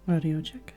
Audio check.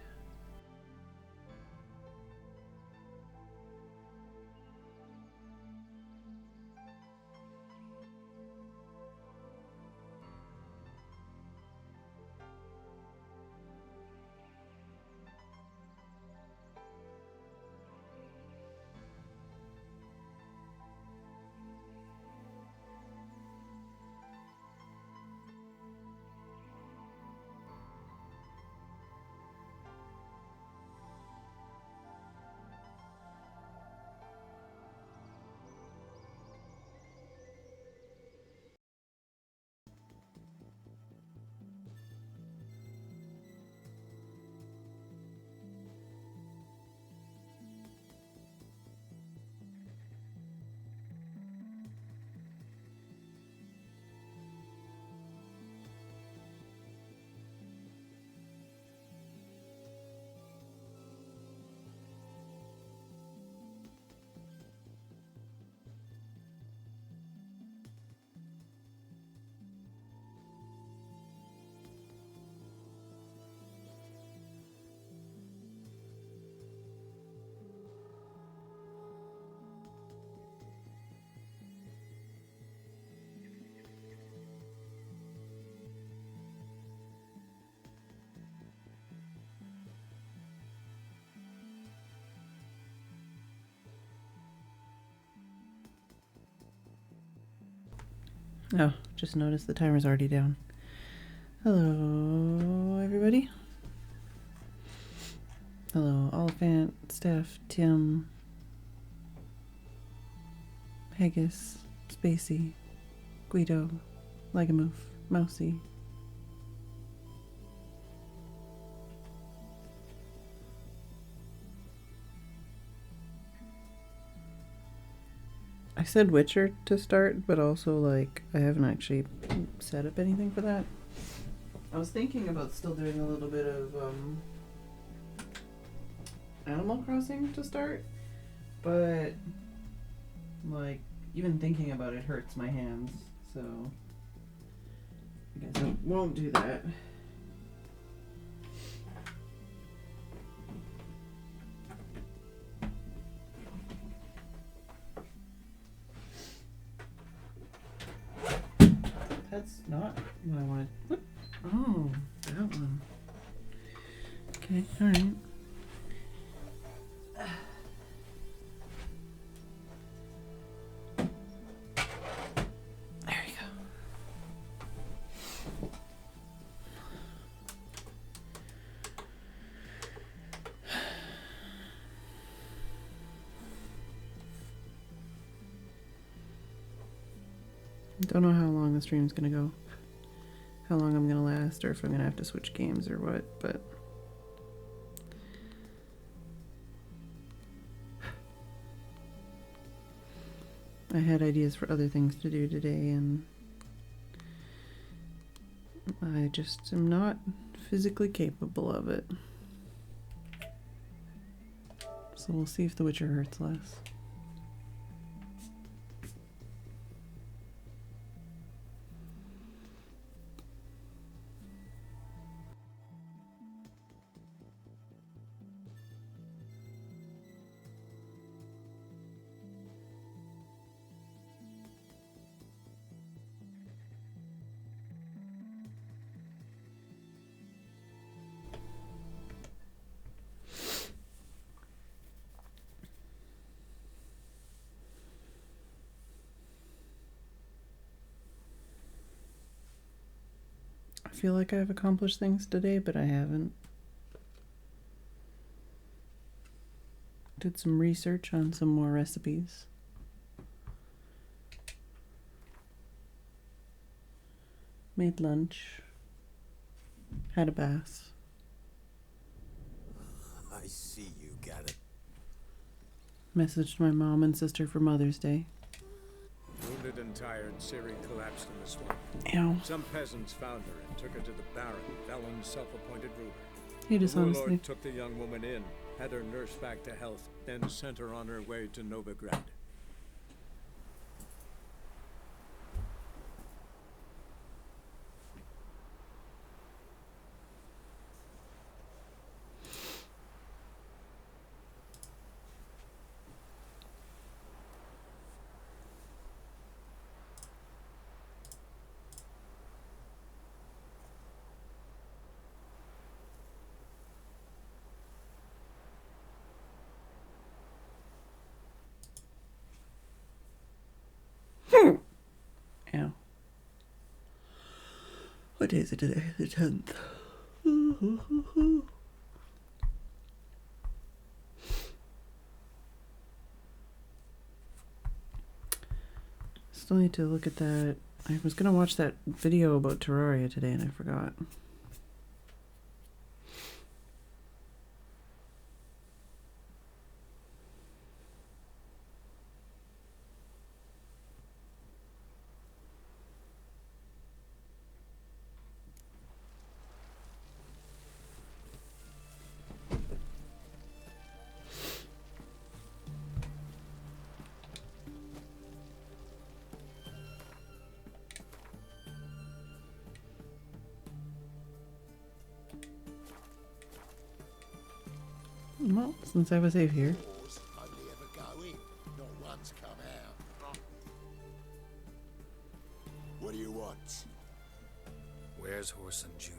Oh, just noticed the timer's already down. Hello, everybody. Hello, Oliphant, Steph, Tim, Haggis, Spacey, Guido, Legamoof, Mousy. I said Witcher to start, but also, like, I haven't actually set up anything for that. I was thinking about still doing a little bit of Animal Crossing to start, but, like, even thinking about it hurts my hands, so I guess I won't do that. That's not what I wanted. What? Oh, that one. Okay, alright. There you go. Don't know how long the stream's gonna go. How long I'm gonna last, or if I'm gonna have to switch games or what, but I had ideas for other things to do today, and I just am not physically capable of it. So we'll see if The Witcher hurts less. I feel like I've accomplished things today, but I haven't. Did some research on some more recipes. Made lunch. Had a bath. I see you got it. Messaged my mom and sister for Mother's Day. Wounded and tired, Siri collapsed in the swamp. Ew. Some peasants found her and took her to the Baron, Felon's self-appointed ruler. He just The honestly. warlord took the young woman in, had her nursed back to health, then sent her on her way to Novigrad. What day is it today? The 10th. Still need to look at that. I was gonna watch that video about Terraria today and I forgot. Well, since I was safe here. Only ever go in, not once come out. What do you want? Where's Horson Jr.?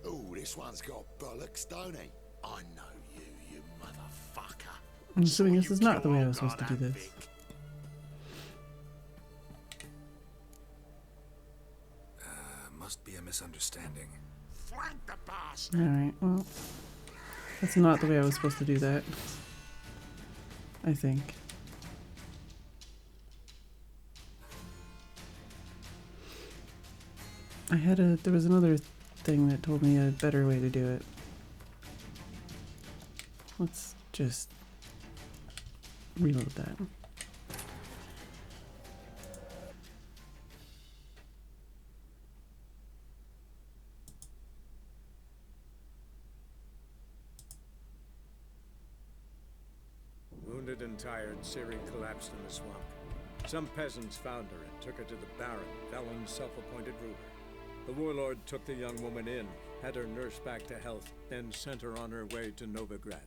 Oh, this one's got bollocks, don't he? I know you, you motherfucker. I'm assuming Saw this you is not the kill way I old was supposed to do Goddamn this. Vic. Must be a misunderstanding. Flank the bastard. Alright, well. That's not the way I was supposed to do that. I think. There was another thing that told me a better way to do it. Let's just reload that. Wounded and tired, Ciri collapsed in the swamp. Some peasants found her and took her to the Baron, Velen's self-appointed ruler. The warlord took the young woman in, had her nursed back to health, then sent her on her way to Novigrad.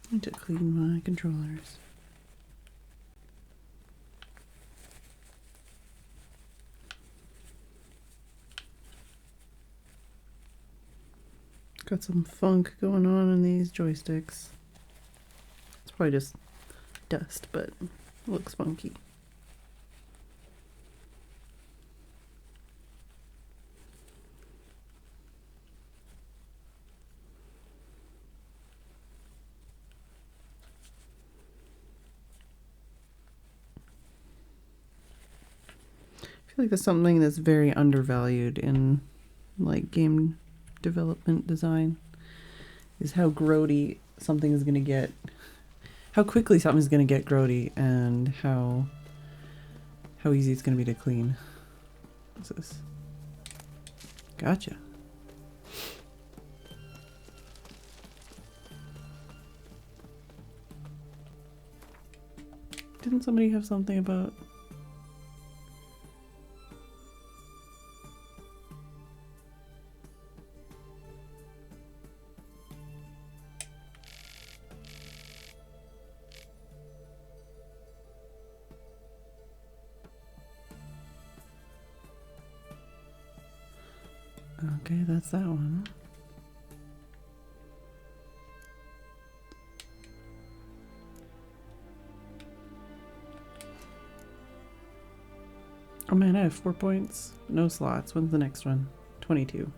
I need to clean my controllers. Got some funk going on in these joysticks. It's probably just dust, but it looks funky. I feel like that's something that's very undervalued in like game development design, is how grody something is going to get, how quickly something is going to get grody, and how easy it's going to be to clean. What's this? Gotcha. Didn't somebody have something about... Okay, that's that one. Oh man, I have 4 points. No slots. When's the next one? 22.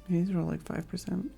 These are all like 5%.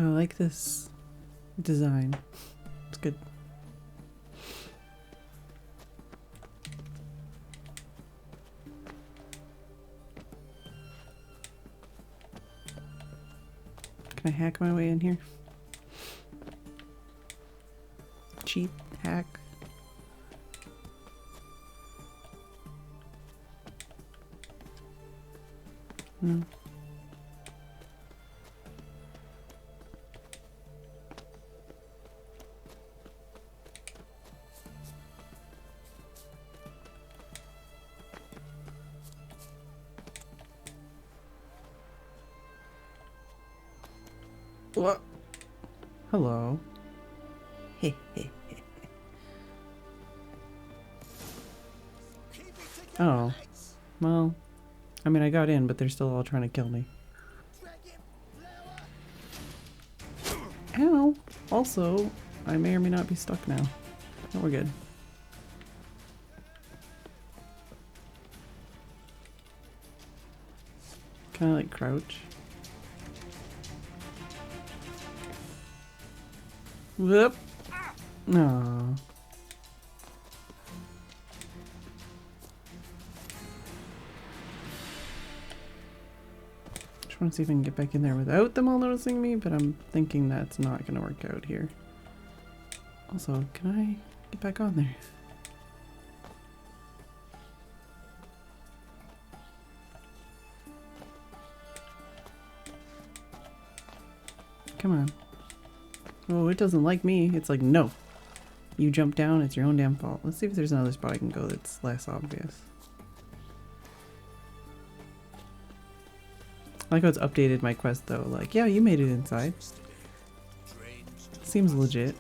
I like this design. It's good. Can I hack my way in here? Cheat, hack. No. What? Hello. Hey, hey, hey. Oh. Well, I mean, I got in, but they're still all trying to kill me. Ow. Also, I may or may not be stuck now. Oh, we're good. Kind of like crouch. Whoop. No. Just want to see if I can get back in there without them all noticing me, but I'm thinking that's not going to work out here. Also, can I get back on there? Come on. Oh, it doesn't like me. It's like, no. You jump down, it's your own damn fault. Let's see if there's another spot I can go that's less obvious. I like how it's updated my quest though. Like, yeah, you made it inside. Seems legit.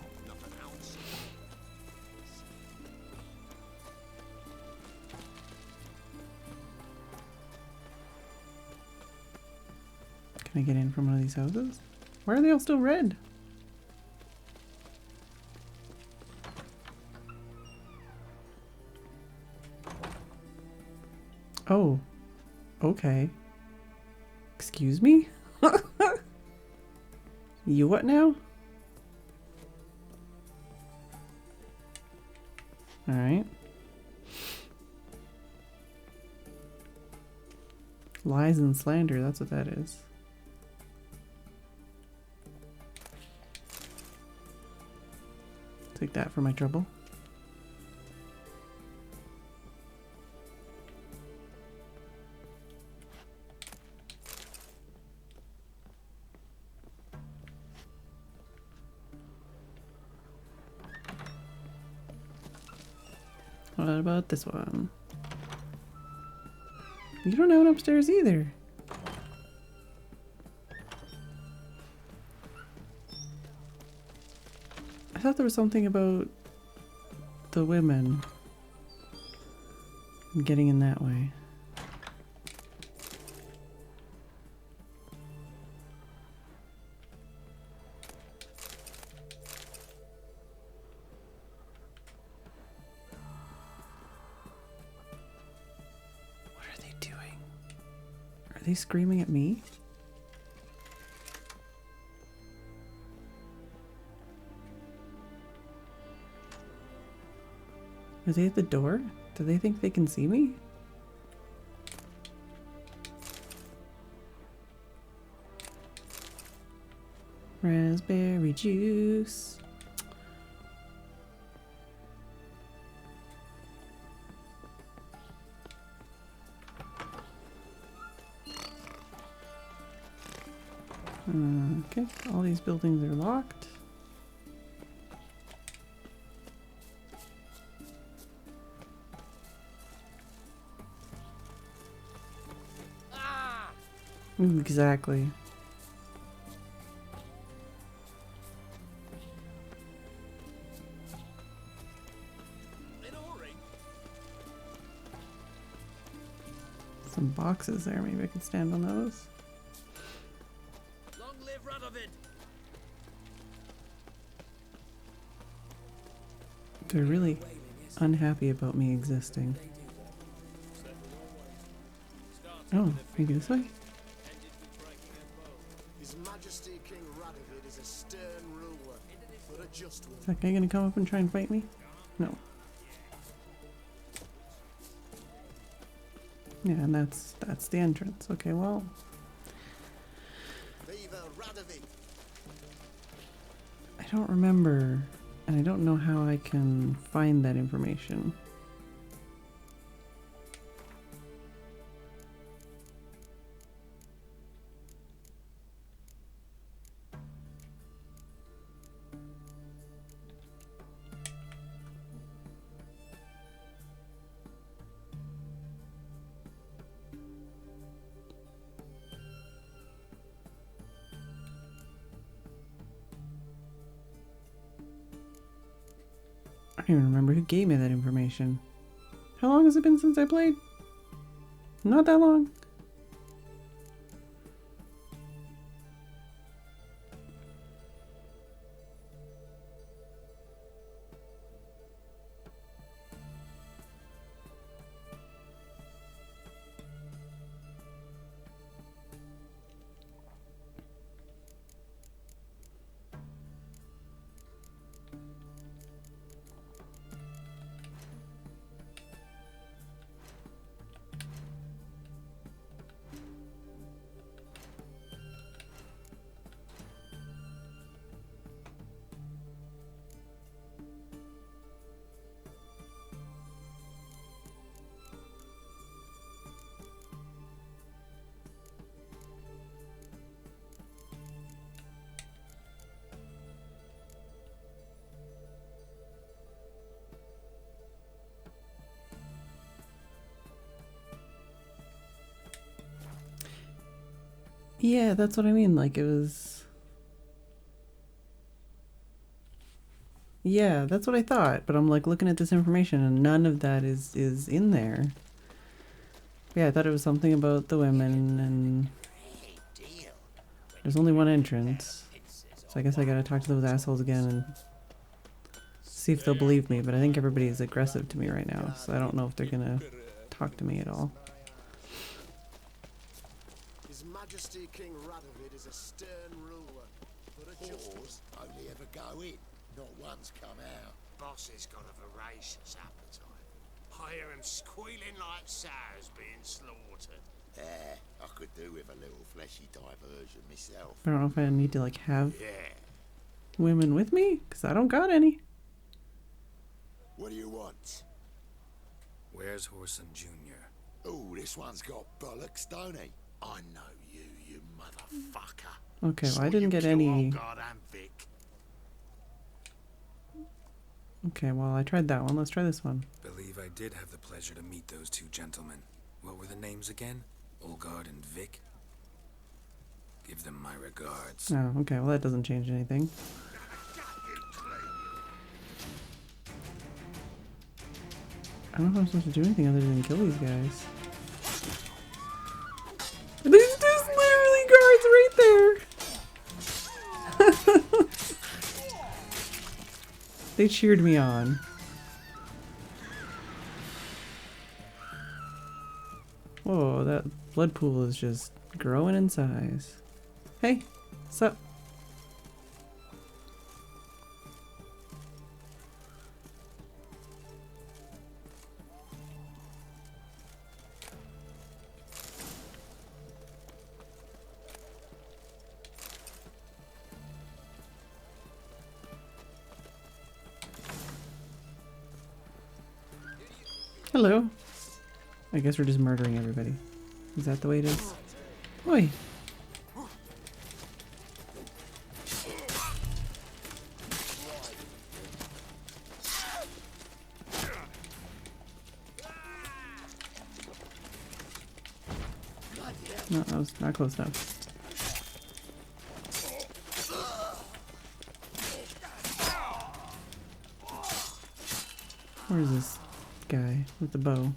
Can I get in from one of these houses? Why are they all still red? Oh, okay. Excuse me? You what now? Alright. Lies and slander, that's what that is. Take that for my trouble. What about this one? You don't have one upstairs either. I thought there was something about the women getting in that way. Are they screaming at me? Are they at the door? Do they think they can see me? Raspberry juice. Okay, all these buildings are locked. Ooh, exactly. Some boxes there, maybe I could stand on those. Long live Radovid. They're really unhappy about me existing. Oh, maybe this way? His Majesty King Radovid is a stern ruler, but a just one. Is that guy gonna come up and try and fight me? No. Yeah, and that's the entrance. Okay, well. I don't remember, and I don't know how I can find that information. I don't even remember who gave me that information. How long has it been since I played? Not that long. Yeah, that's what I mean. Like, it was... Yeah, that's what I thought. But I'm, like, looking at this information and none of that is in there. Yeah, I thought it was something about the women and... There's only one entrance. So I guess I gotta talk to those assholes again and see if they'll believe me. But I think everybody is aggressive to me right now. So I don't know if they're gonna talk to me at all. His Majesty King Radovid is a stern ruler, but a just one. Only ever go in, not once come out. Boss has got a voracious appetite. I hear him squealing like sows being slaughtered. I could do with a little fleshy diversion myself. I don't know if I need to, like, have Yeah. women with me, because I don't got any. What do you want? Where's Horson Jr.? Oh, this one's got bollocks, don't he? I know you, you motherfucker. Okay, well, So I didn't you get kill any... old God and Vic. Okay, well, I tried that one. Let's try this one. Believe I did have the pleasure to meet those two gentlemen. What were the names again? Olgard and Vic? Give them my regards. Oh, okay, well, that doesn't change anything. I don't know if I'm supposed to do anything other than kill these guys. There's just literally guards right there! They cheered me on. Whoa, that blood pool is just growing in size. Hey, what's up? Hello. I guess we're just murdering everybody. Is that the way it is? Oi. No, that was not close enough. Where's this guy with the bow?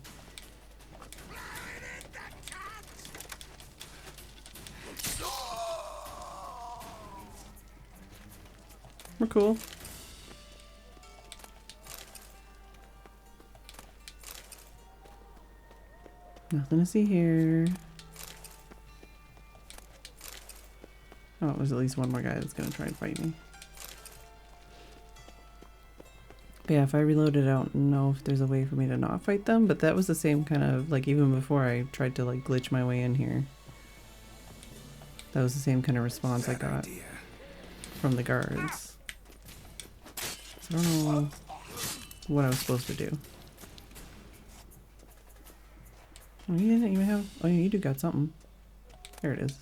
We're cool. Nothing to see here. Oh, there's at least one more guy that's gonna try and fight me. But yeah, if I reload it, I don't know if there's a way for me to not fight them, but that was the same kind of, like, even before I tried to, like, glitch my way in here. That was the same kind of response I got from the guards. So I don't know what I was supposed to do. Oh, you didn't even have... Oh, yeah, you do got something. There it is.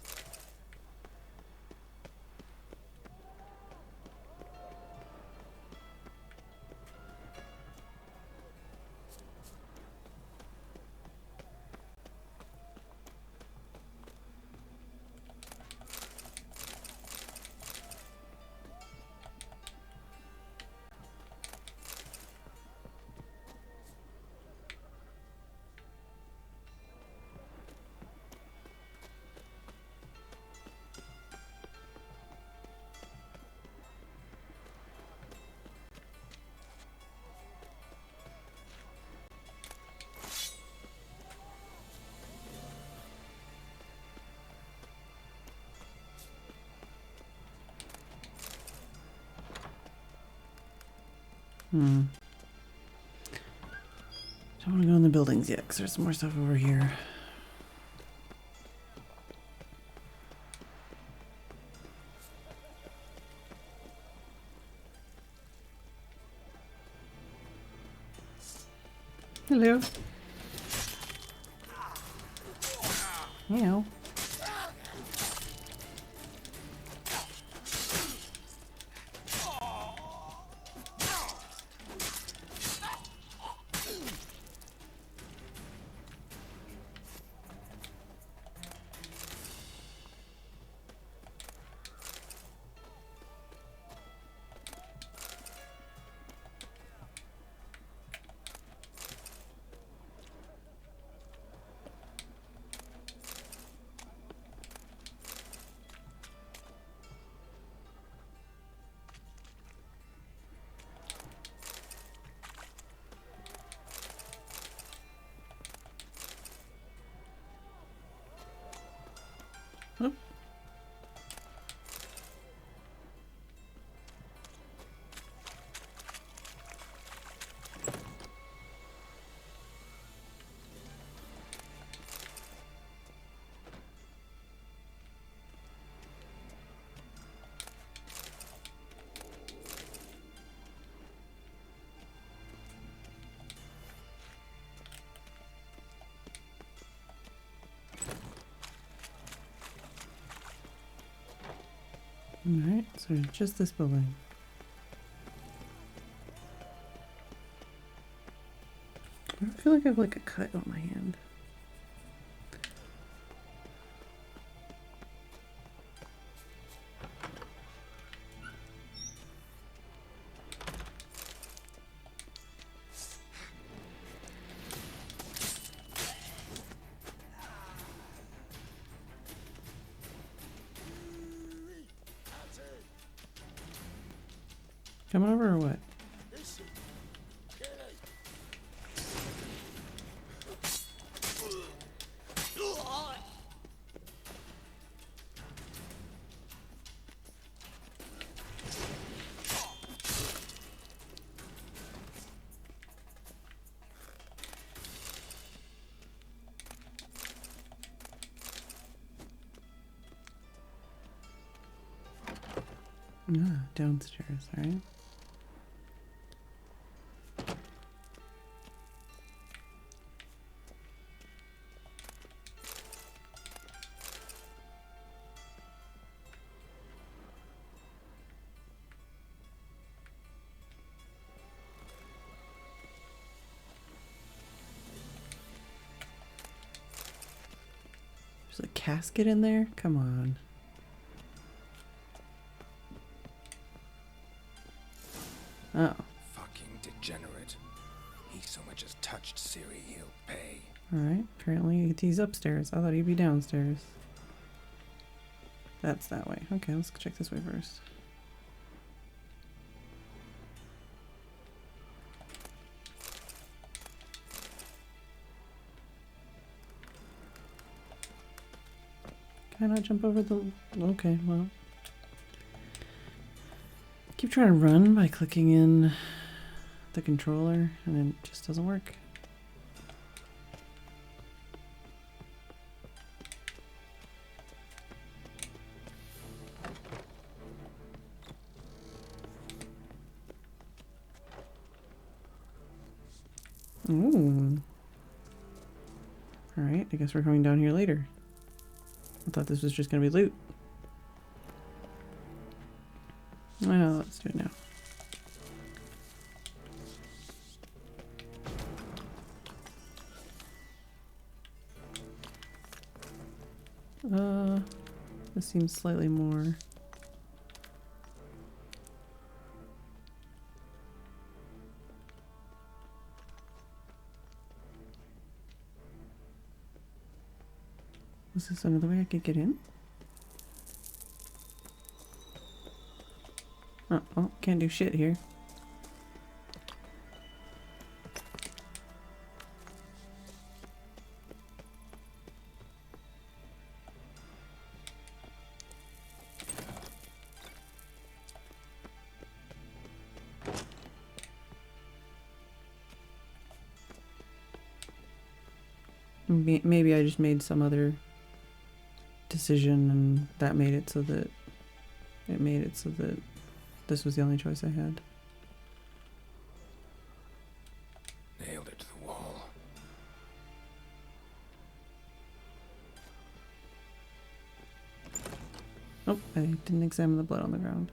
Don't want to go in the buildings yet, because there's more stuff over here. Hello. Meow. Oh. Alright, so just this building. I feel like I have like a cut on my hand. Coming over or what? Ah, downstairs, alright. There's a casket in there? Come on. Oh. Fucking degenerate. He so much as touched Siri, he'll pay. Alright, apparently he's upstairs. I thought he'd be downstairs. That's that way. Okay, let's check this way first. Can I not jump over the... Okay, well... trying to run by clicking in the controller and it just doesn't work. Ooh. Alright, I guess we're coming down here later. I thought this was just gonna be loot. Well, let's do it now. This seems slightly more. Was this another way I could get in? Oh, well, can't do shit here. Maybe I just made some other decision and that made it so that this was the only choice I had. Nailed it to the wall. Oh, I didn't examine the blood on the ground.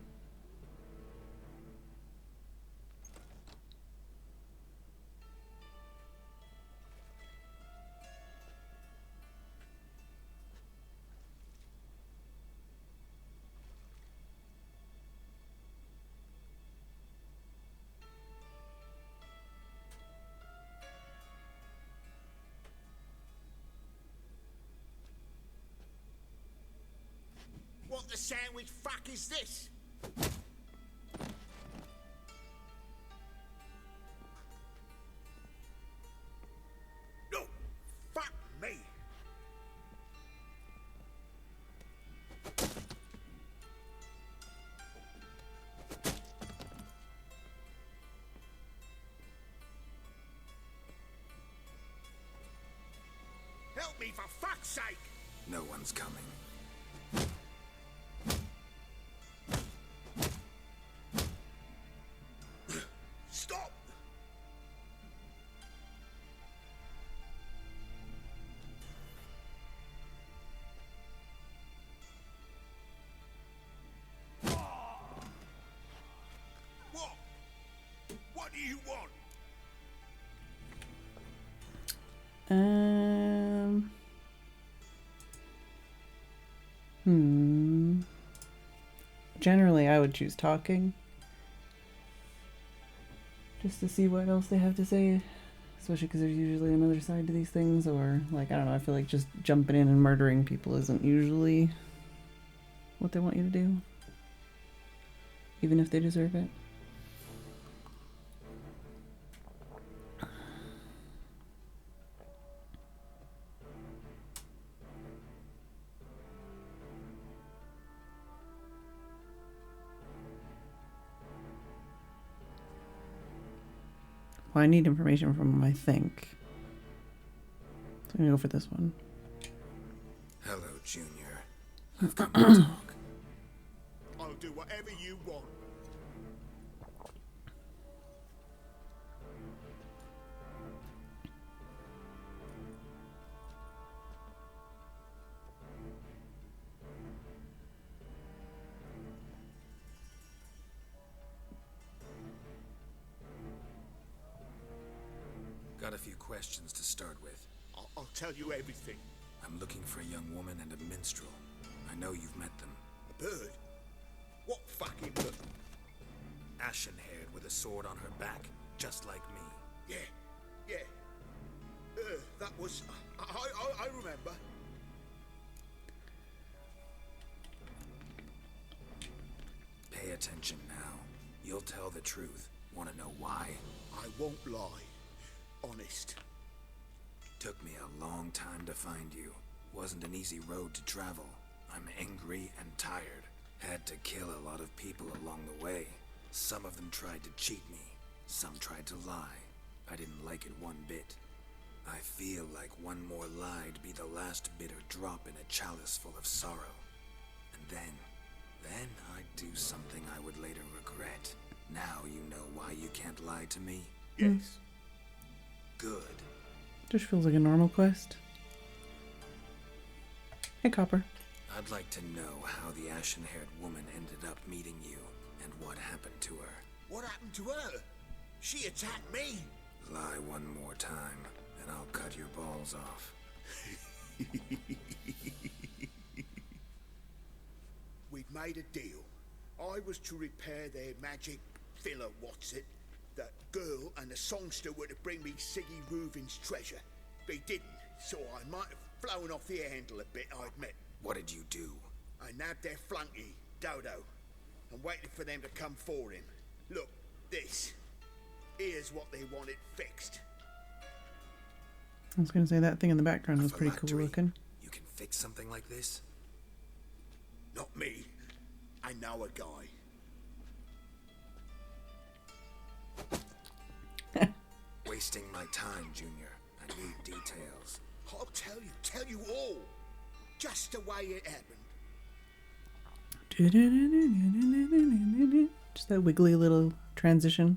What the sandwich fuck is this? No! Fuck me! Help me for fuck's sake! No one's coming. Stop! What? What do you want? Generally, I would choose talking. Just to see what else they have to say. Especially because there's usually another side to these things. Or, like, I don't know, I feel like just jumping in and murdering people isn't usually what they want you to do. Even if they deserve it. Well, I need information from them, I think. So I'm gonna go for this one. Hello, Junior. I've come to talk. I'll do whatever you want. Got a few questions to start with. I'll tell you everything. I'm looking for a young woman and a minstrel. I know you've met them. A bird? What fucking bird? Ashen-haired with a sword on her back, just like me. Yeah. That was... I remember. Pay attention now. You'll tell the truth. Want to know why? I won't lie. Honest. Took me a long time to find you. Wasn't an easy road to travel. I'm angry and tired. Had to kill a lot of people along the way. Some of them tried to cheat me. Some tried to lie. I didn't like it one bit. I feel like one more lie'd be the last bitter drop in a chalice full of sorrow. And then I'd do something I would later regret. Now you know why you can't lie to me? Yes. Good. Just feels like a normal quest. Hey, Copper. I'd like to know how the ashen-haired woman ended up meeting you, and what happened to her. What happened to her? She attacked me. Lie one more time, and I'll cut your balls off. We'd made a deal. I was to repair their magic villa, that girl and the songster were to bring me Siggy Reuven's treasure. They didn't, so I might have flown off the handle a bit, I admit. What did you do? I nabbed their flunky, Dodo, and waited for them to come for him. Look, this. Here's what they wanted fixed. I was going to say that thing in the background was pretty cool Phylactery? looking. You can fix something like this? Not me. I know a guy. Wasting my time, Junior. I need details. I'll tell you all. Just the way it happened. Just that wiggly little transition.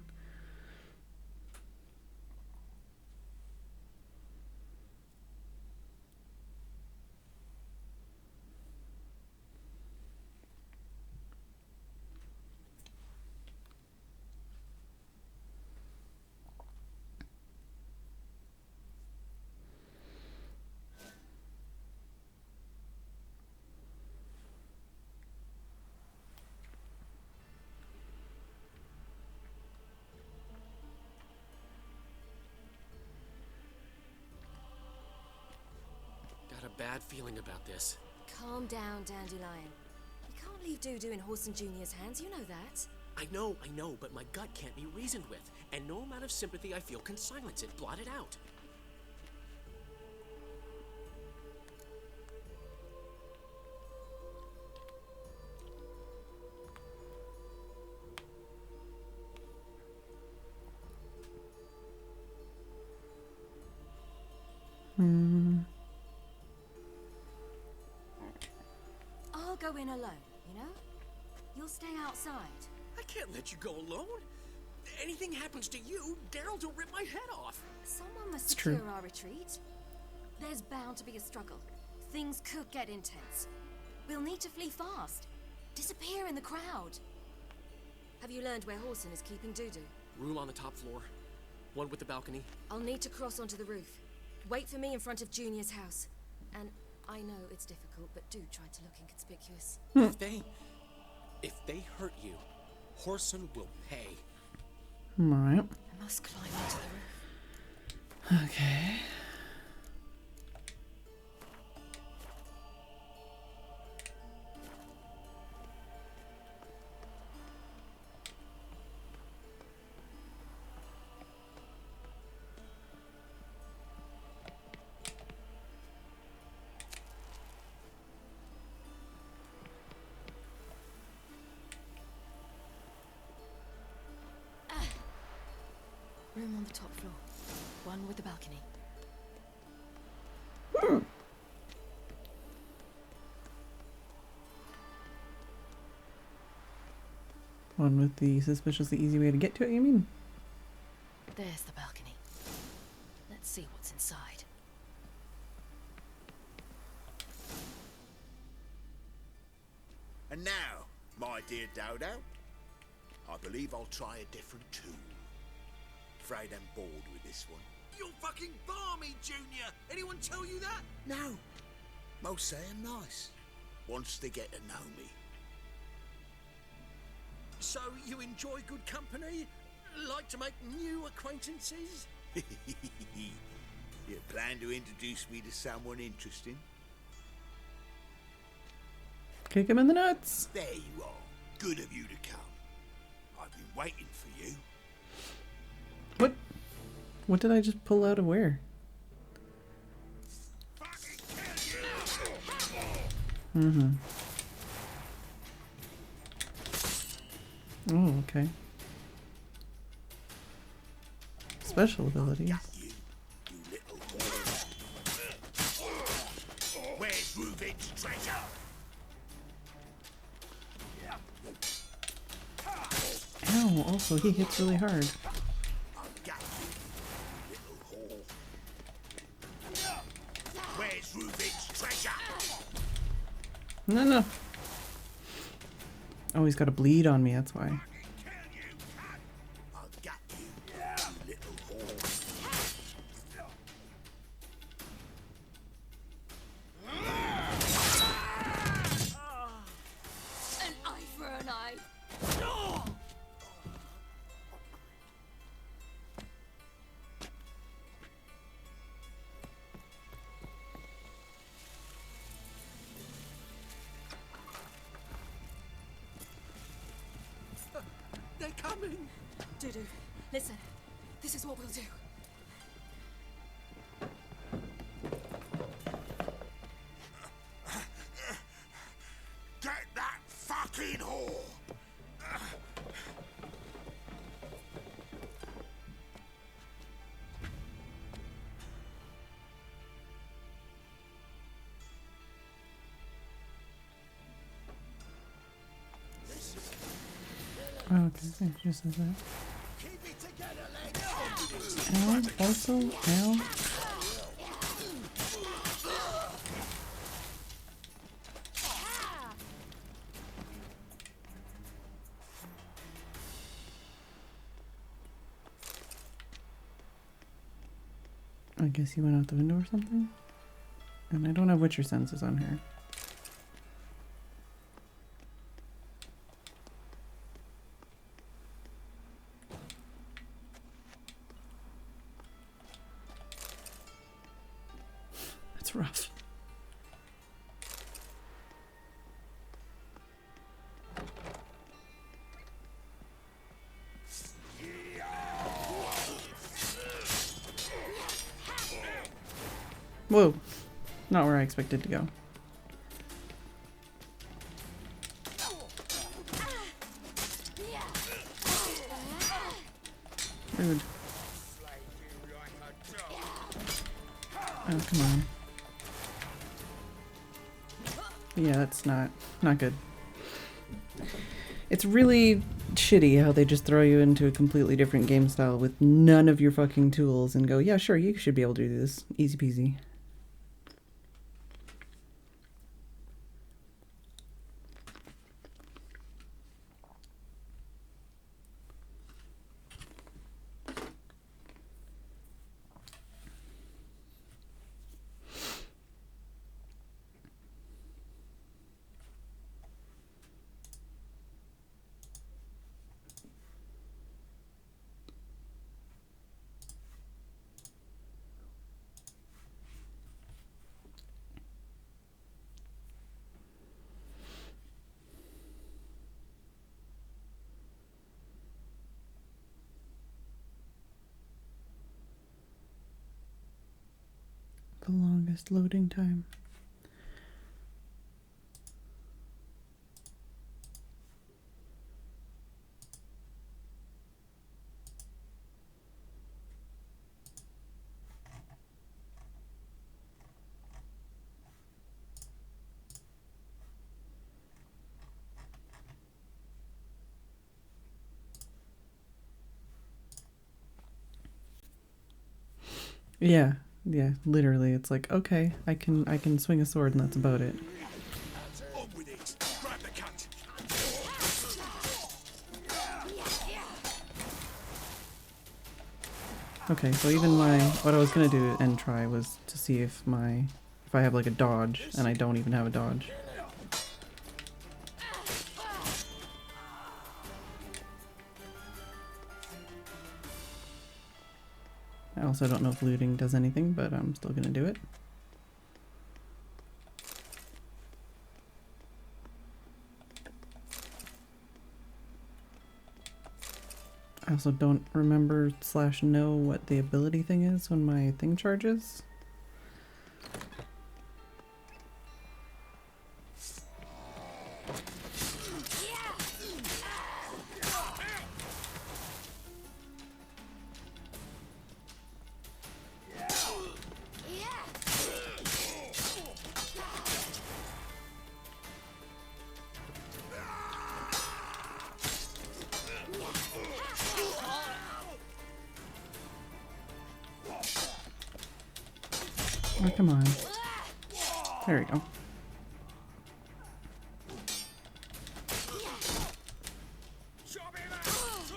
Got a bad feeling about this. Calm down, Dandelion. You can't leave Dudu in Horson Jr.'s hands, you know that. I know, but my gut can't be reasoned with, and no amount of sympathy I feel can silence it, blot it out. I'll go in alone, you know? You'll stay outside. I can't let you go alone. Anything happens to you, Geralt will rip my head off. Someone must It's secure true. our retreat. There's bound to be a struggle. Things could get intense. We'll need to flee fast. Disappear in the crowd. Have you learned where Horson is keeping Dudu? Room on the top floor. One with the balcony. I'll need to cross onto the roof. Wait for me in front of Junior's house. And I know it's difficult, but do try to look inconspicuous. If they hurt you, Horson will pay. Alright. I must climb onto the roof. Okay. Room on the top floor. One with the balcony. One with the suspiciously easy way to get to it, you mean? There's the balcony. Let's see what's inside. And now, my dear Dodo, I believe I'll try a different tune. Afraid I'm bored with this one. You're fucking balmy, Junior. Anyone tell you that? No. Most say I'm nice. Once they get to know me. So you enjoy good company? Like to make new acquaintances? You plan to introduce me to someone interesting? Kick him in the nuts. There you are. Good of you to come. I've been waiting for you. What? What did I just pull out of where? Mm-hmm. Oh, okay. special abilities. You little whore. Where's Reuben's treasure? Ow, also he hits really hard. I've got you, little whore. Where's Reuben's treasure? No, no. Oh, he's got a bleed on me, that's why. I've got you, you little whore. An eye for an eye. They're coming! Dudu, listen. This is what we'll do. Get that fucking whore! Oh, okay, it just says that. Keep it together, lads. Ow, also, ow. I guess he went out the window or something? And I don't have Witcher senses on here. That's rough. Whoa, not where I expected to go. Rude. Oh, come on. Yeah, that's not good. It's really shitty how they just throw you into a completely different game style with none of your fucking tools and go, yeah, sure, you should be able to do this. Easy peasy. The longest loading time. Yeah, literally. It's like, okay, I can swing a sword and that's about it. On with it. Grab the cunt. Okay, so even what I was gonna do and try was to see if I have like a dodge, and I don't even have a dodge. I also don't know if looting does anything, but I'm still gonna do it. I also don't remember / know what the ability thing is when my thing charges. Oh, come on. There we go.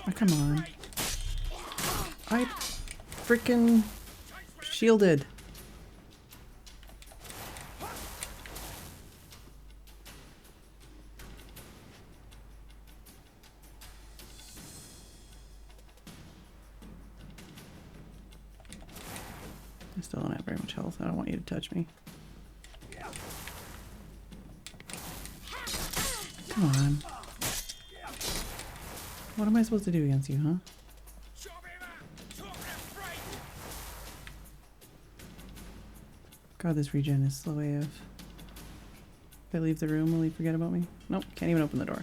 Oh, come on. I freaking shielded. I still don't have very much health. I don't want you to touch me. Come on. What am I supposed to do against you, huh? God, this regen is slow AF. If I leave the room, will he forget about me? Nope, can't even open the door.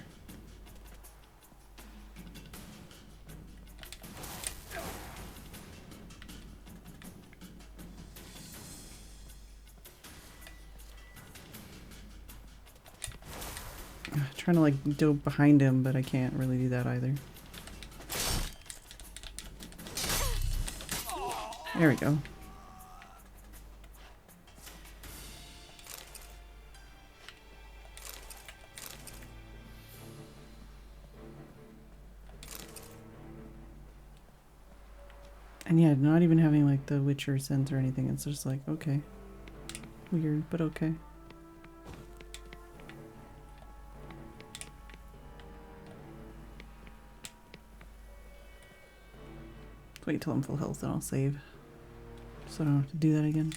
Trying to like go behind him, but I can't really do that either. There we go. And yeah, not even having like the Witcher sense or anything. It's just like, okay. Weird, but okay. Wait till I'm full health and I'll save. So I don't have to do that again.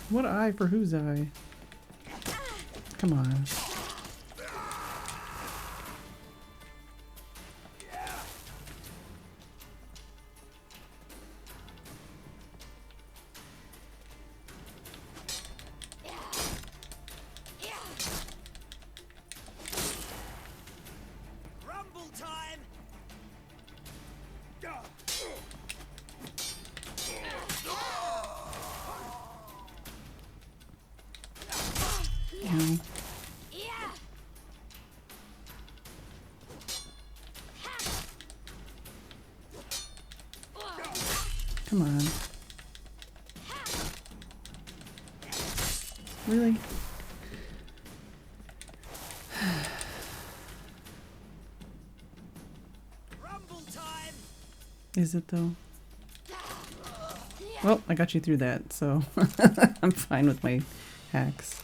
What eye for whose eye? Come on. Come on. Really? Is it though? Well, I got you through that, so I'm fine with my hacks.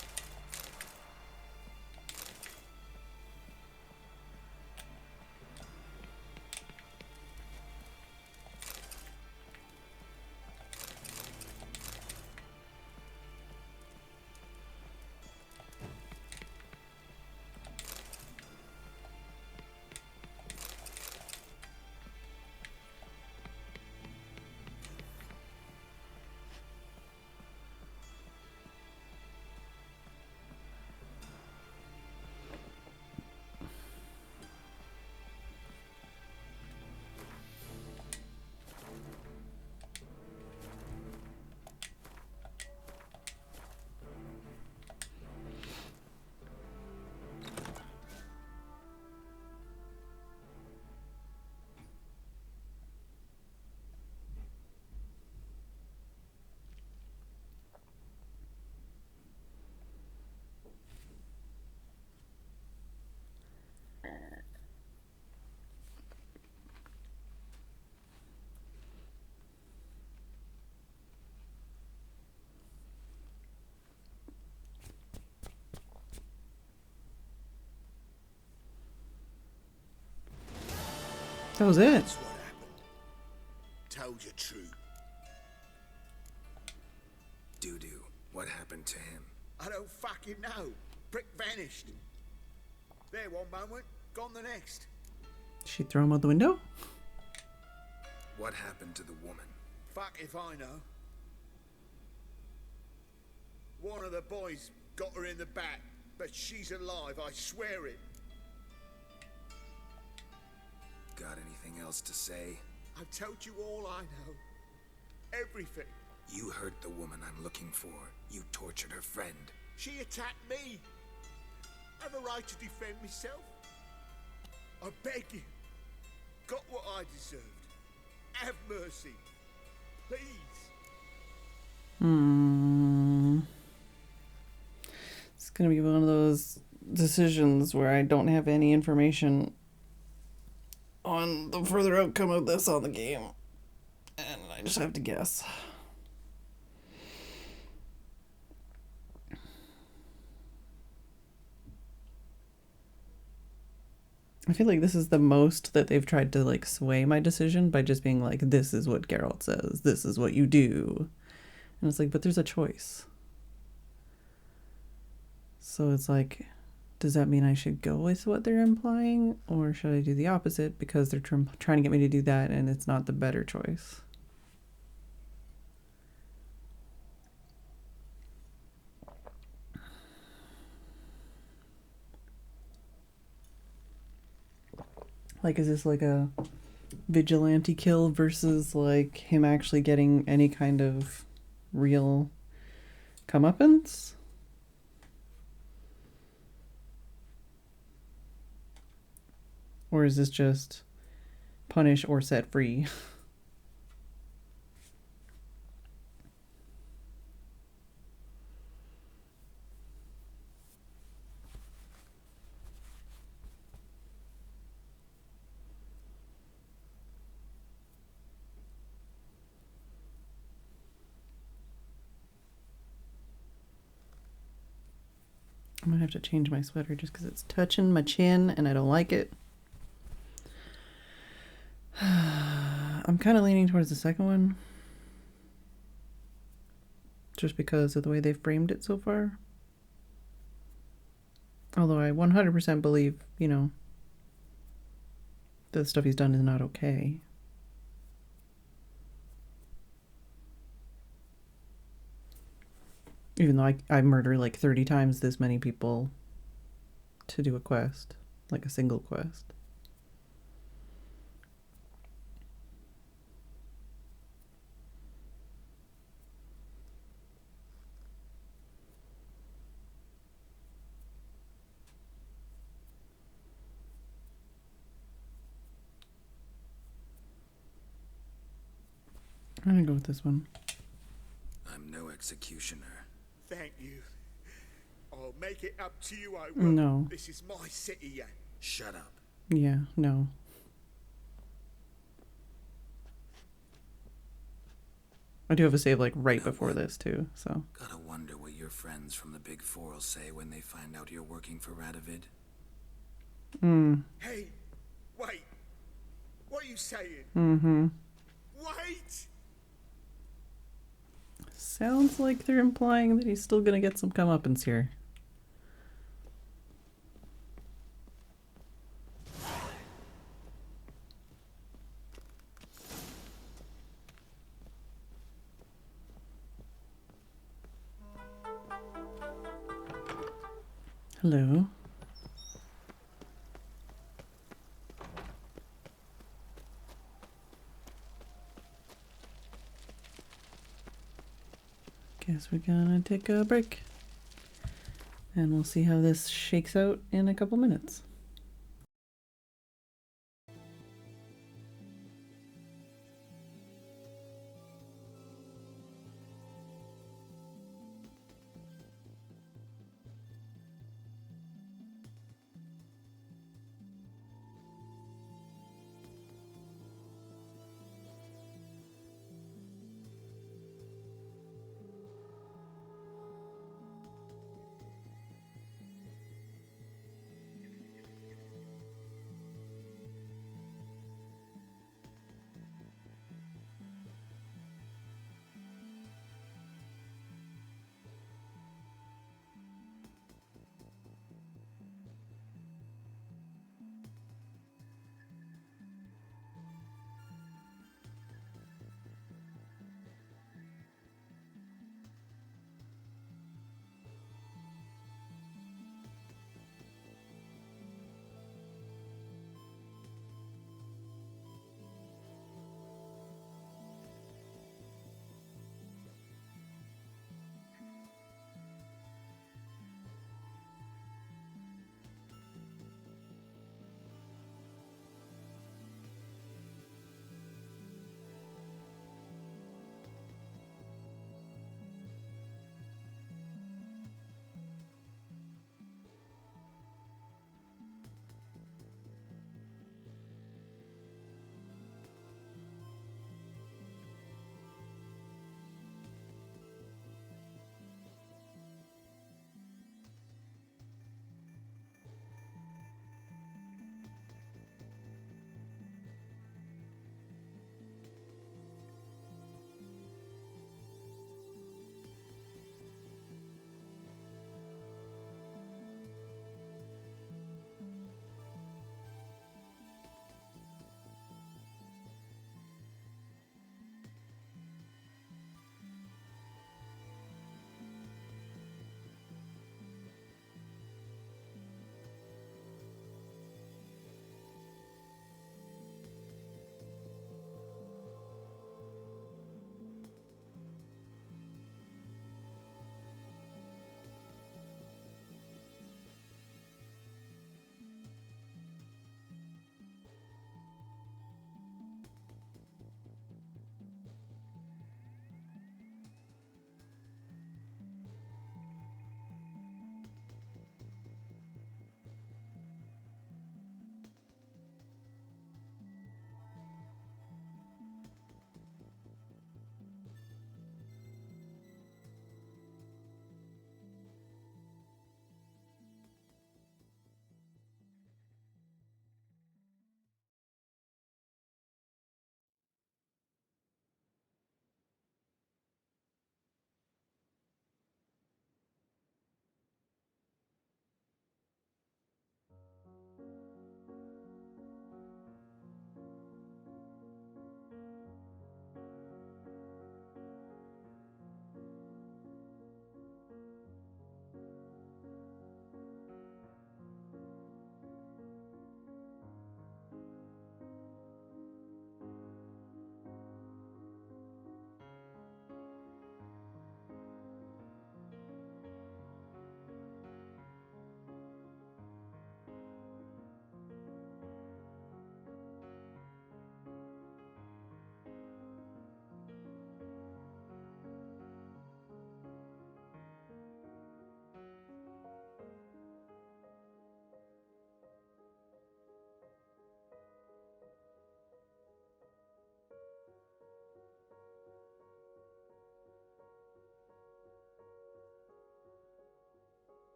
That was it. That's what happened. Told you true. Doo-doo, what happened to him? I don't fucking know. Brick vanished. There one moment, gone the next. Did she throw him out the window? What happened to the woman? Fuck if I know. One of the boys got her in the back, but she's alive, I swear it. Got anything else to say? I've told you all I know. Everything. You hurt the woman I'm looking for. You tortured her friend. She attacked me. I have a right to defend myself. I beg you. Got what I deserved. Have mercy. Please. It's gonna be one of those decisions where I don't have any information on the further outcome of this on the game. And I just have to guess. I feel like this is the most that they've tried to like sway my decision by just being like, this is what Geralt says, this is what you do. And it's like, but there's a choice. So it's like, does that mean I should go with what they're implying? Or should I do the opposite because they're trying to get me to do that and it's not the better choice? Like, is this like a vigilante kill versus like him actually getting any kind of real comeuppance? Or is this just punish or set free? I'm gonna have to change my sweater just because it's touching my chin and I don't like it. I'm kind of leaning towards the second one. Just because of the way they framed it so far. Although I 100% believe, you know, the stuff he's done is not okay. Even though I murder like 30 times this many people to do a quest. Like a single quest. I'm gonna go with this one. I'm no executioner. Thank you. I'll make it up to you, I will. No. This is my city, yeah. Shut up. Yeah, no. I do have a save like right before this too, so. Gotta wonder what your friends from the Big Four will say when they find out you're working for Radovid. Hey, wait. What are you saying? Wait! Sounds like they're implying that he's still gonna get some comeuppance here. Hello. Guess we're gonna take a break. And we'll see how this shakes out in a couple minutes.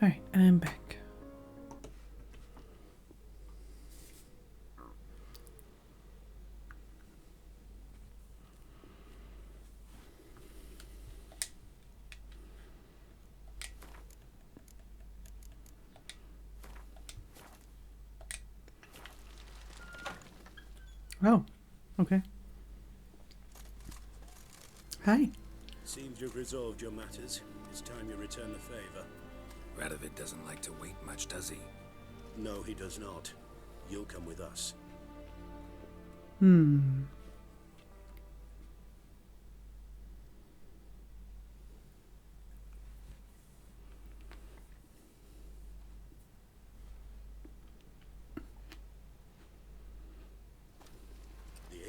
Alright, I'm back. Oh, okay. Hi. Seems you've resolved your matters. It's time you return the favor. Radovid doesn't like to wait much, does he? No, he does not. You'll come with us. The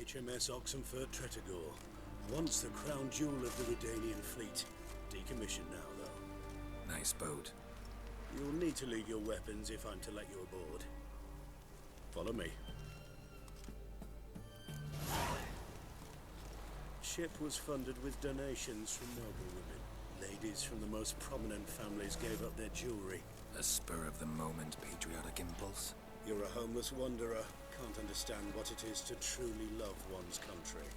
HMS Oxenford Tretogor. Once the crown jewel of the Redanian fleet. Decommissioned now, though. Nice boat. You'll need to leave your weapons if I'm to let you aboard. Follow me. Ship was funded with donations from noble women. Ladies from the most prominent families gave up their jewelry. A spur-of-the-moment patriotic impulse? You're a homeless wanderer. Can't understand what it is to truly love one's country.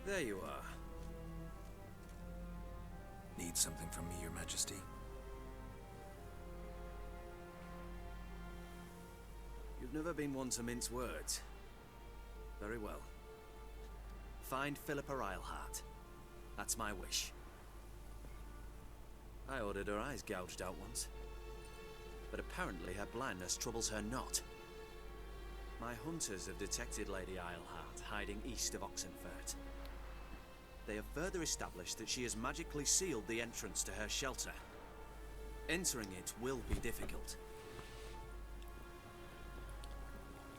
There you are. Need something from me, Your Majesty? You've never been one to mince words. Very well. Find Philippa Eilhart. That's my wish. I ordered her eyes gouged out once. But apparently her blindness troubles her not. My hunters have detected Lady Eilhart hiding east of Oxenfurt. They have further established that she has magically sealed the entrance to her shelter. Entering it will be difficult.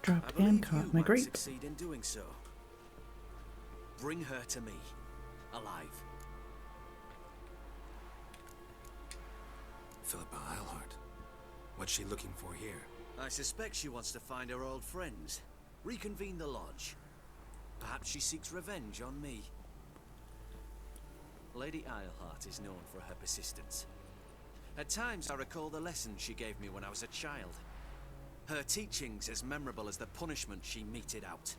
Dropped I believe and caught you my might grape. succeed in doing so. Bring her to me, alive. Philippa Eilhart. What's she looking for here? I suspect she wants to find her old friends, reconvene the lodge. Perhaps she seeks revenge on me. Lady Eilhart is known for her persistence. At times I recall the lessons she gave me when I was a child. Her teachings as memorable as the punishment she meted out.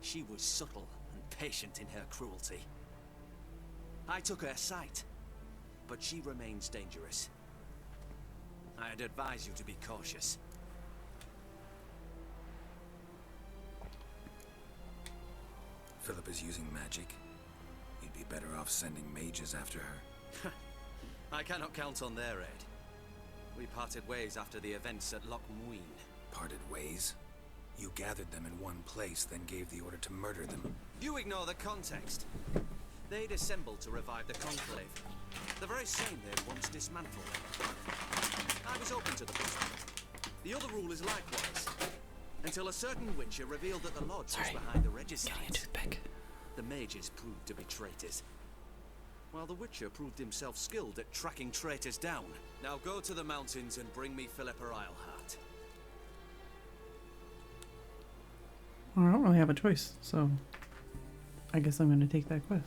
She was subtle and patient in her cruelty. I took her sight, but she remains dangerous. I'd advise you to be cautious. Philippa's using magic. You'd be better off sending mages after her. I cannot count on their aid. We parted ways after the events at Loch Muin. Parted ways? You gathered them in one place, then gave the order to murder them. You ignore the context. They'd assembled to revive the Conclave. The very same they'd once dismantled. I was open to the prospect. The other rule is likewise. Until a certain witcher revealed that the Lodge was behind the regicide. The mages proved to be traitors. While the witcher proved himself skilled at tracking traitors down. Now go to the mountains and bring me Philippa Eilhart. Well, I don't really have a choice, so I guess I'm going to take that quest.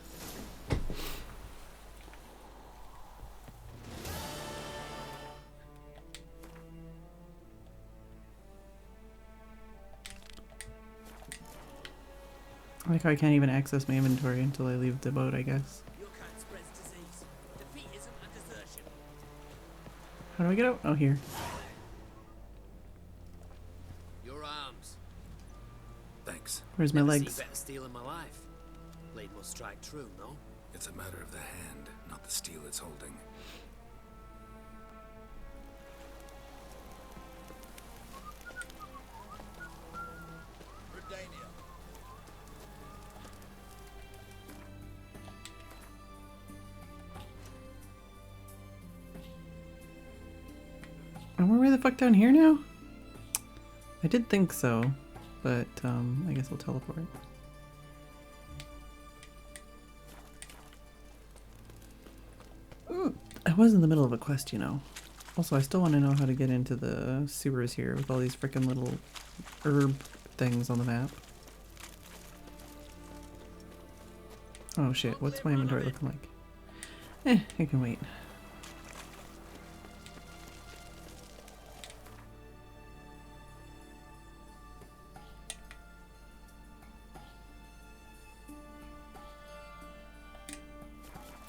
I like how I can't even access my inventory until I leave the boat, I guess. Your kind spreads disease, defeatism, and desertion. How do I get out? Oh, here. Your arms. Thanks. Where's my Never legs? seen better steel in my life. Blade must strike true, no? It's a matter of the hand, not the steel it's holding. Are we the fuck down here now? I did think so, but I guess I'll teleport. was in the middle of a quest, you know. Also, I still want to know how to get into the sewers here with all these freaking little herb things on the map. Oh shit, what's my inventory looking like? It can wait.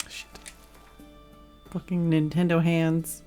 Shit. Fucking Nintendo hands.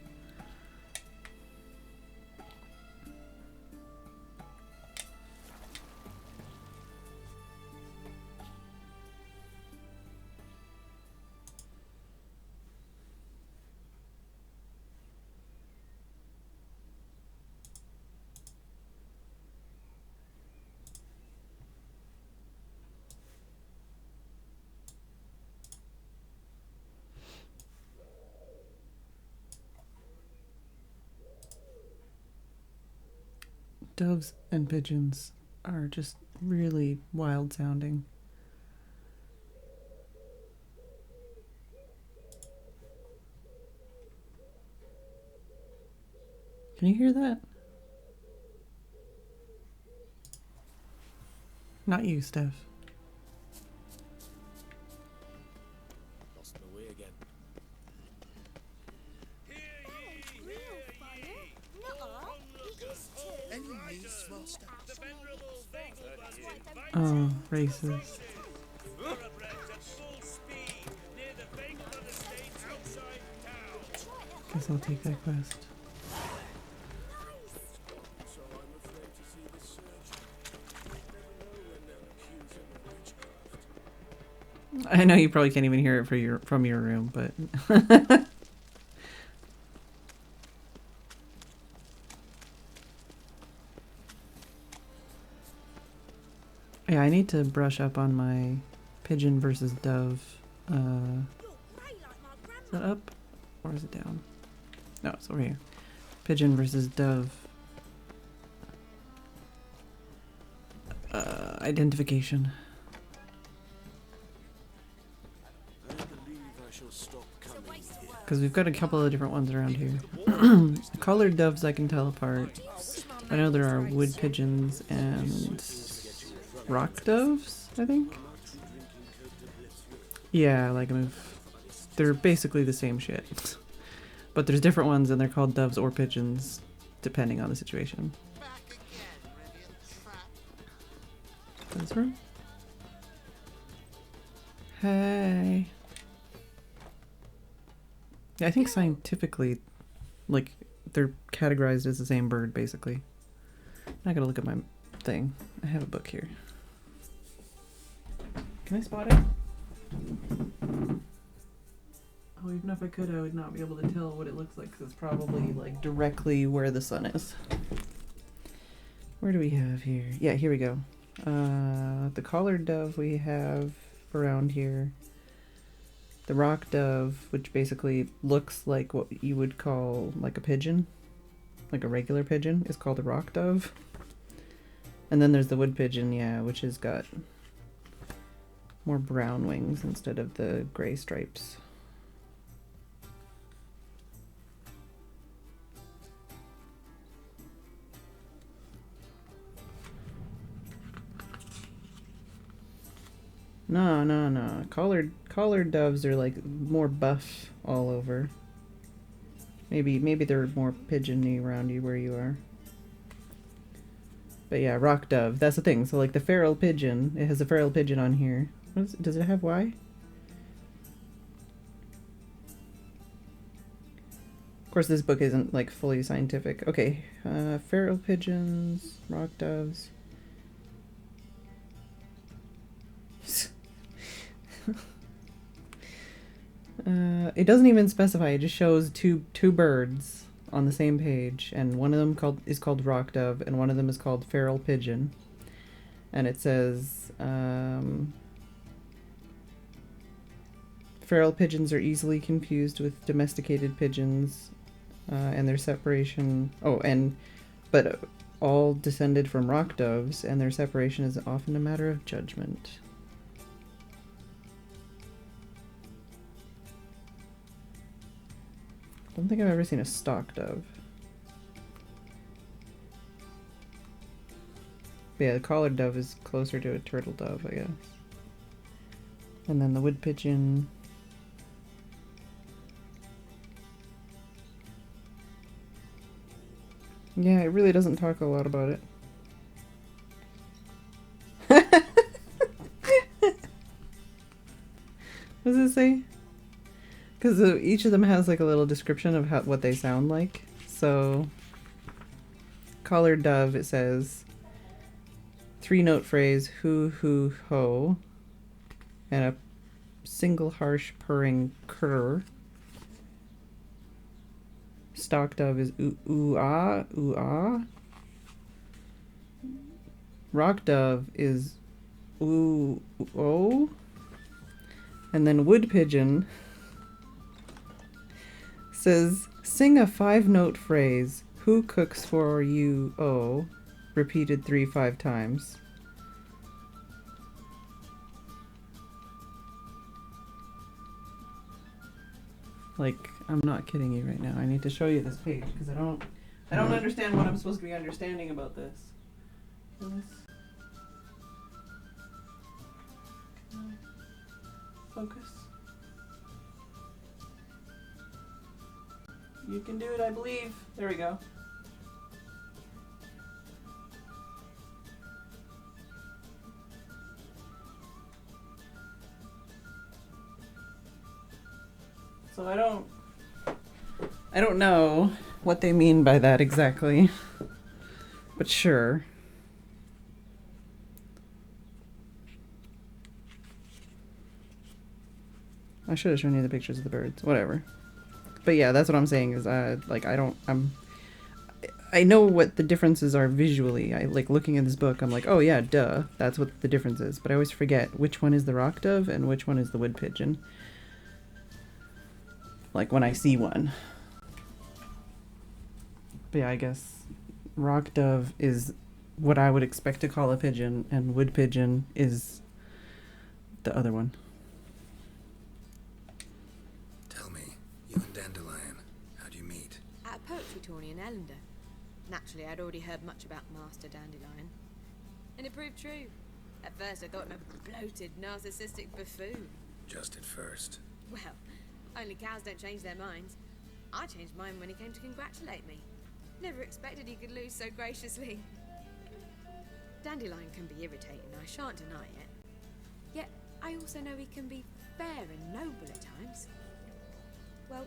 Doves and pigeons are just really wild sounding. Can you hear that? Not you, Steph. Lost my way again. Oh, racist. Guess I'll take that quest. I know you probably can't even hear it from your room, but yeah, I need to brush up on my pigeon versus dove. Is that up or is it down? No, it's over here. Pigeon versus dove identification. Because we've got a couple of different ones around here. The collared doves I can tell apart. I know there are wood pigeons and rock doves, I think. Yeah, like they're basically the same shit. But there's different ones and they're called doves or pigeons depending on the situation. This room? Hey. Yeah, I think scientifically, like, they're categorized as the same bird, basically. I'm not gonna look at my thing. I have a book here. Can I spot it? Oh, even if I could, I would not be able to tell what it looks like, because it's probably, like, directly where the sun is. Where do we have here? Yeah, here we go. The collared dove we have around here. The rock dove, which basically looks like what you would call like a pigeon, like a regular pigeon, is called a rock dove. And then there's the wood pigeon, yeah, which has got more brown wings instead of the gray stripes. No. Collared doves are like more buff all over. Maybe they're more pigeony around you where you are. But yeah, rock dove. That's the thing. So like the feral pigeon, it has a feral pigeon on here. Does it have Y? Of course, this book isn't like fully scientific. Okay, feral pigeons, rock doves. It doesn't even specify. It just shows two birds on the same page, and one of them is called rock dove, and one of them is called feral pigeon. And it says feral pigeons are easily confused with domesticated pigeons, and their separation. But all descended from rock doves, and their separation is often a matter of judgment. don't think I've ever seen a stock dove. But yeah, the collared dove is closer to a turtle dove, I guess. And then the wood pigeon. Yeah, it really doesn't talk a lot about it. What does it say? Because each of them has like a little description of what they sound like. So, collared dove, it says 3-note phrase, hoo hoo ho, and a single harsh purring kurr. Stock dove is ooh ooh ah ooh ah. Rock dove is ooh oh. And then wood pigeon says, sing a 5-note phrase, who cooks for you, oh, repeated 3-5 times. Like, I'm not kidding you right now. I need to show you this page because I don't understand what I'm supposed to be understanding about this. Focus. You can do it, I believe. There we go. So I don't know what they mean by that exactly. But sure. I should have shown you the pictures of the birds. Whatever. But yeah, that's what I'm saying is I know what the differences are visually. I like looking at this book, I'm like, oh yeah, duh. That's what the difference is. But I always forget which one is the rock dove and which one is the wood pigeon. Like when I see one. But yeah, I guess rock dove is what I would expect to call a pigeon, and wood pigeon is the other one. Tell me, you and Dandelion, how'd you meet? At a poetry tourney in Ellender. Naturally, I'd already heard much about Master Dandelion. And it proved true. At first, I thought him a bloated, narcissistic buffoon. Just at first. Well, only cows don't change their minds. I changed mine when he came to congratulate me. Never expected he could lose so graciously. Dandelion can be irritating, I shan't deny it. Yet, I also know he can be fair and noble at times. Well,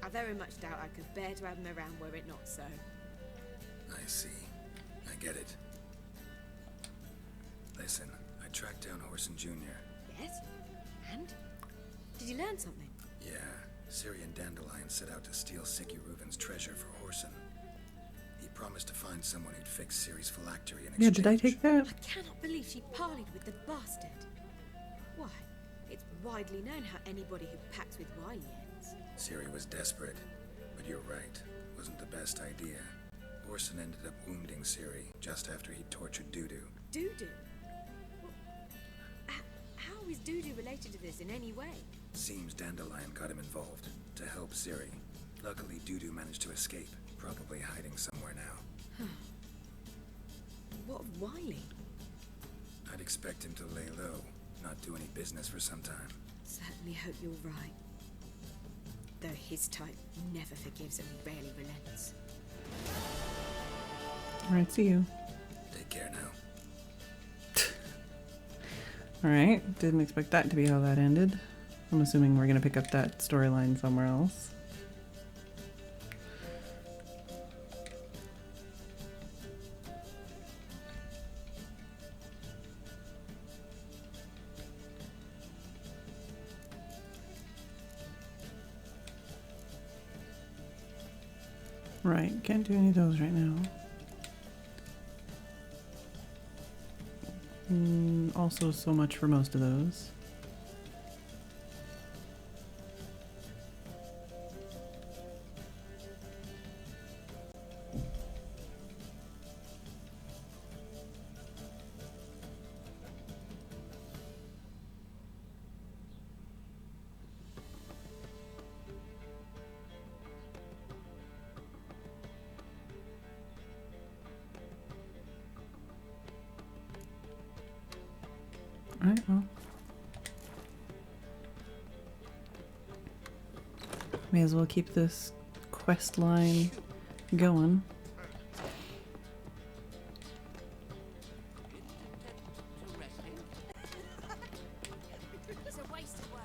I very much doubt I could bear to have him around were it not so. I see. I get it. Listen, I tracked down Horson Jr. Yes? And? Did you learn something? Yeah, Ciri and Dandelion set out to steal Siggy Reuven's treasure for Horson. He promised to find someone who'd fix Ciri's phylactery in exchange. Yeah, did I take that? I cannot believe she parleyed with the bastard. Why, it's widely known how anybody who packs with wily ends. Ciri was desperate, but you're right. Wasn't the best idea. Horson ended up wounding Ciri just after he tortured Dudu. Dudu? Well, how is Dudu related to this in any way? Seems Dandelion got him involved to help Ciri. Luckily, Dudu managed to escape, probably hiding somewhere now. What of Wiley? I'd expect him to lay low, not do any business for some time. Certainly hope you're right. Though his type never forgives and rarely relents. Alright, see you. Take care now. Alright, didn't expect that to be how that ended. I'm assuming we're gonna pick up that storyline somewhere else. Right, can't do any of those right now. Also, so much for most of those. Alright, well. May as well keep this quest line going. It's a waste of words.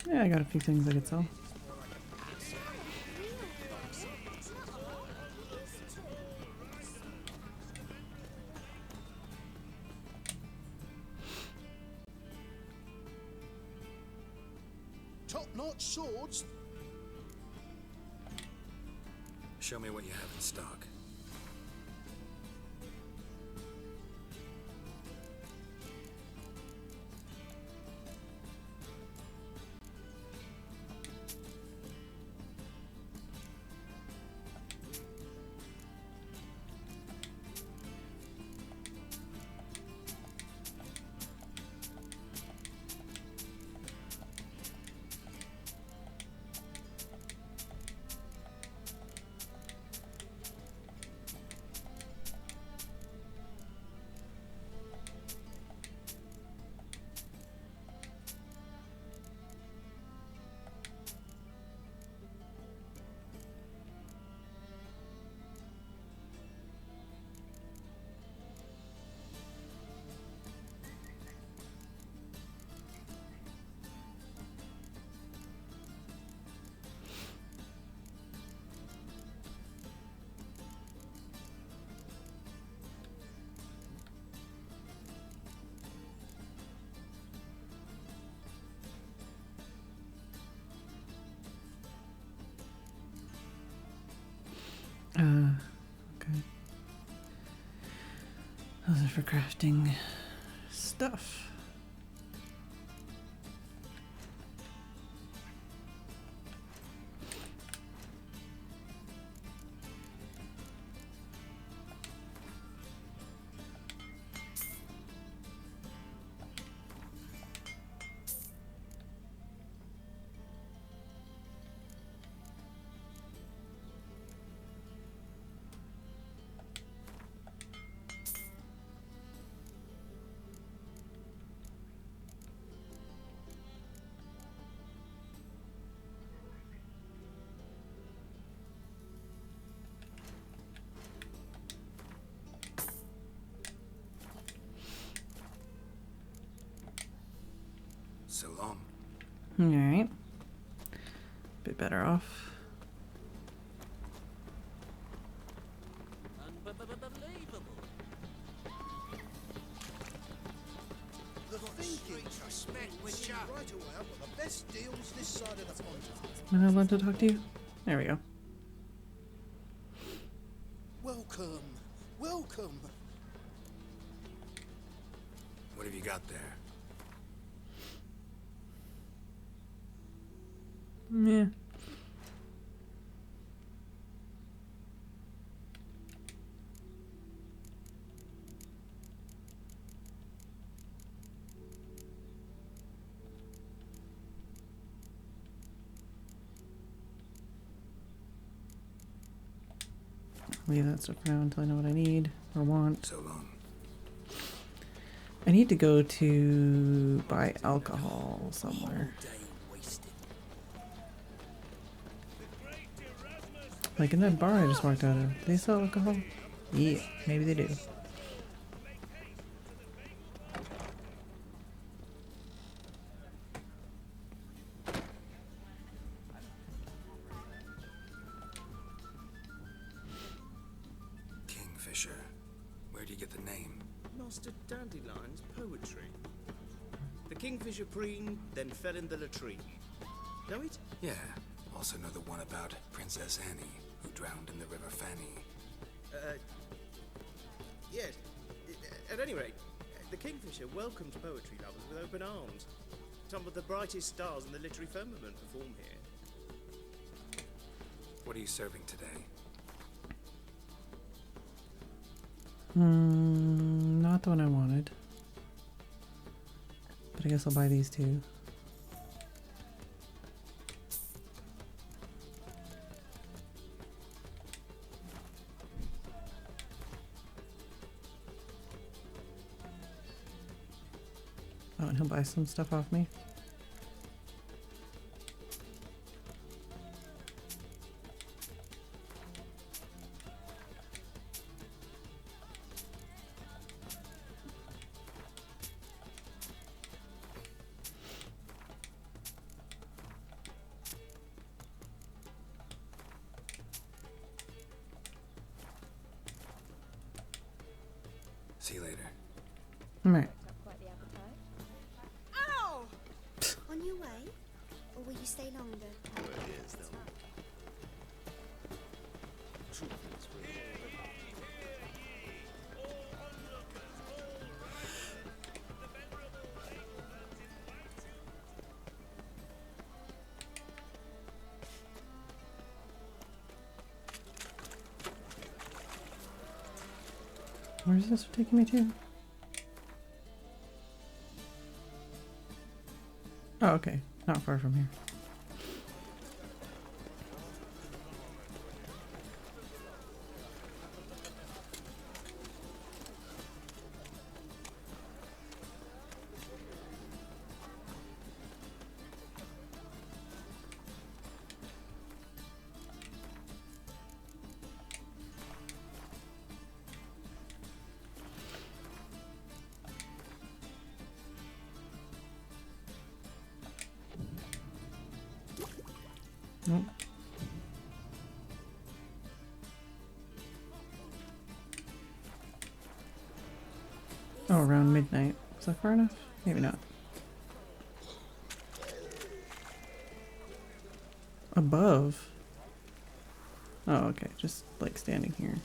Yeah, I got a few things I could sell. Top-notch swords. Show me what you have in stock. Okay. Those are for crafting stuff. So long. Alright. Bit better off. The thinking suspect with you. Right away, I've got the best deals this side of the pond. Am I allowed to talk to you? There we go. Welcome, welcome. What have you got there? Yeah. Leave that stuff around until I know what I need or want. So long. I need to go to buy alcohol somewhere. Like in that bar I just walked out of. Do they sell alcohol? Yeah, maybe they do. Kingfisher. Where'd you get the name? Master Dandelion's poetry. The kingfisher preened, then fell in the latrine. Know it? Yeah. Also know the one about Princess Annie, who drowned in the River Fanny. Yes. At any rate, the kingfisher welcomes poetry lovers with open arms. Some of the brightest stars in the literary firmament perform here. What are you serving today? Not the one I wanted. But I guess I'll buy these two. pry some stuff off me. See you later. All right. Ow! On your way? Or will you stay longer? Where's this taking me to? Oh, okay. Not far from here. Nope. Oh, around midnight. Is that far enough? Maybe not. Above? Oh, okay. Just like standing here.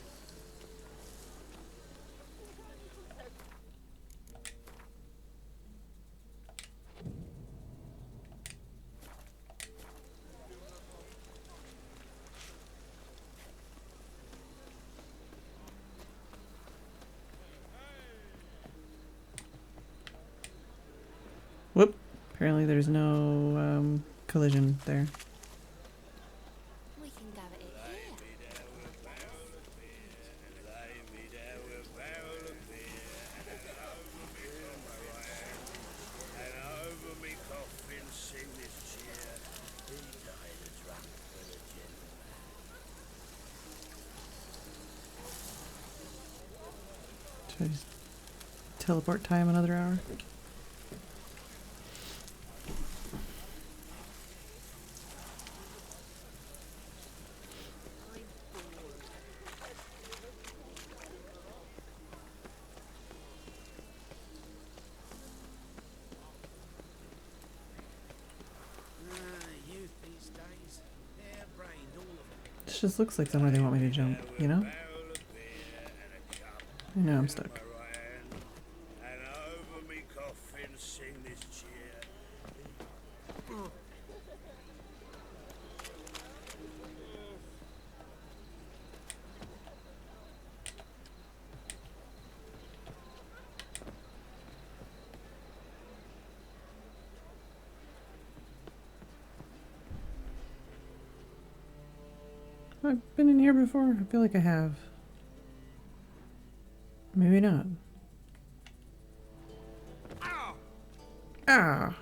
Whoop. Apparently there's no collision there. We can go at it here. Should I just teleport time another hour? Youth these days, harebrained, all of them. This just looks like somewhere they want me to jump, you know? I know I'm stuck. And over me coffin sing this cheer. I've been in here before. I feel like I have. Maybe not. Ah!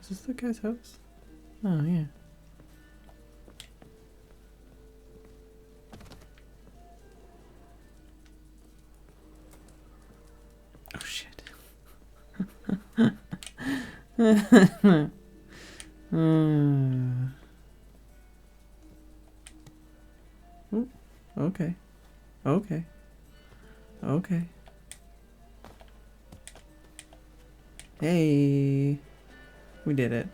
Is this the guy's house? Oh, yeah. Oh, shit. Ooh, okay. Okay. Okay. Hey. We did it.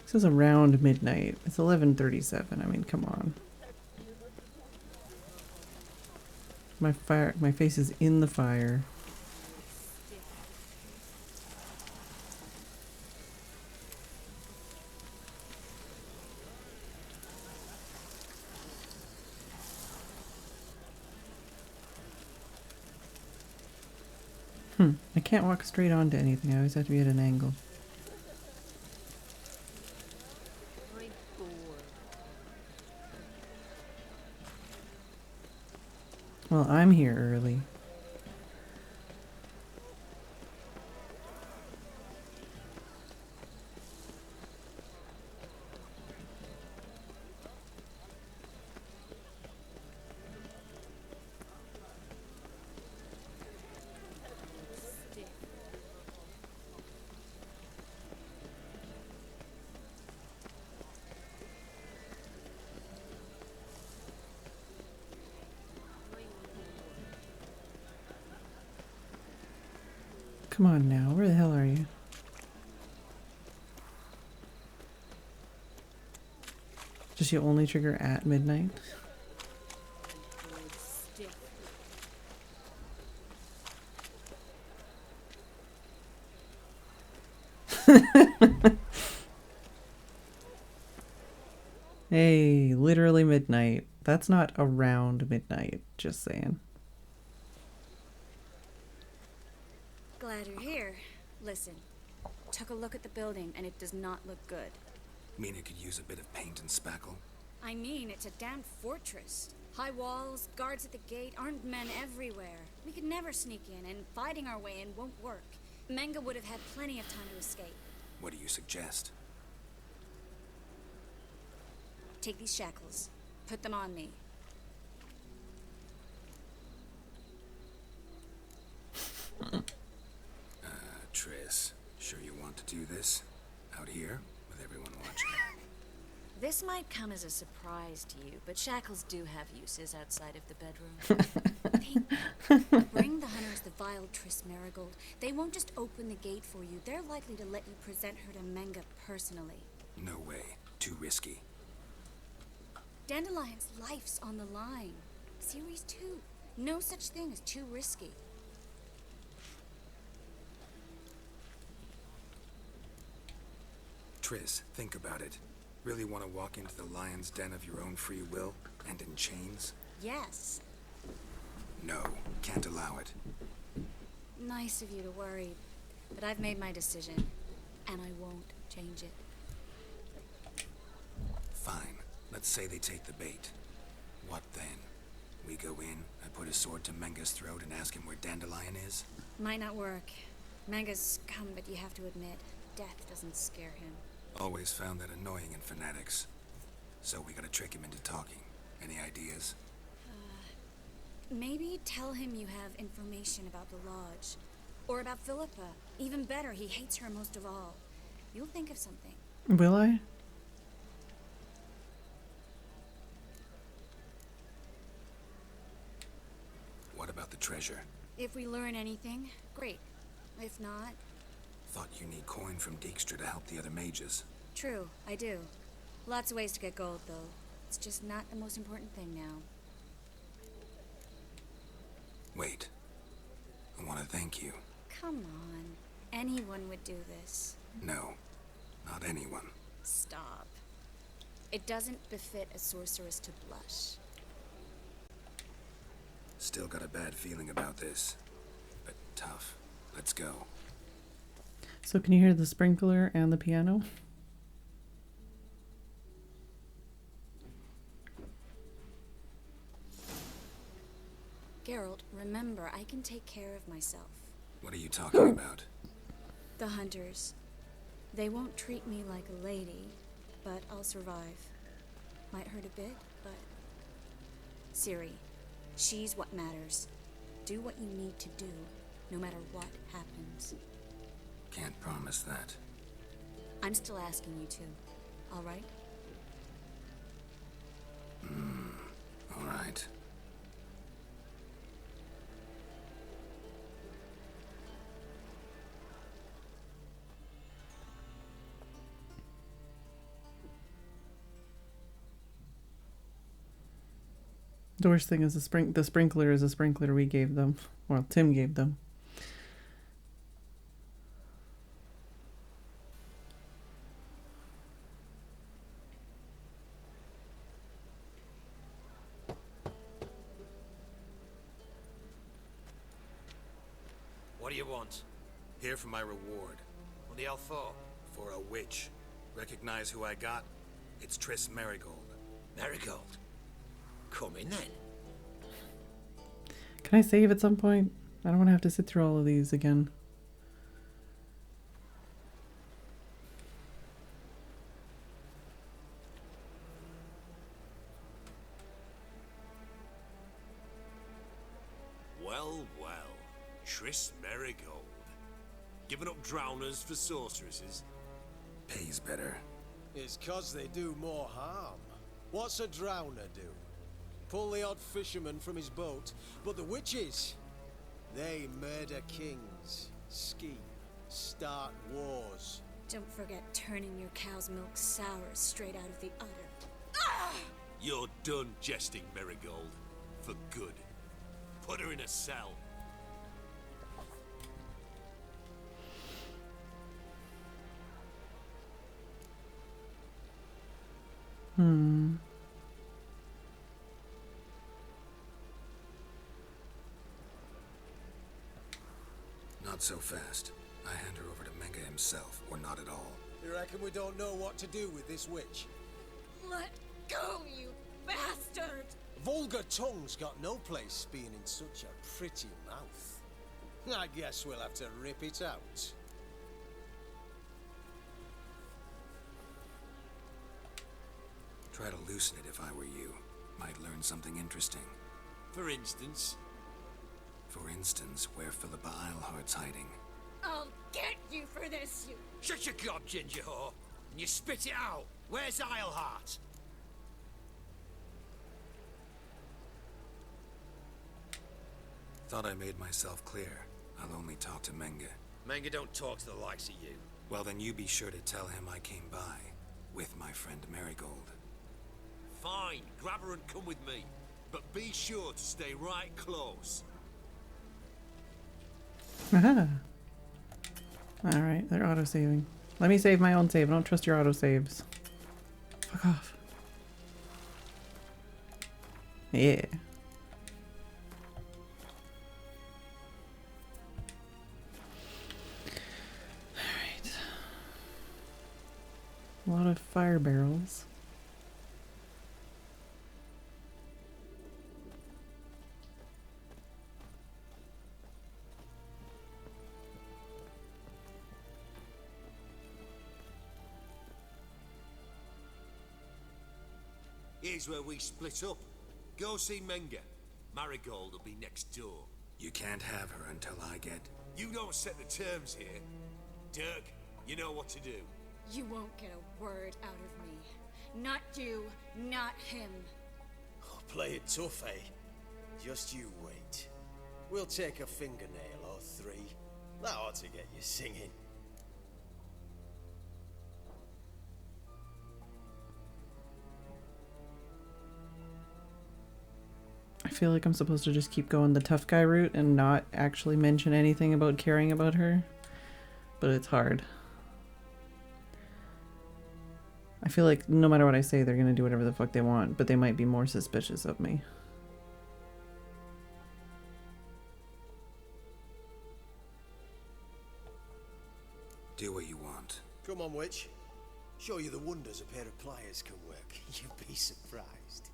This is around midnight. It's 11:37. I mean, come on. My face is in the fire. I can't walk straight onto anything. I always have to be at an angle. Well, I'm here early. Come on now, where the hell are you? Just you only trigger at midnight? Hey, literally midnight. That's not around midnight, just saying. Glad you're here. Listen, took a look at the building and it does not look good. Mean it could use a bit of paint and spackle? I mean, it's a damn fortress. High walls, guards at the gate, armed men everywhere. We could never sneak in, and fighting our way in won't work. Manga would have had plenty of time to escape. What do you suggest? Take these shackles. Put them on me. Triss, sure you want to do this? Out here, with everyone watching? This might come as a surprise to you, but shackles do have uses outside of the bedroom. Bring the hunters the vile Triss Marigold. They won't just open the gate for you. They're likely to let you present her to Manga personally. No way. Too risky. Dandelion's life's on the line. Series 2. No such thing as too risky. Triss, think about it. Really want to walk into the lion's den of your own free will, and in chains? Yes. No, can't allow it. Nice of you to worry, but I've made my decision, and I won't change it. Fine. Let's say they take the bait. What then? We go in, I put a sword to Manga's throat and ask him where Dandelion is? Might not work. Manga's scum, but you have to admit, death doesn't scare him. Always found that annoying in fanatics. So we gotta trick him into talking. Any ideas? Maybe tell him you have information about the lodge. Or about Philippa. Even better, he hates her most of all. You'll think of something. Will I? What about the treasure? If we learn anything, great. If not... Thought you need coin from Dijkstra to help the other mages. True, I do. Lots of ways to get gold, though. It's just not the most important thing now. Wait. I want to thank you. Come on. Anyone would do this. No, not anyone. Stop. It doesn't befit a sorceress to blush. Still got a bad feeling about this. But tough. Let's go. So can you hear the sprinkler and the piano? Geralt, remember, I can take care of myself. What are you talking about? The hunters. They won't treat me like a lady, but I'll survive. Might hurt a bit, but... Ciri, she's what matters. Do what you need to do, no matter what happens. Can't promise that. I'm still asking you to, all right? All right. The worst thing is the sprinkler is a sprinkler we gave them. Well, Tim gave them. What do you want? Here for my reward. What the hell for? For a witch. Recognize who I got? It's Triss Marigold. Marigold. Come in then. Can I save at some point? I don't want to have to sit through all of these again. Well, well. Triss Merigold. Giving up drowners for sorceresses? Pays better. It's 'cause they do more harm. What's a drowner do? Pull the odd fisherman from his boat, but the witches, they murder kings, scheme, start wars. Don't forget turning your cow's milk sour straight out of the udder. You're done jesting, Merigold. For good. Put her in a cell. Not so fast. I hand her over to Menge himself, or not at all. You reckon we don't know what to do with this witch? Let go, you bastard! Vulgar tongue's got no place being in such a pretty mouth. I guess we'll have to rip it out. Try to loosen it if I were you. Might learn something interesting. For instance? For instance, where Philippa Eilhart's hiding. I'll get you for this, you... Shut your gob, ginger whore, and you spit it out. Where's Eilhart? Thought I made myself clear. I'll only talk to Menge. Menge don't talk to the likes of you. Well, then you be sure to tell him I came by. With my friend Marigold. Fine, grab her and come with me. But be sure to stay right close. Aha. Alright, they're auto-saving. Let me save my own save. I don't trust your auto-saves. Fuck off. Yeah. Alright. A lot of fire barrels. Here's where we split up. Go see Menge. Marigold will be next door. You can't have her until I get... You don't set the terms here. Dirk, you know what to do. You won't get a word out of me. Not you, not him. Oh, play it tough, eh? Just you wait. We'll take a fingernail or three. That ought to get you singing. I feel like I'm supposed to just keep going the tough guy route and not actually mention anything about caring about her. But it's hard. I feel like no matter what I say, they're gonna do whatever the fuck they want, but they might be more suspicious of me. Do what you want. Come on, witch. Show you the wonders a pair of pliers can work. You'd be surprised.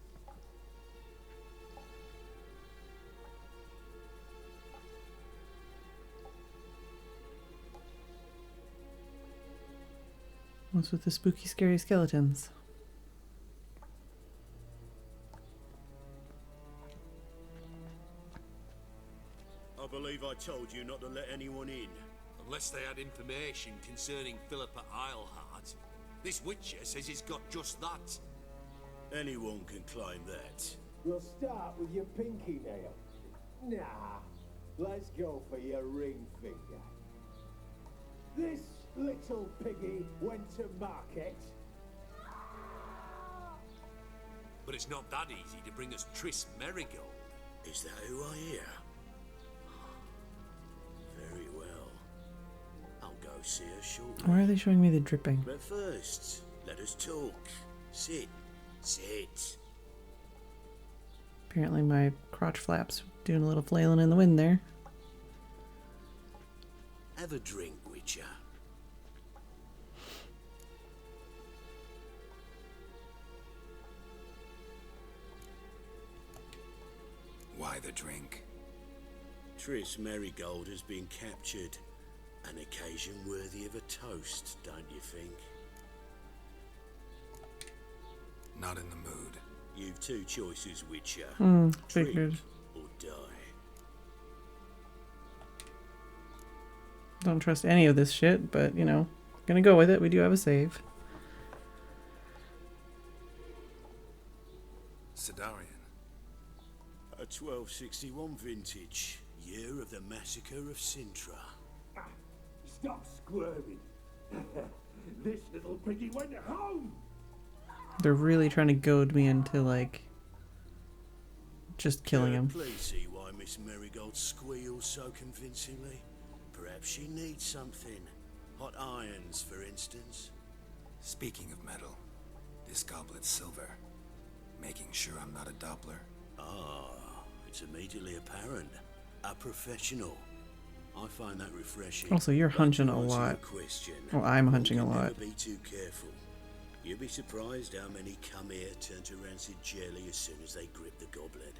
What's with the spooky, scary skeletons? I believe I told you not to let anyone in. Unless they had information concerning Philippa Eilhart. This witcher says he's got just that. Anyone can climb that. We'll start with your pinky nail. Nah, let's go for your ring finger. This little piggy went to market. But it's not that easy to bring us Triss Merigold. Is that who I hear? Very well. I'll go see her shortly. Why are they showing me the dripping? But first, let us talk. Sit. Sit. Apparently my crotch flaps doing a little flailing in the wind there. Have a drink, Witcher. Why the drink? Triss Marigold has been captured. An occasion worthy of a toast, don't you think? Not in the mood. You've two choices, Witcher. Figured. Drink or die. Don't trust any of this shit, but, you know, gonna go with it. We do have a save. Sedarian. A 1261 vintage, year of the massacre of Sintra. Stop squirming. This little piggy went home. They're really trying to goad me into, like, just killing him. Please see why Miss Marigold squeals so convincingly. Perhaps she needs something. Hot irons, for instance. Speaking of metal, this goblet's silver. Making sure I'm not a Doppler. Ah, it's immediately apparent. A professional. I find that refreshing. Also, you're hunching To a answer lot. your question, Well, I'm one hunching a can lot. never be too careful. You'll be surprised how many come here turn to rancid jelly as soon as they grip the goblet.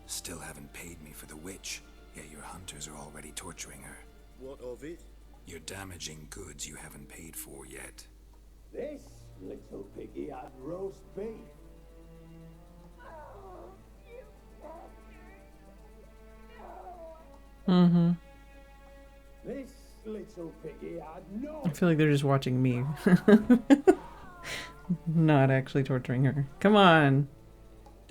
Still haven't paid me for the witch, yet your hunters are already torturing her. What of it? You're damaging goods you haven't paid for yet. This little piggy had roast beef. Mm-hmm. This little piggy had no. I feel like they're just watching me. Not actually torturing her. Come on.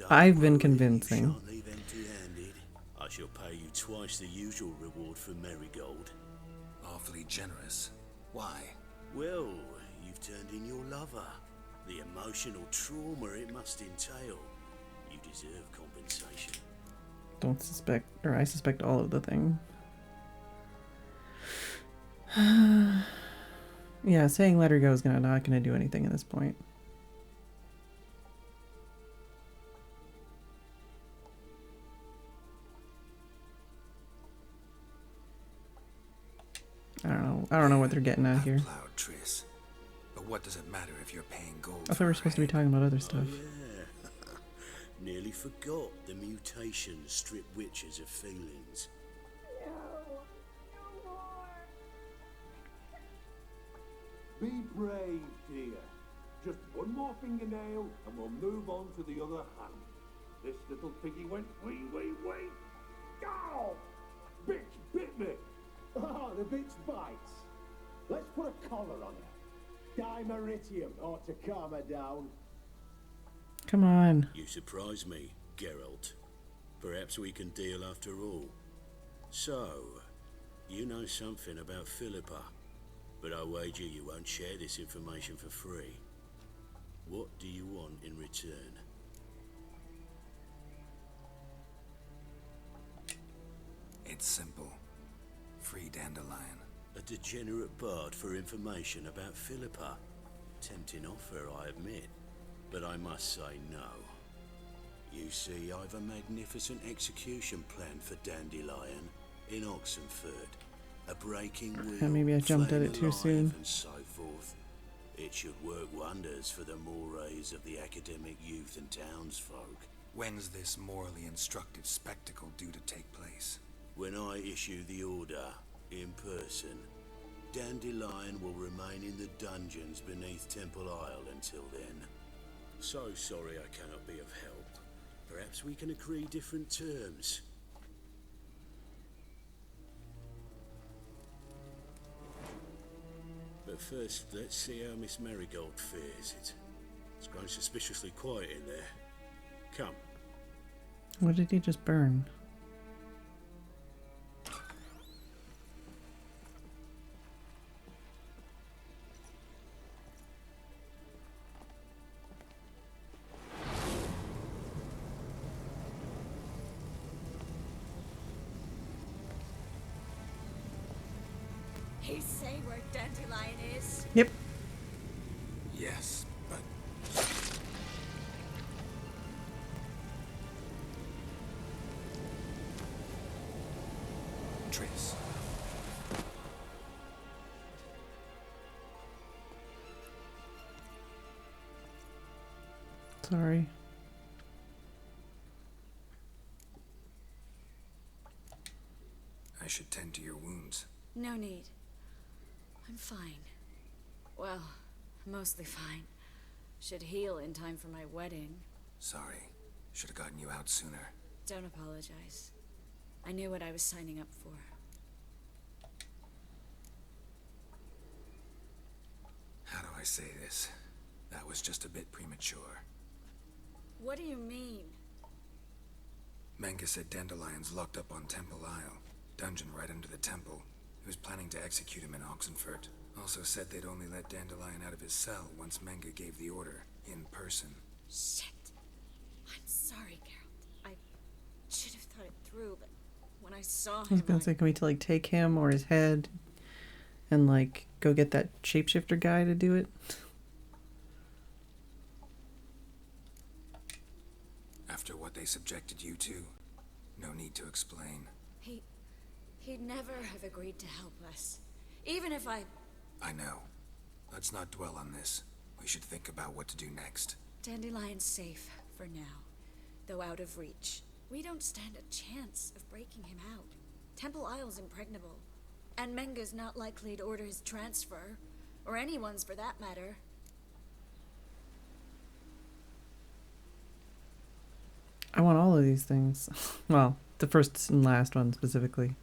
I've been convincing. You shan't leave empty-handed. I shall pay you twice the usual reward for Marigold. Awfully generous. Why? Well, you've turned in your lover. The emotional trauma it must entail. You deserve compensation. Don't suspect, or I suspect all of the thing. Yeah, saying let her go is not gonna do anything at this point. I don't know what they're getting at here. Plowed Triss. But what does it matter if you're paying gold? I thought we were supposed to be talking about other stuff. Yeah. Nearly forgot the mutations strip witches of feelings. Be brave, dear. Just one more fingernail and we'll move on to the other hand. This little piggy went wee. Ow! Bitch bit me. Oh, the bitch bites. Let's put a collar on her. Dimeritium ought to calm her down. Come on. You surprise me, Geralt. Perhaps we can deal after all. So, you know something about Philippa, but I wager you won't share this information for free. What do you want in return? It's simple. Free Dandelion. A degenerate bard for information about Philippa. Tempting offer, I admit, but I must say no. You see, I've a magnificent execution planned for Dandelion in Oxenford. A breaking wheel, Maybe I jumped at flame it too alive, soon. and so forth. It should work wonders for the mores of the academic youth and townsfolk. When's this morally instructive spectacle due to take place? When I issue the order, in person, Dandelion will remain in the dungeons beneath Temple Isle until then. So sorry I cannot be of help. Perhaps we can agree different terms. But first, let's see how Miss Marigold fares. It's grown suspiciously quiet in there. Come. What did he just burn? He say where Dandelion is? Yep. Yes, but... Triss. Sorry. I should tend to your wounds. No need. I'm fine. Well, mostly fine. Should heal in time for my wedding. Sorry. Should have gotten you out sooner. Don't apologize. I knew what I was signing up for. How do I say this? That was just a bit premature. What do you mean? Manga said Dandelion's locked up on Temple Isle. Dungeon right under the temple. He was planning to execute him in Oxenfurt. Also said they'd only let Dandelion out of his cell once Manga gave the order, in person. Shit. I'm sorry, Geralt. I should have thought it through, but when I saw him, I was gonna say, can we like take him or his head and like go get that shapeshifter guy to do it? After what they subjected you to, no need to explain. He'd never have agreed to help us. Even if I know. Let's not dwell on this. We should think about what to do next. Dandelion's safe for now, though out of reach. We don't stand a chance of breaking him out. Temple Isle's impregnable, and Menga's not likely to order his transfer, or anyone's for that matter. I want all of these things. Well, the first and last one specifically.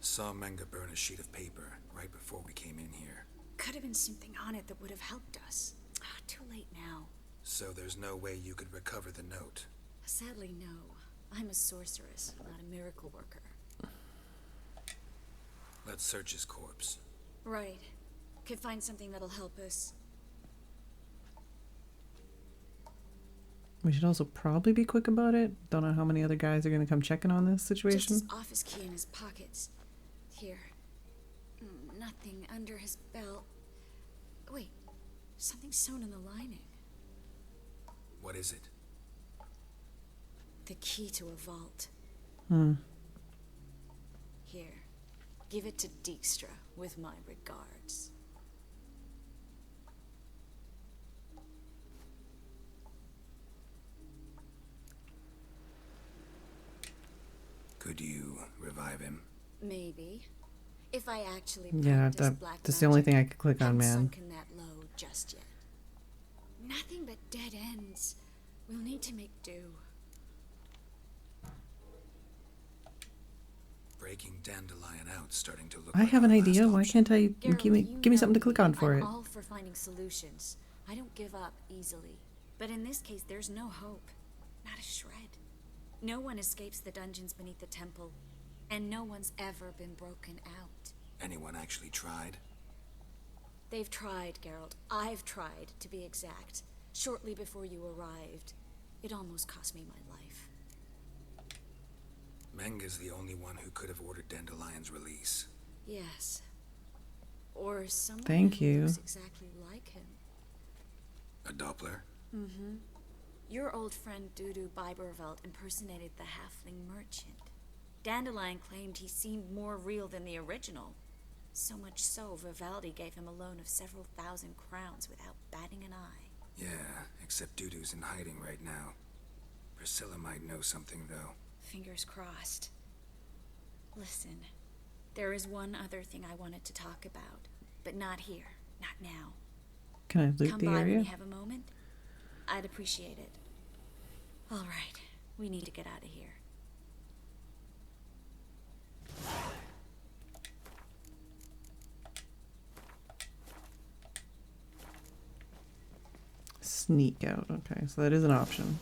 Saw Manga burn a sheet of paper right before we came in here. Could have been something on it that would have helped us. Too late now. So there's no way you could recover the note? Sadly, no. I'm a sorceress, not a miracle worker. Let's search his corpse. Right. Could find something that'll help us. We should also probably be quick about it. Don't know how many other guys are going to come checking on this situation. Just his office key in his pockets. Here. Nothing under his belt. Wait. Something sewn in the lining. What is it? The key to a vault. Here. Give it to Dijkstra with my regards. Could you revive him? Maybe. If I actually that's the only thing I could click on, man. Sunken that low just yet. Nothing but dead ends. We'll need to make do. Breaking Dandelion out, starting to look. I have an idea. Why can't I give me something to click on for it? I'm all for finding solutions. I don't give up easily. But in this case, there's no hope. Not a shred. No one escapes the dungeons beneath the temple, and no one's ever been broken out. Anyone actually tried? They've tried, Geralt. I've tried, to be exact. Shortly before you arrived. It almost cost me my life. Manga's the only one who could have ordered Dandelion's release. Yes. Or someone who looks exactly like him. A Doppler? Mm-hmm. Your old friend Dudu Biberveld impersonated the halfling merchant. Dandelion claimed he seemed more real than the original. So much so, Vivaldi gave him a loan of several thousand crowns without batting an eye. Yeah, except Dudu's in hiding right now. Priscilla might know something, though. Fingers crossed. Listen, there is one other thing I wanted to talk about, but not here, not now. Can I loot Come the by area? when you have a moment. I'd appreciate it. All right, we need to get out of here. Sneak out. Okay, so that is an option.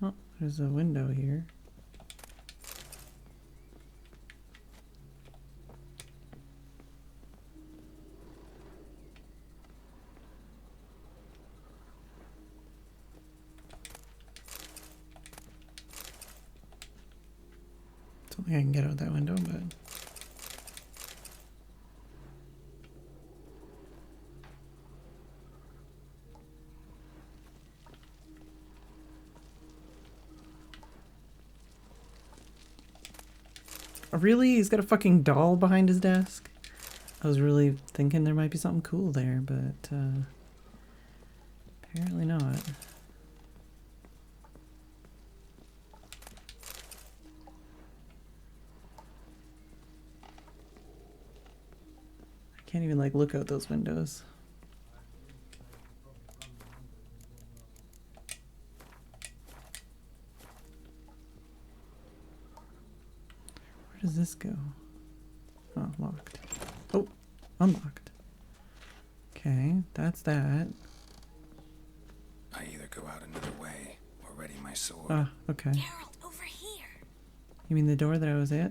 Oh, there's a window here. Don't think I can get out that window, but Really? He's got a fucking doll behind his desk? I was really thinking there might be something cool there, but apparently not. I can't even like look out those windows. Where does this go? Oh, locked. Oh, unlocked. Okay, that's that. I either go out another way or ready my sword. Ah, okay. Geralt, over here. You mean the door that I was at?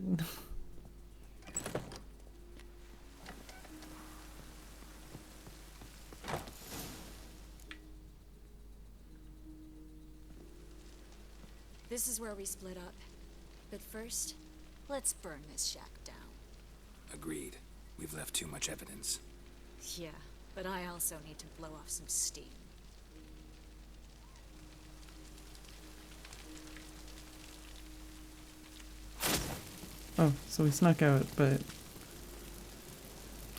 This is where we split up. But first, let's burn this shack down. Agreed. We've left too much evidence. Yeah, but I also need to blow off some steam. Oh, so we snuck out, but...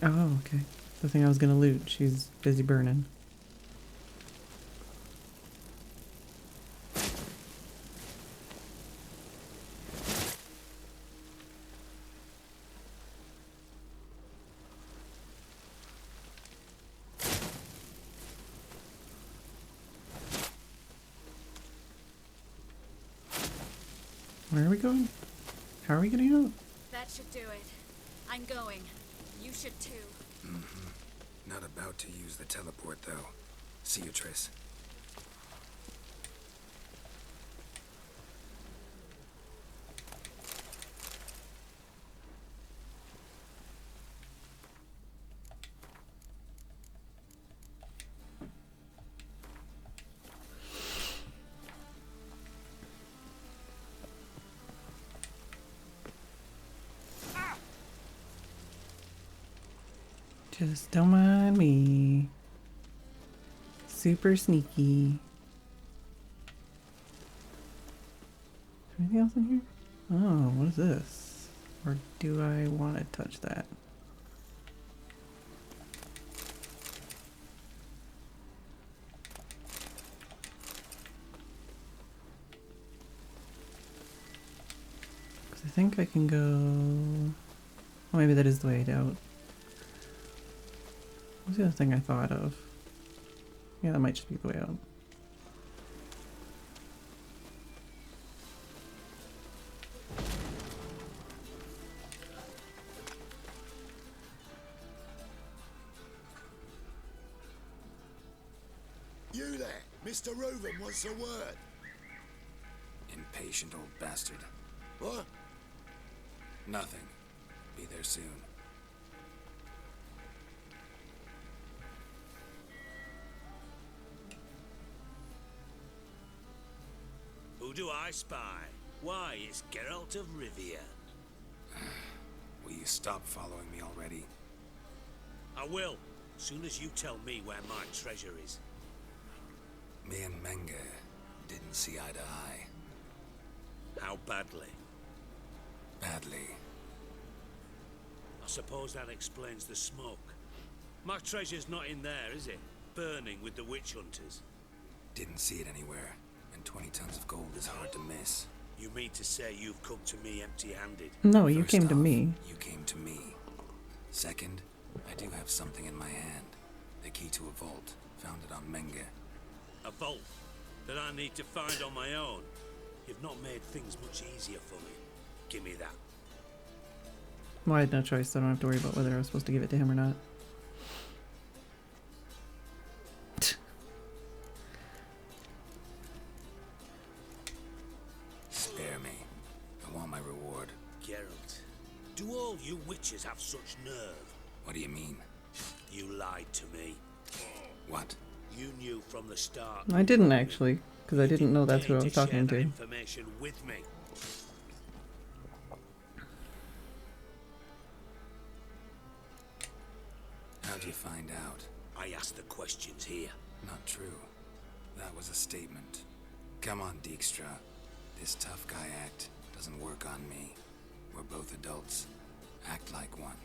Oh, okay. The thing I was gonna loot, she's busy burning. Where are we going? How are we getting out? That should do it. I'm going. You should too. Not about to use the teleport, though. See you, Triss. Just don't mind me. Super sneaky. Anything else in here? Oh, what is this? Or do I want to touch that? Because I think I can go... Oh, maybe that is the way out. What's the other thing I thought of? Yeah, that might just be the way out. You there, Mr. Reuven wants a word. Impatient old bastard. What? Nothing. Be there soon. Who do I spy? Why, it's Geralt of Rivia. Will you stop following me already? I will, soon as you tell me where my treasure is. Me and Menge didn't see eye to eye. How badly? Badly. I suppose that explains the smoke. My treasure's not in there, is it? Burning with the witch hunters. Didn't see it anywhere. And 20 tons of gold is hard to miss. You mean to say you've come to me empty-handed? No, you First came to off, me. You came to me. Second, I do have something in my hand. The key to a vault. Found it on Menge. A vault that I need to find on my own. You've not made things much easier for me. Give me that. Well, I had no choice, so I don't have to worry about whether I was supposed to give it to him or not. Spare me. I want my reward. Geralt, do all you witches have such nerve? What do you mean? You lied to me. What? You knew from the start. I didn't actually, because I didn't know that's who I was talking share that to. information with me. How'd you find out? I asked the questions here. Not true. That was a statement. Come on, Dijkstra. This tough guy act doesn't work on me. We're both adults. Act like one.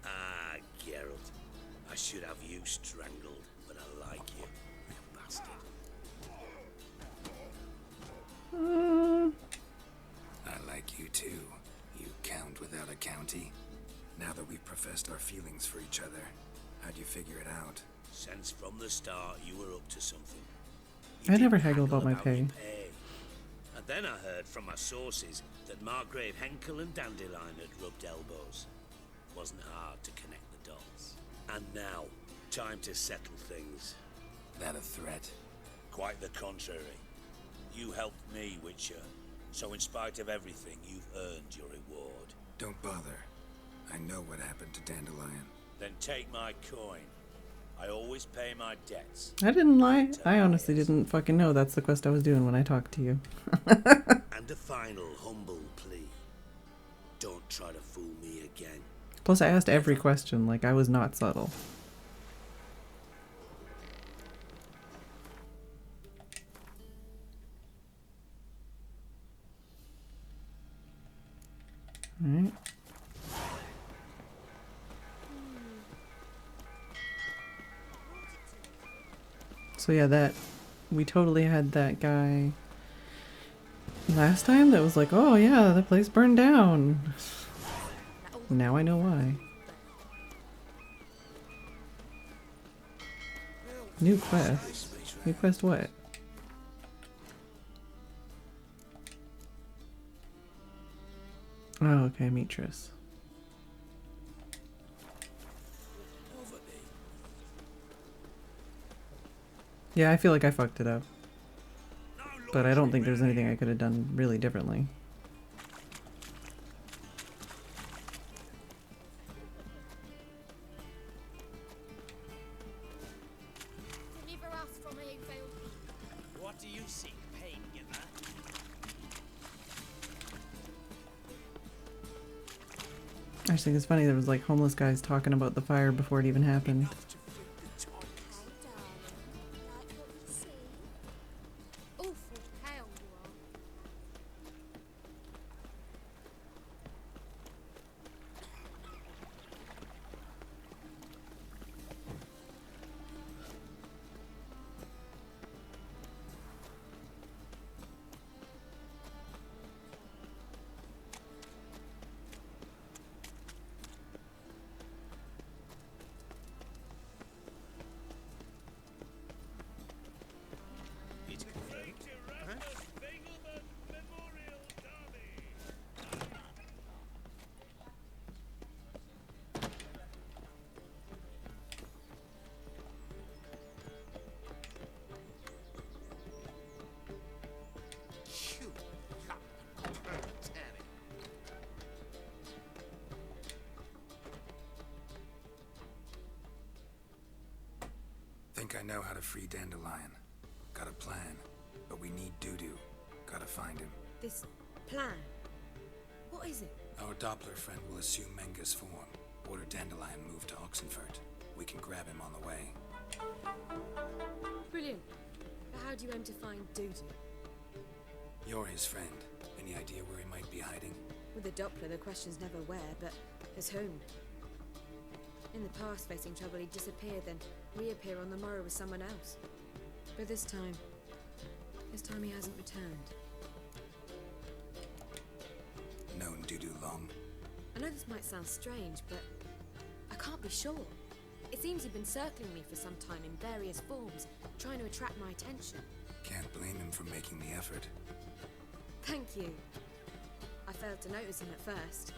Ah, Geralt. I should have you strangled, but I like you, you bastard. I like you too, you count without a county. Now that we've professed our feelings for each other, how'd you figure it out? Since from the start you were up to something. I never haggle about my pay. And then I heard from my sources that Margrave Henkel and Dandelion had rubbed elbows. Wasn't hard to connect the dots. And now, time to settle things. That a threat? Quite the contrary. You helped me, Witcher. So in spite of everything, you've earned your reward. Don't bother. I know what happened to Dandelion. Then take my coin. I always pay my debts. I didn't lie. I honestly didn't fucking know that's the quest I was doing when I talked to you. And a final humble plea. Don't try to fool me again. Plus, I asked every question, like I was not subtle. Alright. So yeah, that we totally had that guy last time that was like, oh yeah, the place burned down. Now I know why. New quest. New quest what? Oh, okay, Mitris. Yeah, I feel like I fucked it up. But I don't think there's anything I could have done really differently. Deliver us from Evil. What do you seek pain in that? I just think it's funny, there was like homeless guys talking about the fire before it even happened. Awful hell you are. It's confirmed. Huh? Phew. Damn it. Think I know how to free Dandelion. Got a plan, but we need Dudu. Gotta find him. This plan? What is it? Our Doppler friend will assume Menga's form. Order Dandelion move to Oxenfurt. We can grab him on the way. Brilliant. But how do you aim to find Dudu? You're his friend. Any idea where he might be hiding? With the Doppler, the question's never where, but as whom? In the past, facing trouble, he'd disappear, then reappear on the morrow with someone else. But this time he hasn't returned. Known Dudu long? I know this might sound strange, but I can't be sure. It seems he'd been circling me for some time in various forms, trying to attract my attention. Can't blame him for making the effort. Thank you. I failed to notice him at first.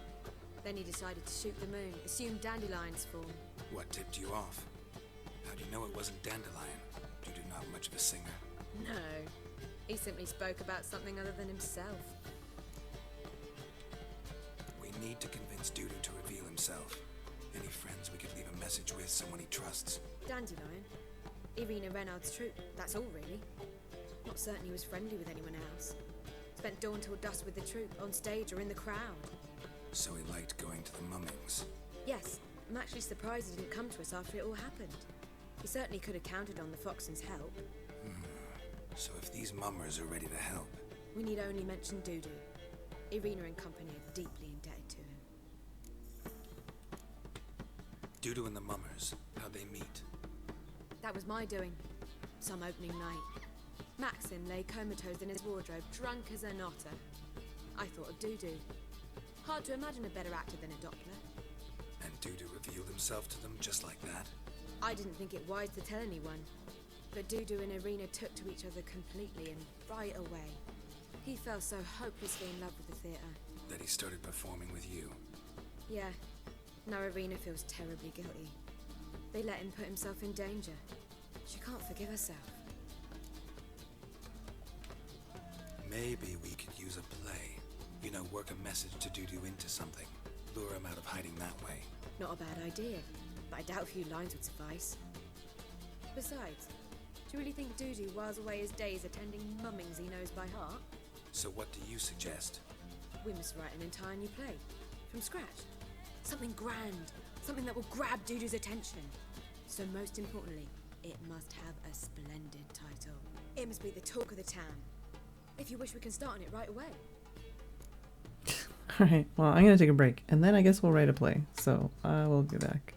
Then he decided to shoot the moon, assume Dandelion's form. What tipped you off? How do you know it wasn't Dandelion? Dudu not much of a singer. No, he simply spoke about something other than himself. We need to convince Dudu to reveal himself. Any friends we could leave a message with, someone he trusts. Dandelion? Irina Reynard's troupe, that's all really. Not certain he was friendly with anyone else. Spent dawn till dusk with the troupe, on stage or in the crowd. So he liked going to the mummings. Yes, I'm actually surprised he didn't come to us after it all happened. He certainly could have counted on the Foxen's help. So if these mummers are ready to help, We need only mention Dudu. Irina and company are deeply indebted to him. Dudu and the mummers, how'd they meet? That was my doing. Some opening night. Maxim lay comatose in his wardrobe, drunk as an otter. I thought of Dudu. Hard to imagine a better actor than a Doppler. And Dudu revealed himself to them just like that? I didn't think it wise to tell anyone. But Dudu and Irina took to each other completely and right away. He fell so hopelessly in love with the theatre. That he started performing with you? Yeah. Now Irina feels terribly guilty. They let him put himself in danger. She can't forgive herself. Maybe we could use a play. You know, work a message to Dudu into something. Lure him out of hiding that way. Not a bad idea, but I doubt a few lines would suffice. Besides, do you really think Dudu whiles away his days attending mummings he knows by heart? So what do you suggest? We must write an entire new play. From scratch. Something grand. Something that will grab Dudu's attention. So most importantly, it must have a splendid title. It must be the talk of the town. If you wish, we can start on it right away. Alright, well, I'm going to take a break, and then I guess we'll write a play. So, I will be back.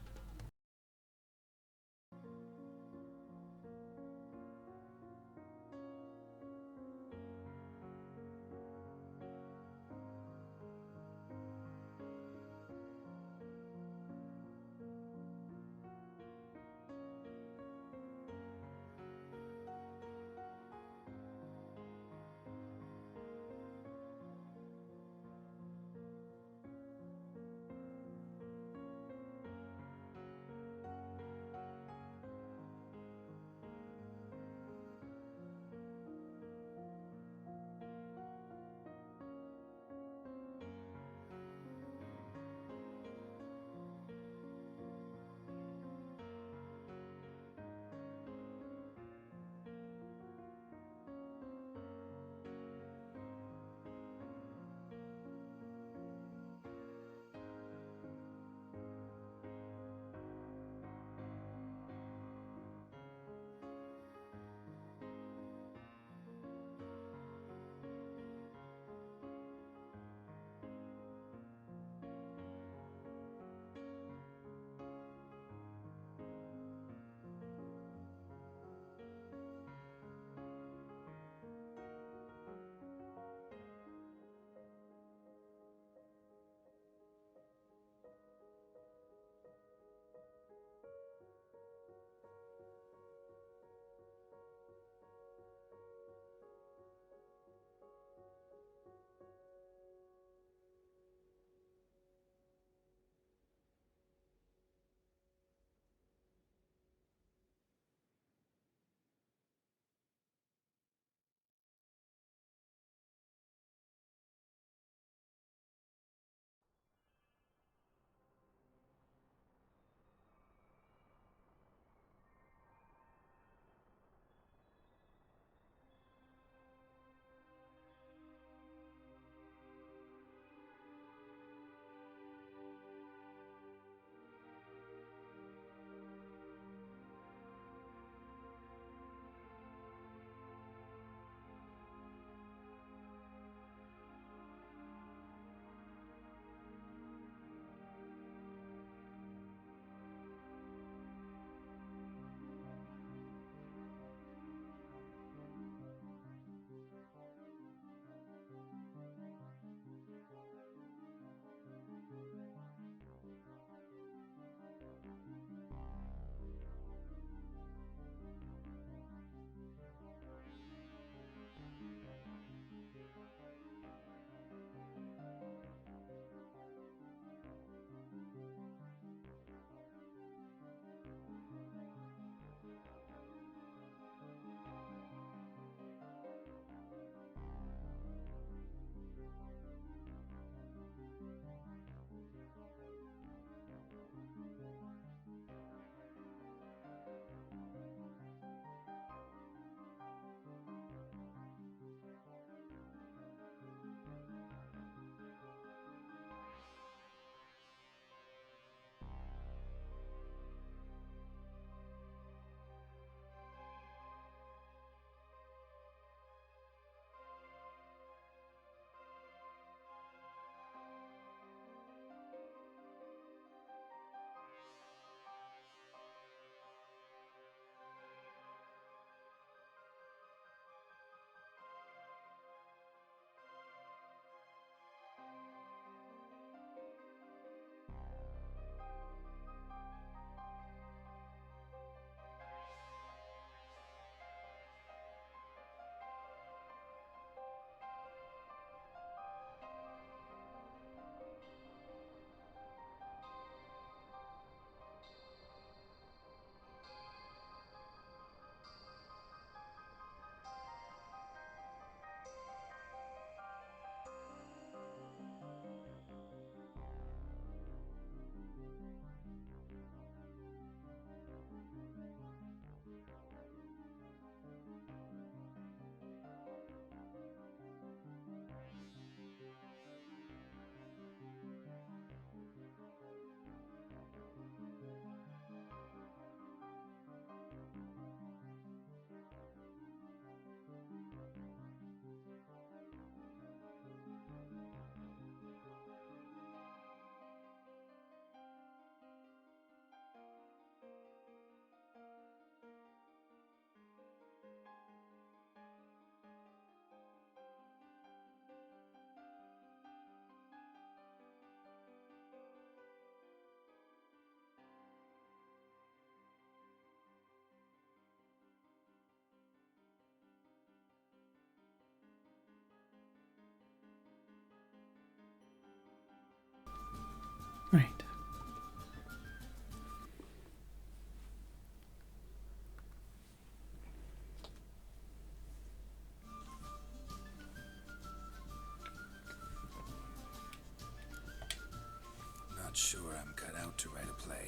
sure I'm cut out to write a play.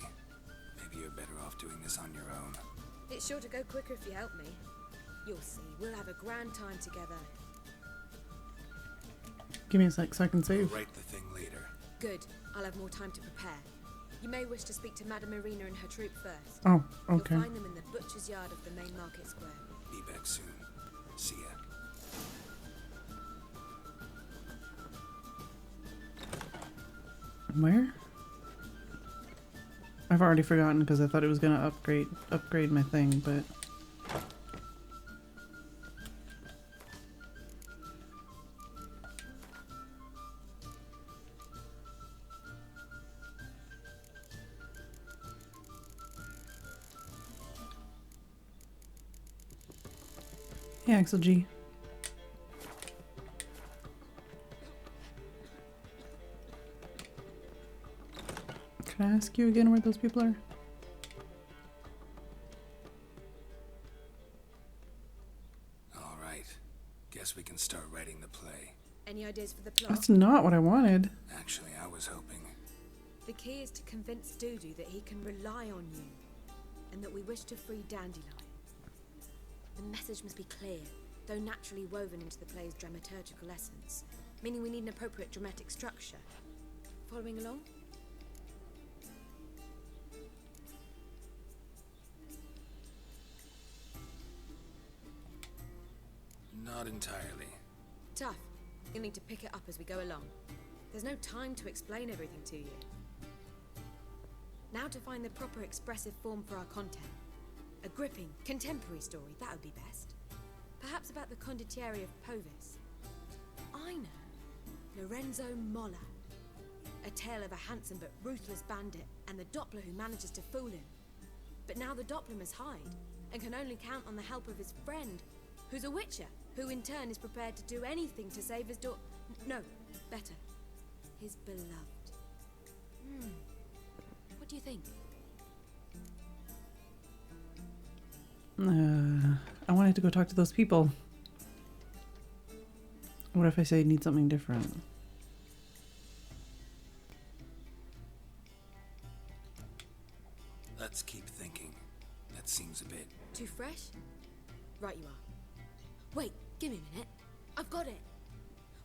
Maybe you're better off doing this on your own. It's sure to go quicker if you help me. You'll see, we'll have a grand time together. Give me a sec so I can save. I'll write the thing later. Good. I'll have more time to prepare. You may wish to speak to Madame Marina and her troop first. Oh, okay. You'll find them in the butcher's yard of the main market square. Be back soon. See ya. Where? I've already forgotten because I thought it was gonna upgrade my thing, but hey, Axel G. Can I ask you again where those people are? All right. Guess we can start writing the play. Any ideas for the plot? That's not what I wanted. Actually, I was hoping. The key is to convince Dudu that he can rely on you, and that we wish to free Dandelion. The message must be clear, though naturally woven into the play's dramaturgical essence, meaning we need an appropriate dramatic structure. Following along? Not entirely. Tough. You'll need to pick it up as we go along. There's no time to explain everything to you. Now to find the proper expressive form for our content. A gripping, contemporary story, that would be best. Perhaps about the condottieri of Povis. I know. Lorenzo Molla. A tale of a handsome but ruthless bandit and the Doppler who manages to fool him. But now the Doppler must hide and can only count on the help of his friend, who's a witcher, who in turn is prepared to do anything to save his no, better, his beloved. What do you think? I wanted to go talk to those people. What if I say I need something different? Let's keep thinking. That seems a bit... Too fresh? Right you are. Wait, give me a minute. I've got it.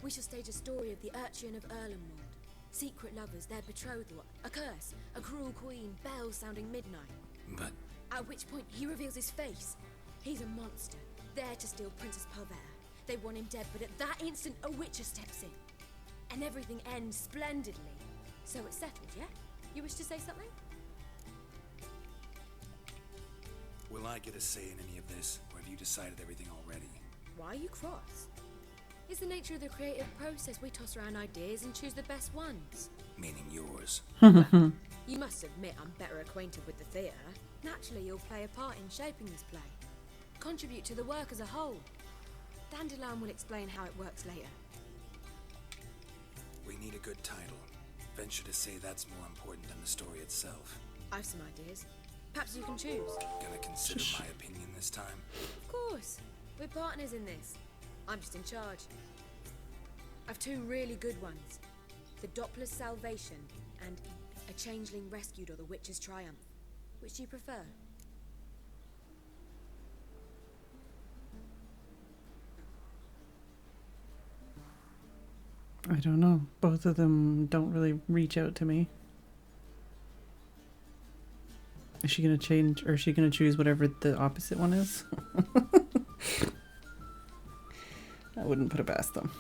We shall stage a story of the urchin of Erlenwald. Secret lovers, their betrothal, a curse, a cruel queen, bells sounding midnight. But... At which point he reveals his face. He's a monster, there to steal Princess Pavere. They want him dead, but at that instant a witcher steps in. And everything ends splendidly. So it's settled, yeah? You wish to say something? Will I get a say in any of this, or have you decided everything already? Why are you cross? It's the nature of the creative process. We toss around ideas and choose the best ones. Meaning yours. You must admit I'm better acquainted with the theatre. Naturally, you'll play a part in shaping this play. Contribute to the work as a whole. Dandelion will explain how it works later. We need a good title. Venture to say that's more important than the story itself. I've some ideas. Perhaps you can choose. Gonna consider my opinion this time? Of course. We're partners in this. I'm just in charge. I've two really good ones. The Doppler's Salvation and A Changeling Rescued or the Witch's Triumph. Which do you prefer? I don't know. Both of them don't really reach out to me. Is she gonna change, or is she gonna choose whatever the opposite one is? I wouldn't put it past them.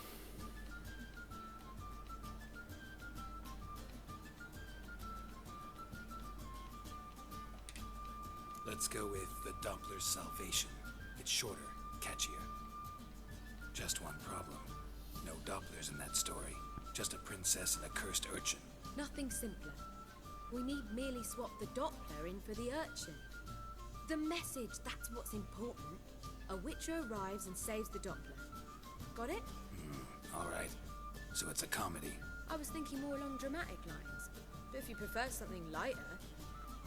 Let's go with the Doppler's Salvation. It's shorter, catchier. Just one problem. No Dopplers in that story. Just a princess and a cursed urchin. Nothing simpler. We need merely swap the Doppler in for the urchin. The message, that's what's important. A witcher arrives and saves the Doppler. Got it? Alright. So it's a comedy. I was thinking more along dramatic lines. But if you prefer something lighter...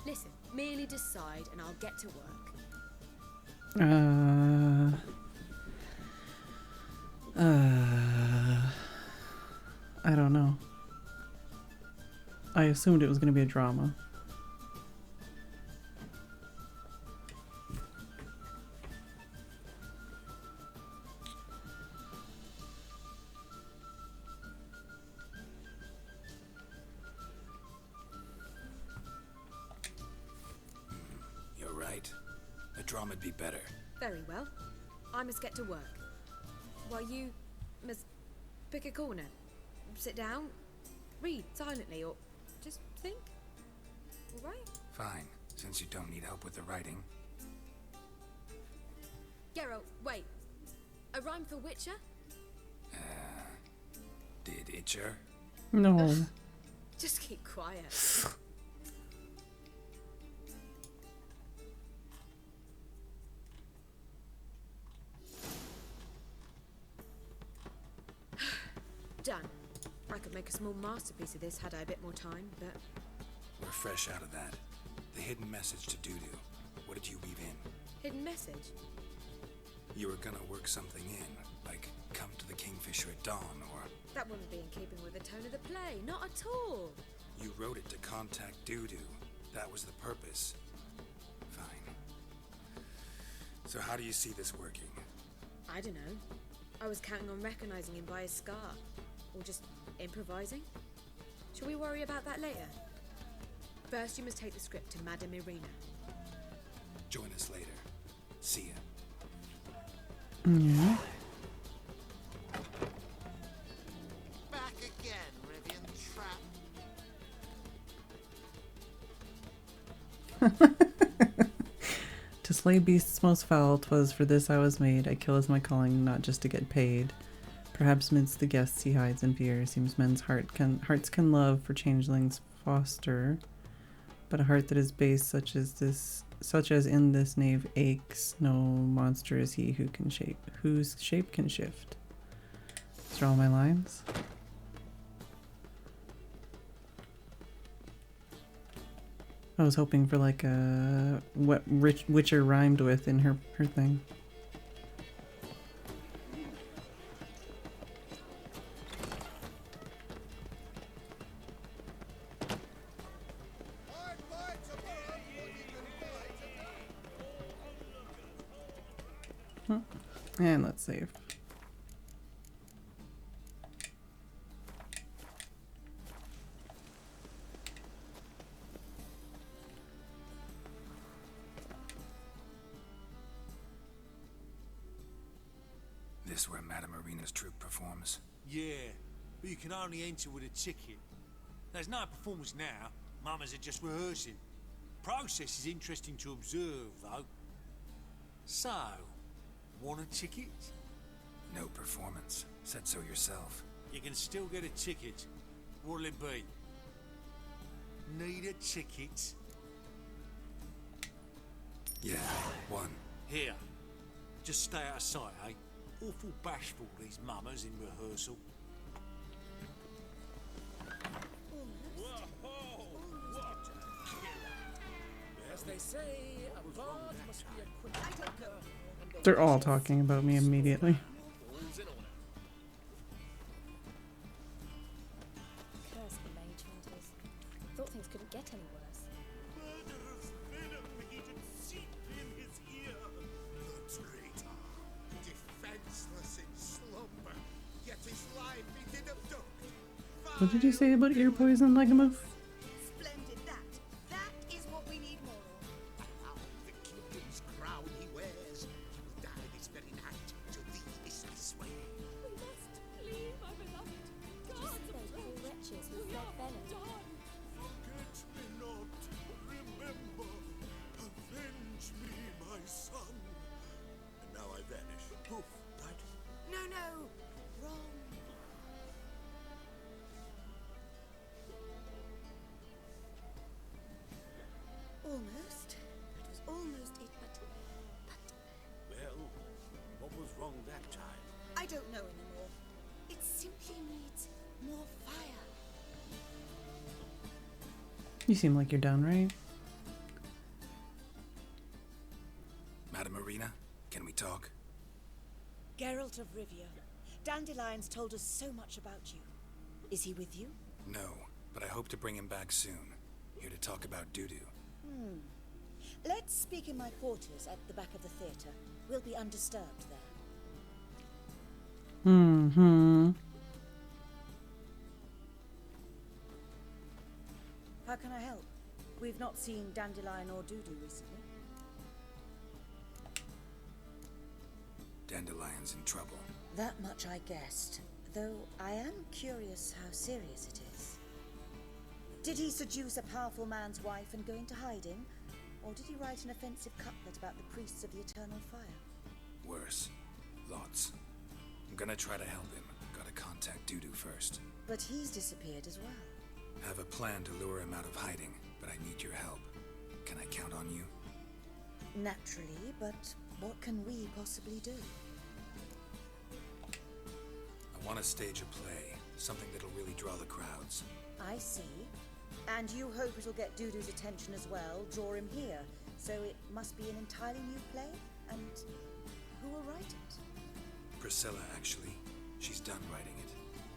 Listen, merely decide and I'll get to work. I don't know. I assumed it was going to be a drama. You're right. A drama'd be better. Very well. I must get to work. While you must pick a corner, sit down, read silently, or just think. All right? Fine, since you don't need help with the writing. Geralt, wait. A rhyme for Witcher? Did Itcher? No. Just keep quiet. Done. I could make a small masterpiece of this had I a bit more time, but... We're fresh out of that. The hidden message to Dudu. What did you weave in? Hidden message? You were gonna work something in, like come to the Kingfisher at dawn, or... That wouldn't be in keeping with the tone of the play, not at all. You wrote it to contact Dudu. That was the purpose. Fine. So how do you see this working? I don't know. I was counting on recognizing him by his scar. Or just improvising. Shall we worry about that later? First, you must take the script to Madame Irina. Join us later. See ya. Yeah. Back again, Rivian trap. To slay beasts most foul, 'twas for this I was made. I kill as my calling, not just to get paid. Perhaps midst the guests he hides in fear. Seems men's hearts can love for changelings foster, but a heart that is base such as in this knave aches. No monster is he whose shape can shift. Those are all my lines. I was hoping for like a what Witcher rhymed with in her thing. And let's save. This where Madame Irina's troupe performs? Yeah, but you can only enter with a ticket. There's no performance now. Mamas are just rehearsing. Process is interesting to observe, though. So, want a ticket? No performance. Said so yourself. You can still get a ticket. What'll it be? Need a ticket? Yeah, one. Here. Just stay out of sight, eh? Awful bashful, these mamas in rehearsal. As they say, a bard must be a quick... They're all talking about me immediately. Curse the mage hunters. Thought things couldn't get any worse. Murderous venom heated seep in his ear. The traitor, defenseless in slumber, yet his life he did abduct. What did you say about ear poison, Legamouth? Splendid, that is what we need more of. Now the kingdom's crown he wears, he will die this very night, to thee is my sway. We must flee, my beloved. Just those poor wretches who fled venom. Forget me not, remember, avenge me, my son. And now I vanish. Poof, right? No, wrong. Almost. That was almost it, but... Well, what was wrong that time? I don't know anymore. It simply needs more fire. You seem like you're done, right? Madame Irina, can we talk? Geralt of Rivia, Dandelion's told us so much about you. Is he with you? No, but I hope to bring him back soon. Here to talk about doo-doo. Let's speak in my quarters at the back of the theatre. We'll be undisturbed there. How can I help? We've not seen Dandelion or Doodoo recently. Dandelion's in trouble. That much I guessed, though I am curious how serious it is. Did he seduce a powerful man's wife and go into hiding? Or did he write an offensive couplet about the priests of the eternal fire? Worse. Lots. I'm gonna try to help him. Gotta contact Doodoo first. But he's disappeared as well. Have a plan to lure him out of hiding, but I need your help. Can I count on you? Naturally, but what can we possibly do? I want to stage a play. Something that'll really draw the crowds. I see. And you hope it'll get Doodoo's attention as well, draw him here. So it must be an entirely new play? And who will write it? Priscilla, actually. She's done writing it.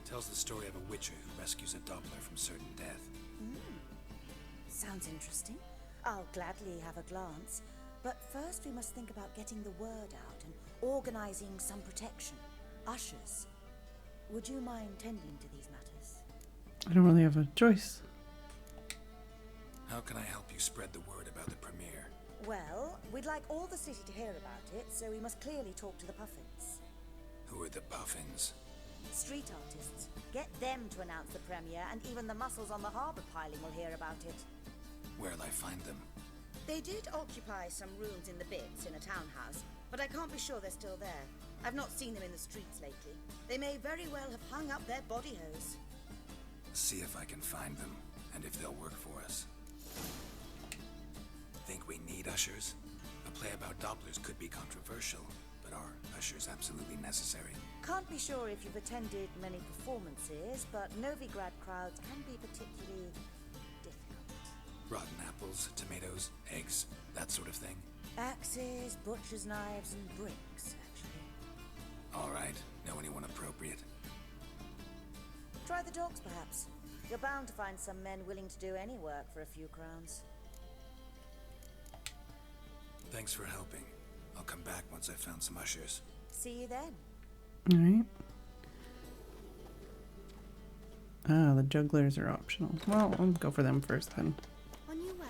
Tells the story of a witcher who rescues a Doppler from certain death. Sounds interesting. I'll gladly have a glance. But first we must think about getting the word out and organizing some protection. Ushers. Would you mind tending to these matters? I don't really have a choice. How can I help you spread the word about the premiere? Well, we'd like all the city to hear about it, so we must clearly talk to the Puffins. Who are the Puffins? Street artists. Get them to announce the premiere, and even the muscles on the harbour piling will hear about it. Where'll I find them? They did occupy some rooms in the Bits in a townhouse, but I can't be sure they're still there. I've not seen them in the streets lately. They may very well have hung up their body hose. See if I can find them, and if they'll work for us. Think we need ushers? A play about Dopplers could be controversial, but are ushers absolutely necessary? Can't be sure if you've attended many performances, but Novigrad crowds can be particularly difficult. Rotten apples, tomatoes, eggs, that sort of thing? Axes, butcher's knives, and bricks, actually. All right. Know anyone appropriate? Try the dogs, perhaps. You're bound to find some men willing to do any work for a few crowns. Thanks for helping. I'll come back once I've found some ushers. See you then. Alright. Ah, the jugglers are optional. Well, I'll go for them first then. On your way?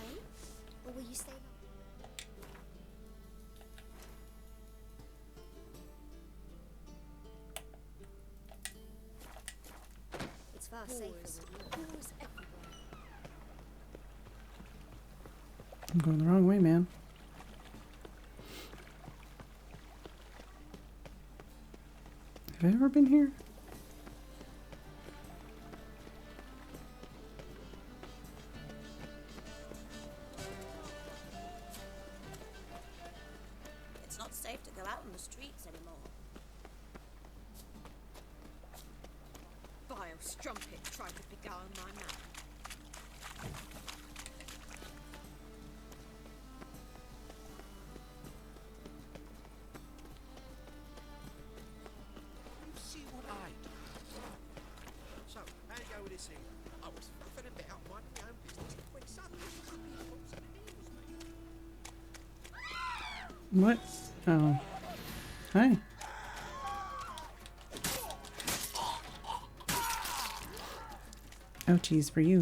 Or will you stay long? It's far safer with you. Wars everywhere. I'm going the wrong way, man. Have I ever been here? It's not safe to go out on the streets anymore. Vile strumpet tried to beguile my man. See what I do. So, how you go with this here? I was faffing about minding my own business when suddenly somebody pops in and heals me. What? Oh. Hi. Ouchies for you.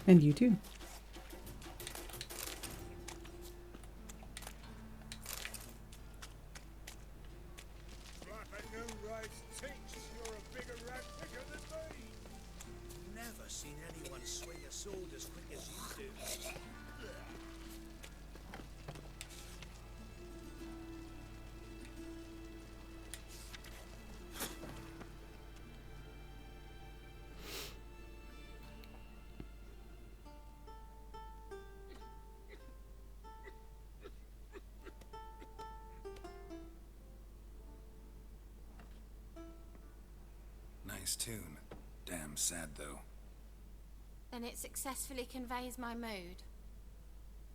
And you too. Never seen anyone swing a sword as quick as you do. Nice tune. Damn sad, though. Then it successfully conveys my mood.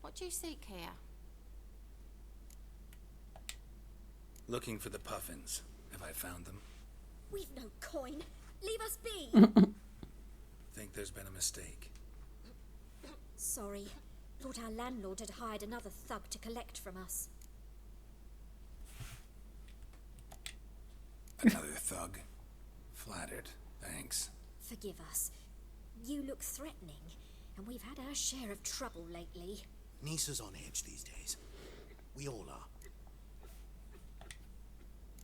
What do you seek here? Looking for the Puffins. Have I found them? We've no coin. Leave us be! Think there's been a mistake. Sorry. Thought our landlord had hired another thug to collect from us. Another thug? Flattered. Thanks. Forgive us. You look threatening, and we've had our share of trouble lately. Nisa's on edge these days. We all are.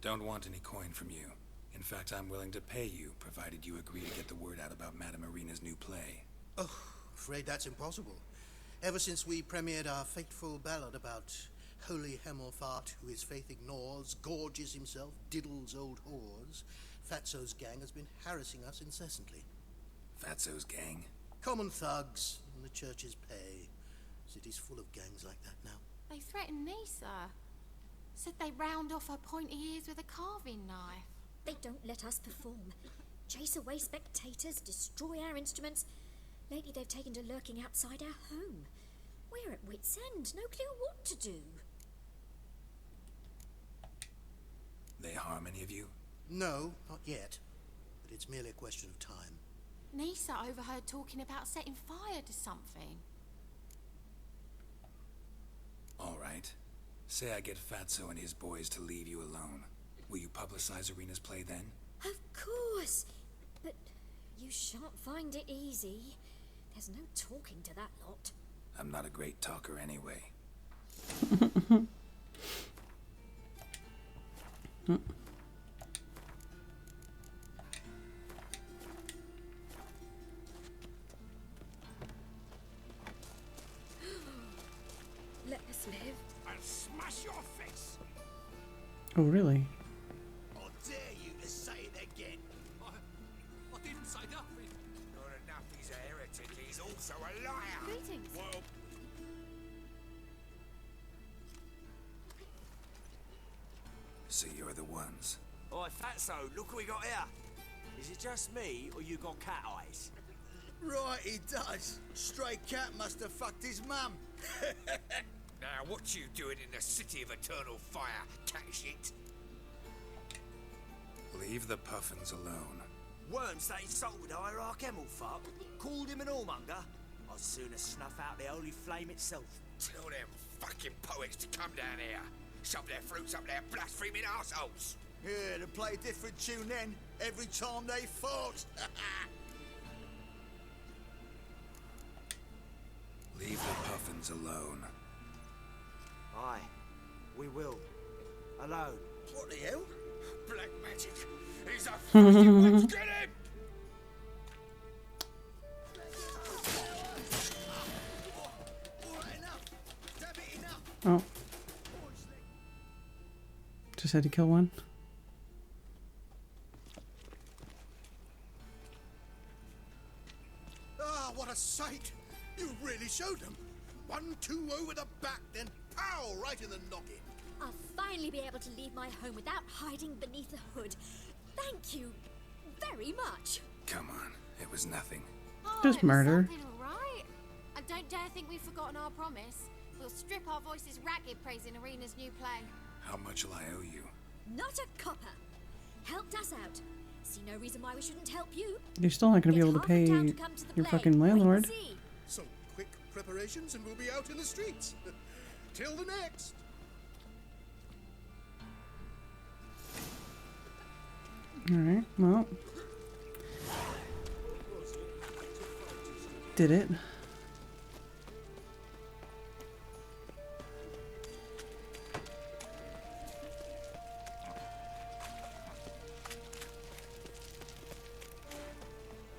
Don't want any coin from you. In fact, I'm willing to pay you, provided you agree to get the word out about Madame Irina's new play. Oh, afraid that's impossible. Ever since we premiered our fateful ballad about Holy Hemmelfart, who his faith ignores, gorges himself, diddles old whores, Fatso's gang has been harassing us incessantly. Fatso's gang? Common thugs in the church's pay. City's full of gangs like that now. They threatened Nisa. Said they round off her pointy ears with a carving knife. They don't let us perform. Chase away spectators, destroy our instruments. Lately they've taken to lurking outside our home. We're at wit's end, no clue what to do. They harm any of you? No, not yet. But it's merely a question of time. Nisa overheard talking about setting fire to something. All right. Say I get Fatso and his boys to leave you alone. Will you publicize Irina's play then? Of course. But you shan't find it easy. There's no talking to that lot. I'm not a great talker anyway. Let us live. I'll smash your face. Oh, really? I'll dare you to say it again. I didn't say nothing. Not enough he's a heretic, he's also a liar. Greetings. Well, So you're the ones. Oi, Fatso, look what we got here. Is it just me, or you got cat eyes? Right, he does. Stray cat must have fucked his mum. now what you doing in the city of eternal fire, cat shit? Leave the puffins alone. Worms that insulted Hierarch Hemmelfart, called him an whoremonger. I'd sooner snuff out the holy flame itself. Tell them fucking poets to come down here. Shove their fruits up their blaspheming arseholes. Yeah, to play a different tune then, every time they fought. Leave the puffins alone. Aye, we will. Alone. What the hell? Black magic. He's a fucking witch. Get him! Oh. Just had to kill one. Ah, what a sight! You really showed them. 1-2 over the back, then pow, right in the noggin. I'll finally be able to leave my home without hiding beneath a hood. Thank you very much. Come on, it was nothing. Oh, Just it was murder. something, all right. And don't dare think we've forgotten our promise. We'll strip our voices ragged praising Irina's new play. How much will I owe you? Not a copper. Helped us out. See no reason why we shouldn't help you. You're still not going to be able to pay your fucking landlord. Some quick preparations and we'll be out in the streets. Till the next. Alright, well. Did it.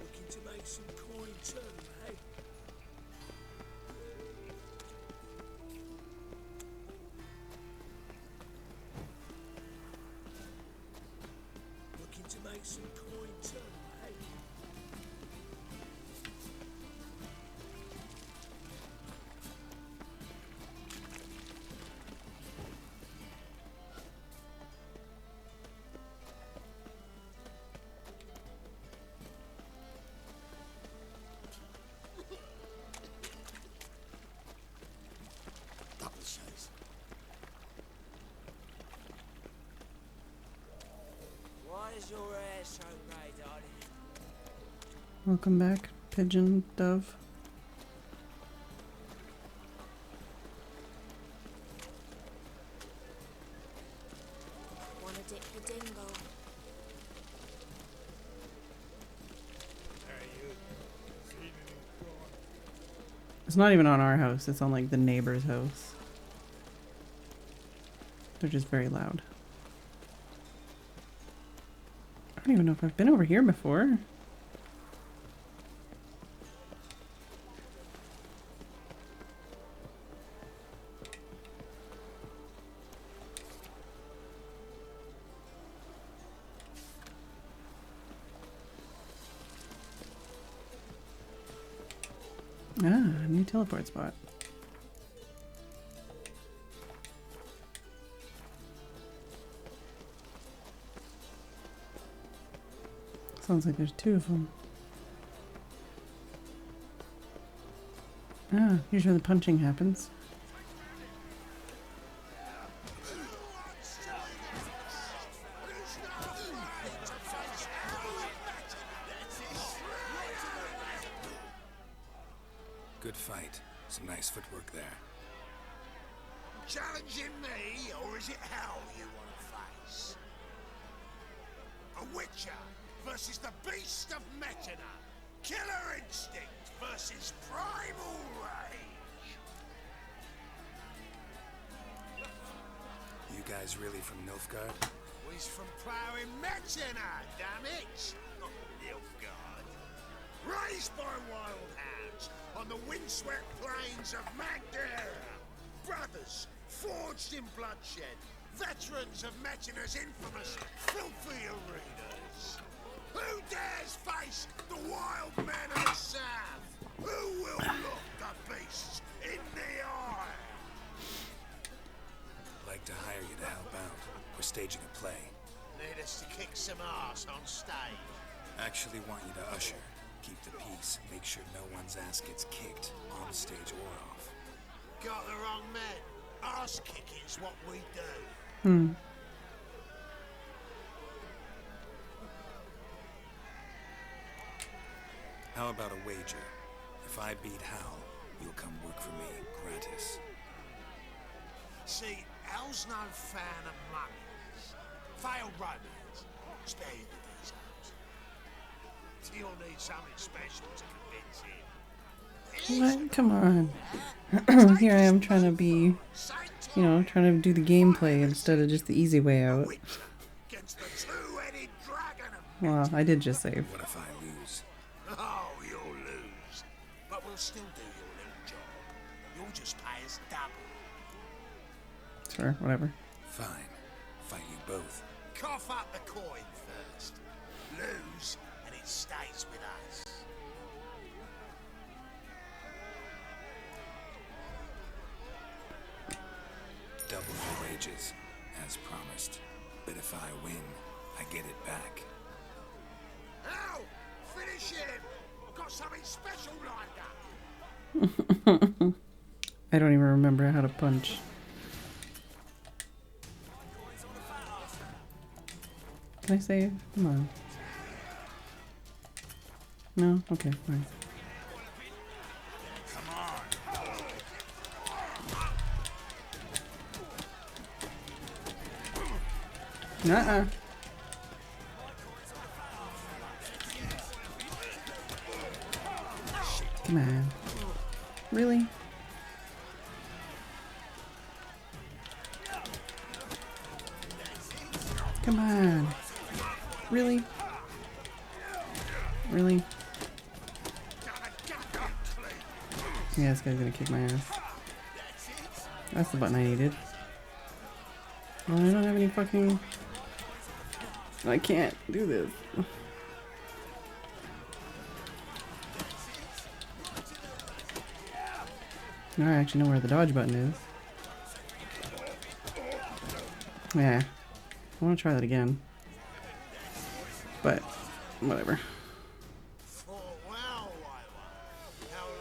Looking to make some coin too, eh? Looking to make some coin too, eh? Double shows. Why is your hair so grey, darling? Welcome back, pigeon dove. Wanna dip the dingle? It's not even on our house, it's on like the neighbor's house. They're just very loud. I don't even know if I've been over here before. Ah, new teleport spot. Sounds like there's two of them. Ah, here's where the punching happens. Good fight. Some nice footwork there. Challenging me, or is it hell you want to face? A Witcher versus the beast of Metina. Killer instinct versus primal rage. You guys really from Nilfgaard? We's from ploughing Metina, damn it! Not Nilfgaard. Raised by wild hounds on the windswept plains of Magdera. Brothers, forged in bloodshed. Veterans of Metina's infamous filthy arenas. Who dares face the wild men of the south? Who will look the beasts in the eye? Like to hire you to help out. We're staging a play. Need us to kick some ass on stage. Actually want you to usher. Keep the peace. Make sure no one's ass gets kicked, on stage or off. Got the wrong men. Ass kicking's what we do. Hmm. How about a wager? If I beat Hal, you'll come work for me, gratis. See, Hal's no fan of mummies. Failed romance. Spare you the details. You'll need something special to convince him. What? Come on. Here I am trying to be, you know, trying to do the gameplay instead of just the easy way out. Well, I did just save. What if I lose? Oh, you'll lose. But we'll still do your little job. You'll just pay us double. Sure, whatever. Fine. Fight you both. Cough up the coin first. Lose, and it stays with us. Double your wages, as promised. But if I win, I get it back. Ow! Finish him! Got something special lined up. I don't even remember how to punch. Can I save? Come on. No? Okay, fine. Nuh-uh. Come on. Really? Come on. Really? Really? Yeah, this guy's gonna kick my ass. That's the button I needed. Well, I don't have any fucking... I can't do this. Now I actually know where the dodge button is. Yeah. I want to try that again. But, whatever. Well, how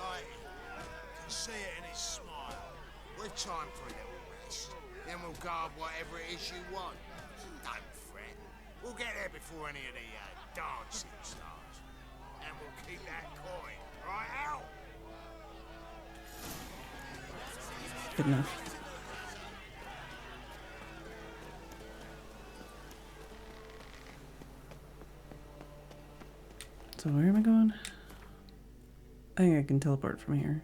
like can see it in his smile. We've time for a little rest. Then we'll guard whatever it is you want. Don't fret. We'll get there before any of the dancing starts. and we'll keep that coin. Right out? Good enough. So where am I going? I think I can teleport from here.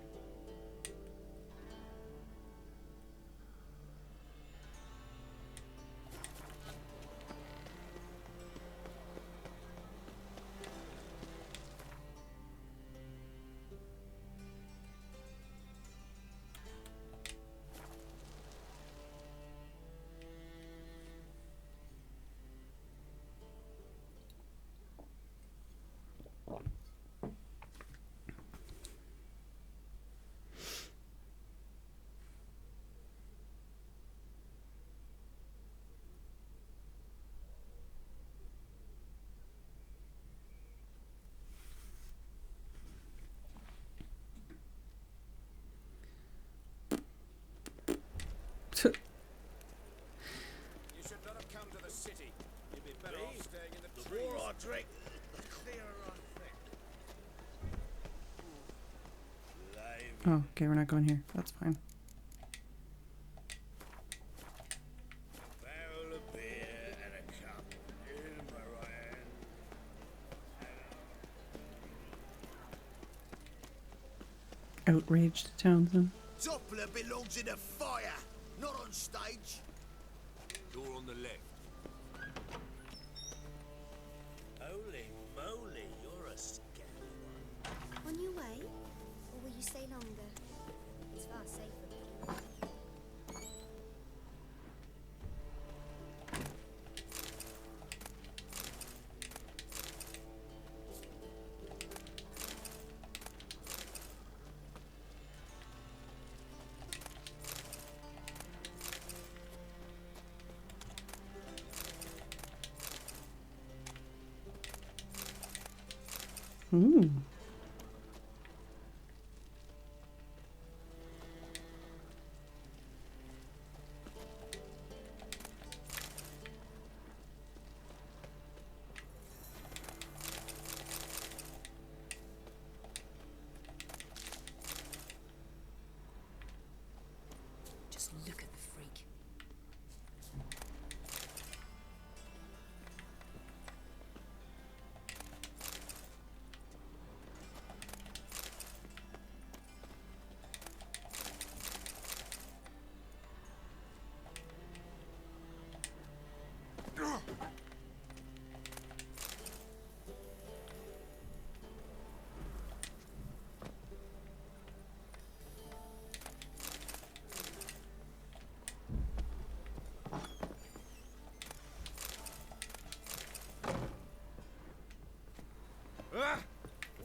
You should not have come to the city. You'd be better off staying in the trees. The more I drink, the clearer I think. Oh, okay, we're not going here. That's fine. barrel of beer and a cup in my right hand. Outraged Townsend. Doppler belongs in a fire, not on stage. Door on the left. Holy moly, you're a scary one. On your way? Or will you stay longer? It's far safer. Ooh. Just look at the freak.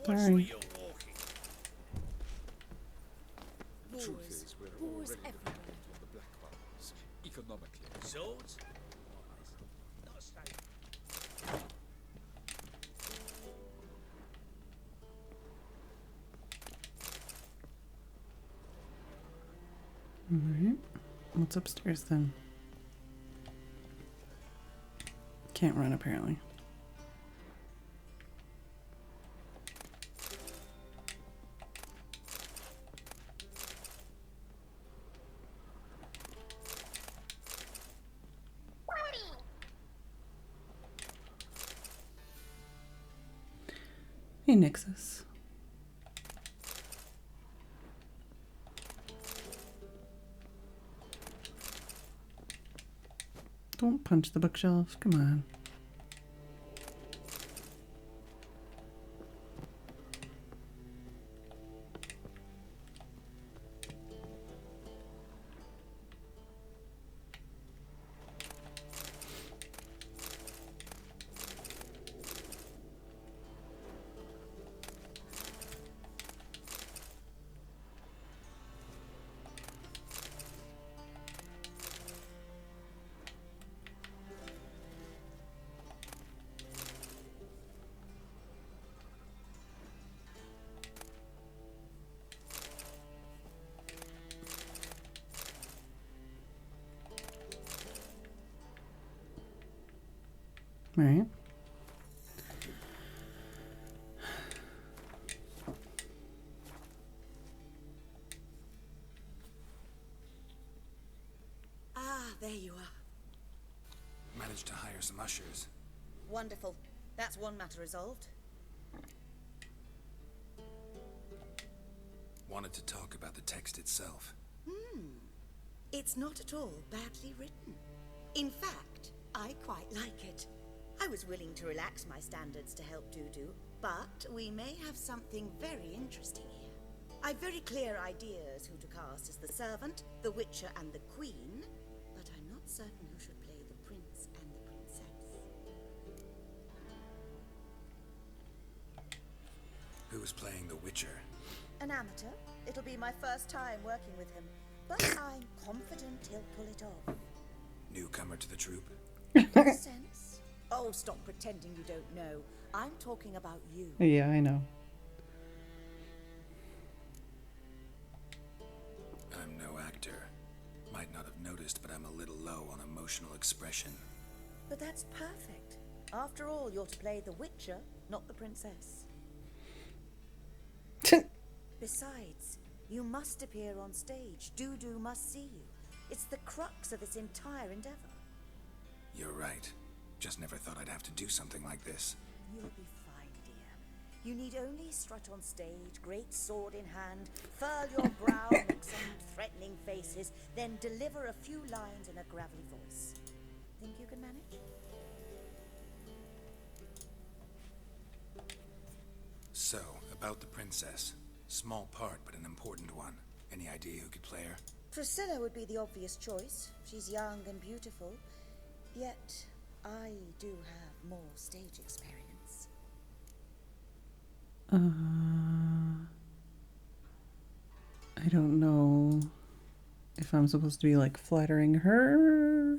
Sorry. Truth is, we're already dependent on the black markets, economically. Swords? Not stay. Alright. What's upstairs then? Can't run apparently. Hey, Nixus. Don't punch the bookshelf. Come on. Right. managed to hire some ushers. Wonderful. That's one matter resolved. Wanted to talk about the text itself. It's not at all badly written. In fact, I quite like it. I was willing to relax my standards to help Dudu, but we may have something very interesting here. I've very clear ideas who to cast as the servant, the witcher, and the queen, but I'm not certain who should play the prince and the princess. Who's playing the Witcher? An amateur. It'll be my first time working with him, but I'm confident he'll pull it off. Newcomer to the troupe? Sense? Oh, stop pretending you don't know. I'm talking about you. Yeah, I know. I'm no actor. Might not have noticed, but I'm a little low on emotional expression. But that's perfect. After all, you're to play the witcher, not the princess. Besides, you must appear on stage. Dudu must see you. It's the crux of this entire endeavor. You're right. Just never thought I'd have to do something like this. You'll be fine, dear. You need only strut on stage, great sword in hand, furl your brow, make some threatening faces, then deliver a few lines in a gravelly voice. Think you can manage? So, about the princess. Small part, but an important one. Any idea who could play her? Priscilla would be the obvious choice. She's young and beautiful. Yet, I do have more stage experience. I don't know if I'm supposed to be like flattering her.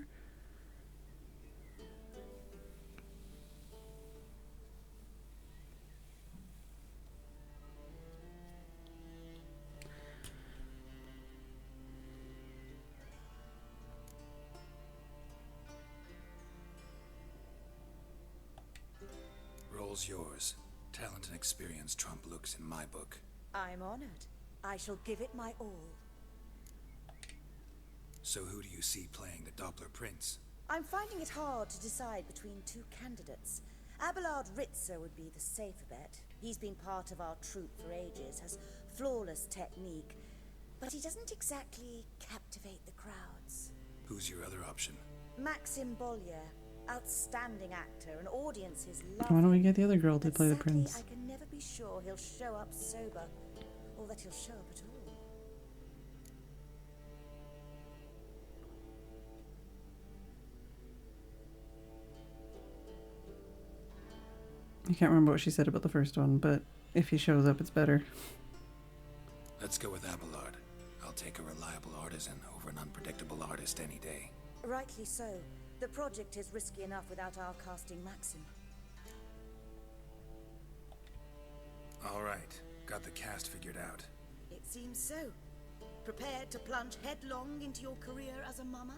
Role's yours. Talent and experience trump looks in my book. I'm honored. I shall give it my all. So who do you see playing the Doppler Prince? I'm finding it hard to decide between two candidates. Abelard Ritzer would be the safer bet. He's been part of our troupe for ages, has flawless technique, but he doesn't exactly captivate the crowds. Who's your other option? Maxim Bollier, outstanding actor, and audiences love Why don't we him. get the other girl to But play the sadly, prince? I can never be sure he'll show up sober, or that he'll show up at all. I can't remember what she said about the first one, but if he shows up, it's better. Let's go with Abelard. I'll take a reliable artisan over an unpredictable artist any day. Rightly so. The project is risky enough without our casting Maxim. All right. Got the cast figured out. It seems so. Prepared to plunge headlong into your career as a mama?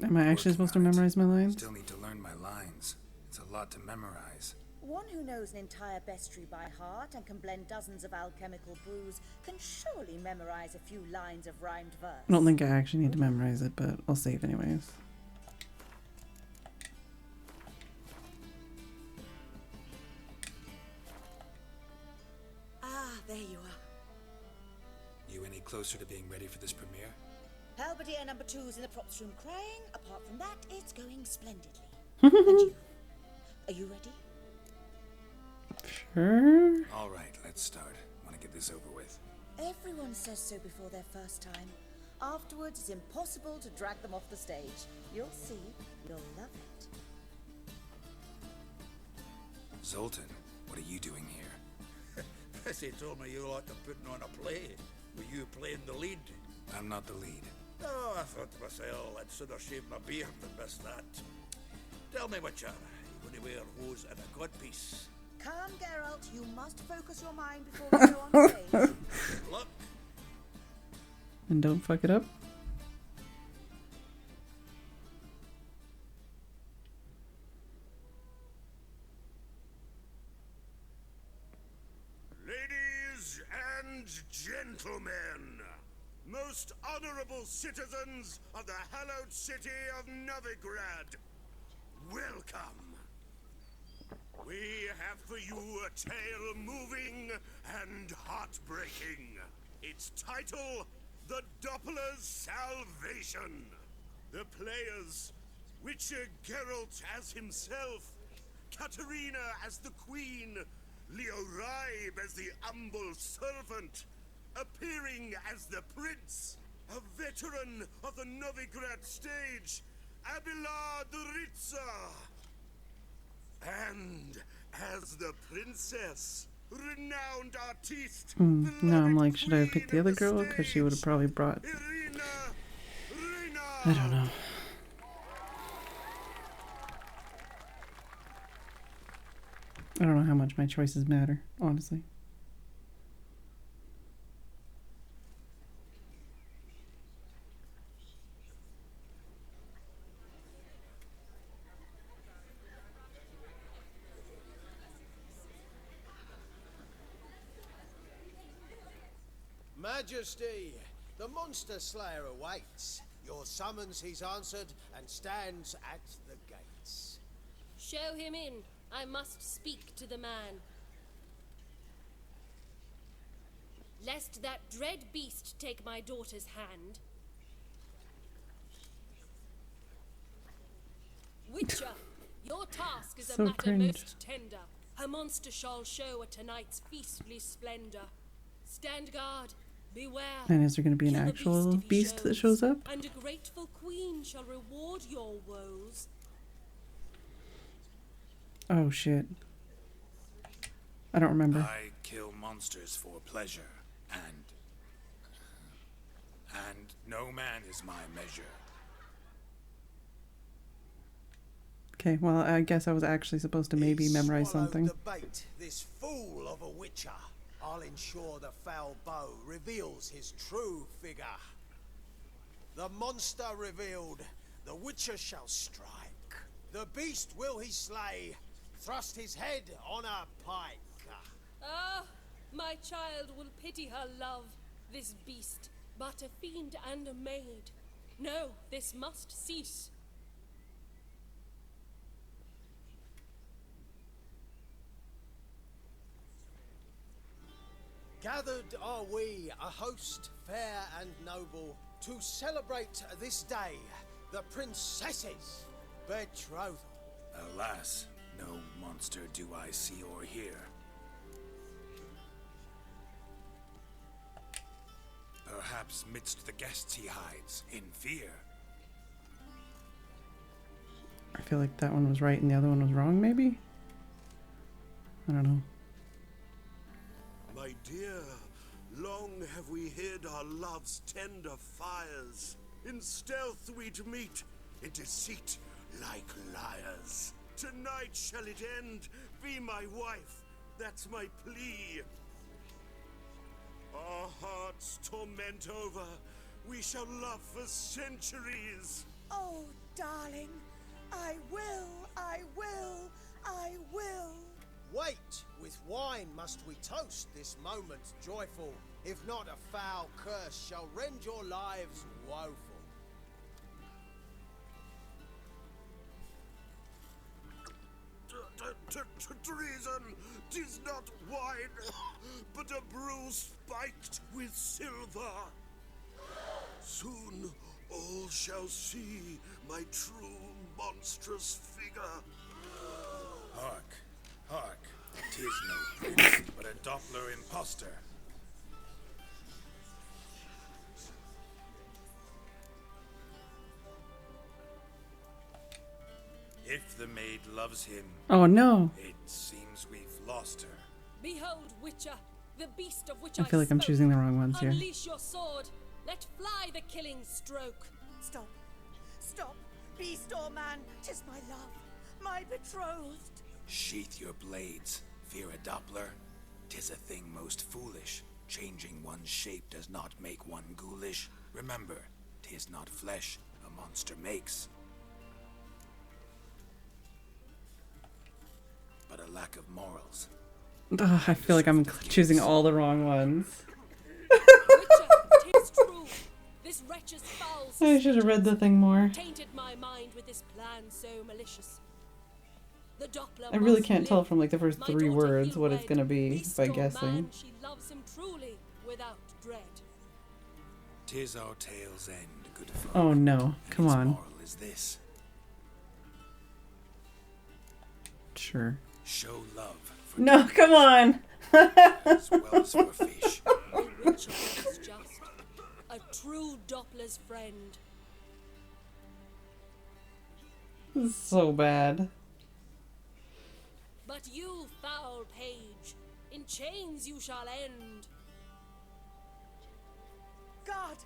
Am I actually supposed to memorize my lines? Still need to learn my lines. It's a lot to memorize. One who knows an entire bestiary by heart and can blend dozens of alchemical brews can surely memorize a few lines of rhymed verse. I don't think I actually need to memorize it, but I'll save anyways. Ah, there you are. You any closer to being ready for this premiere? Halberdier number 2's in the props room crying. Apart from that, it's going splendidly. And you? Are you ready? Sure. All right, let's start. Want to get this over with. Everyone says so before their first time. Afterwards, it's impossible to drag them off the stage. You'll see. You'll love it. Zoltan, what are you doing here? Bessie told me you like to putting on a play. Were you playing the lead? I'm not the lead. Oh, I thought to myself, I'd sooner shave my beard than miss that. Tell me, Witcher, you going to wear hose and a codpiece? Calm, Geralt. You must focus your mind before we go on stage. Good luck. And don't fuck it up. Ladies and gentlemen, most honorable citizens of the hallowed city of Novigrad, welcome. We have for you a tale moving and heartbreaking. Its title, The Doppler's Salvation. The players, Witcher Geralt as himself, Katarina as the queen, Leo Raib as the humble servant, appearing as the prince, a veteran of the Novigrad stage, Abelard Ritza, and as the princess, renowned artiste. No, I'm like, should I have picked the other girl? Because she would have probably brought... I don't know. I don't know how much my choices matter, honestly. Majesty, the monster slayer awaits. Your summons he's answered and stands at the gates. Show him in. I must speak to the man. Lest that dread beast take my daughter's hand. Witcher, your task is So a matter cringe. most tender. Her monster shall show at tonight's feastly splendor. Stand guard, beware. And is there going to be an Kill the actual if he beast that shows up? And a grateful queen shall reward your woes. Oh, shit. I don't remember. I kill monsters for pleasure, and no man is my measure. Okay, well, I guess I was actually supposed to maybe memorize something. The bait, this fool of a witcher. I'll ensure the foul bow reveals his true figure. The monster revealed, the witcher shall strike. The beast will he slay, thrust his head on a pike. Ah, my child will pity her love, this beast, but a fiend and a maid. No, this must cease. Gathered are we, a host fair and noble, to celebrate this day, the princess's betrothal. Alas, no monster do I see or hear. Perhaps midst the guests he hides, in fear. I feel like that one was right and the other one was wrong, maybe? I don't know. My dear, long have we hid our love's tender fires. In stealth we'd meet, in deceit like liars. Tonight shall it end, be my wife, that's my plea. Our hearts torment over, we shall love for centuries. Oh, darling, I will, I will, I will. Wait, with wine must we toast this moment joyful. If not, a foul curse shall rend your lives woeful. Treason, 'tis not wine, but a brew spiked with silver. Soon all shall see my true monstrous figure. Hark, hark, 'tis no prince, but a Doppler impostor. If the maid loves him, Oh, no. it seems we've lost her. Behold, Witcher, the beast of which I feel like I'm spoke. choosing the wrong ones here. Unleash your sword. Let fly the killing stroke. Stop. Stop. Beast or man, 'tis my love, my betrothed. Sheath your blades, fear a Doppler. 'Tis a thing most foolish. Changing one's shape does not make one ghoulish. Remember, 'tis not flesh a monster makes, but a lack of morals. Ugh, I feel like I'm choosing all the wrong ones. Witcher, 'tis true. treacherous foul I should have read the thing more. tainted my mind with this plan so malicious. The Doppler I really must can't tell live. from like the first My 3 daughter words he'll what it's wed. gonna be Beast by or guessing. man, she loves him truly, without dread. 'Tis our tale's end, good folk. Oh no, come Its on. moral is this: Sure. show love No, come on. as well as for fish. The witcher is just a true Doppler's friend. This is so bad. But you, foul page, in chains you shall end. Guard!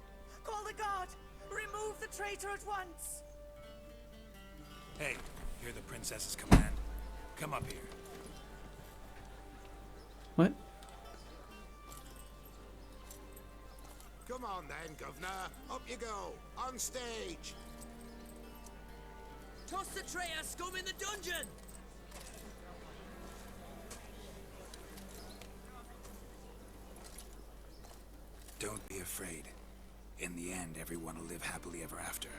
Call the guard! Remove the traitor at once! Hey, hear the princess's command. Come up here. What? Come on then, governor. Up you go. On stage. Toss the traitor scum in the dungeon! Don't be afraid. In the end, everyone will live happily ever after.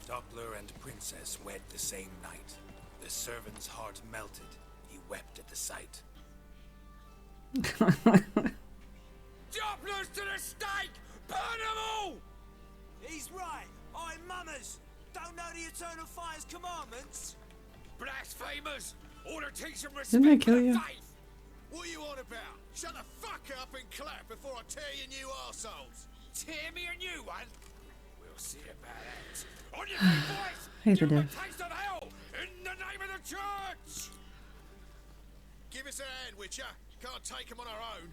Doppler and princess wed the same night. The servant's heart melted. He wept at the sight. Dopplers to the stake! Burn them all! He's right. I'm mummers. Don't know the eternal fire's commandments. Blasphemers! Order teach them respect Didn't I kill for you? faith! What are you on about? Shut the fuck up and clap before I tear you new arseholes! Tear me a new one? We'll see about that. On your feet, boys! Hate Give her 'em a death. taste of hell in the name of the church! Give us a hand, Witcher. Can't take 'em on our own.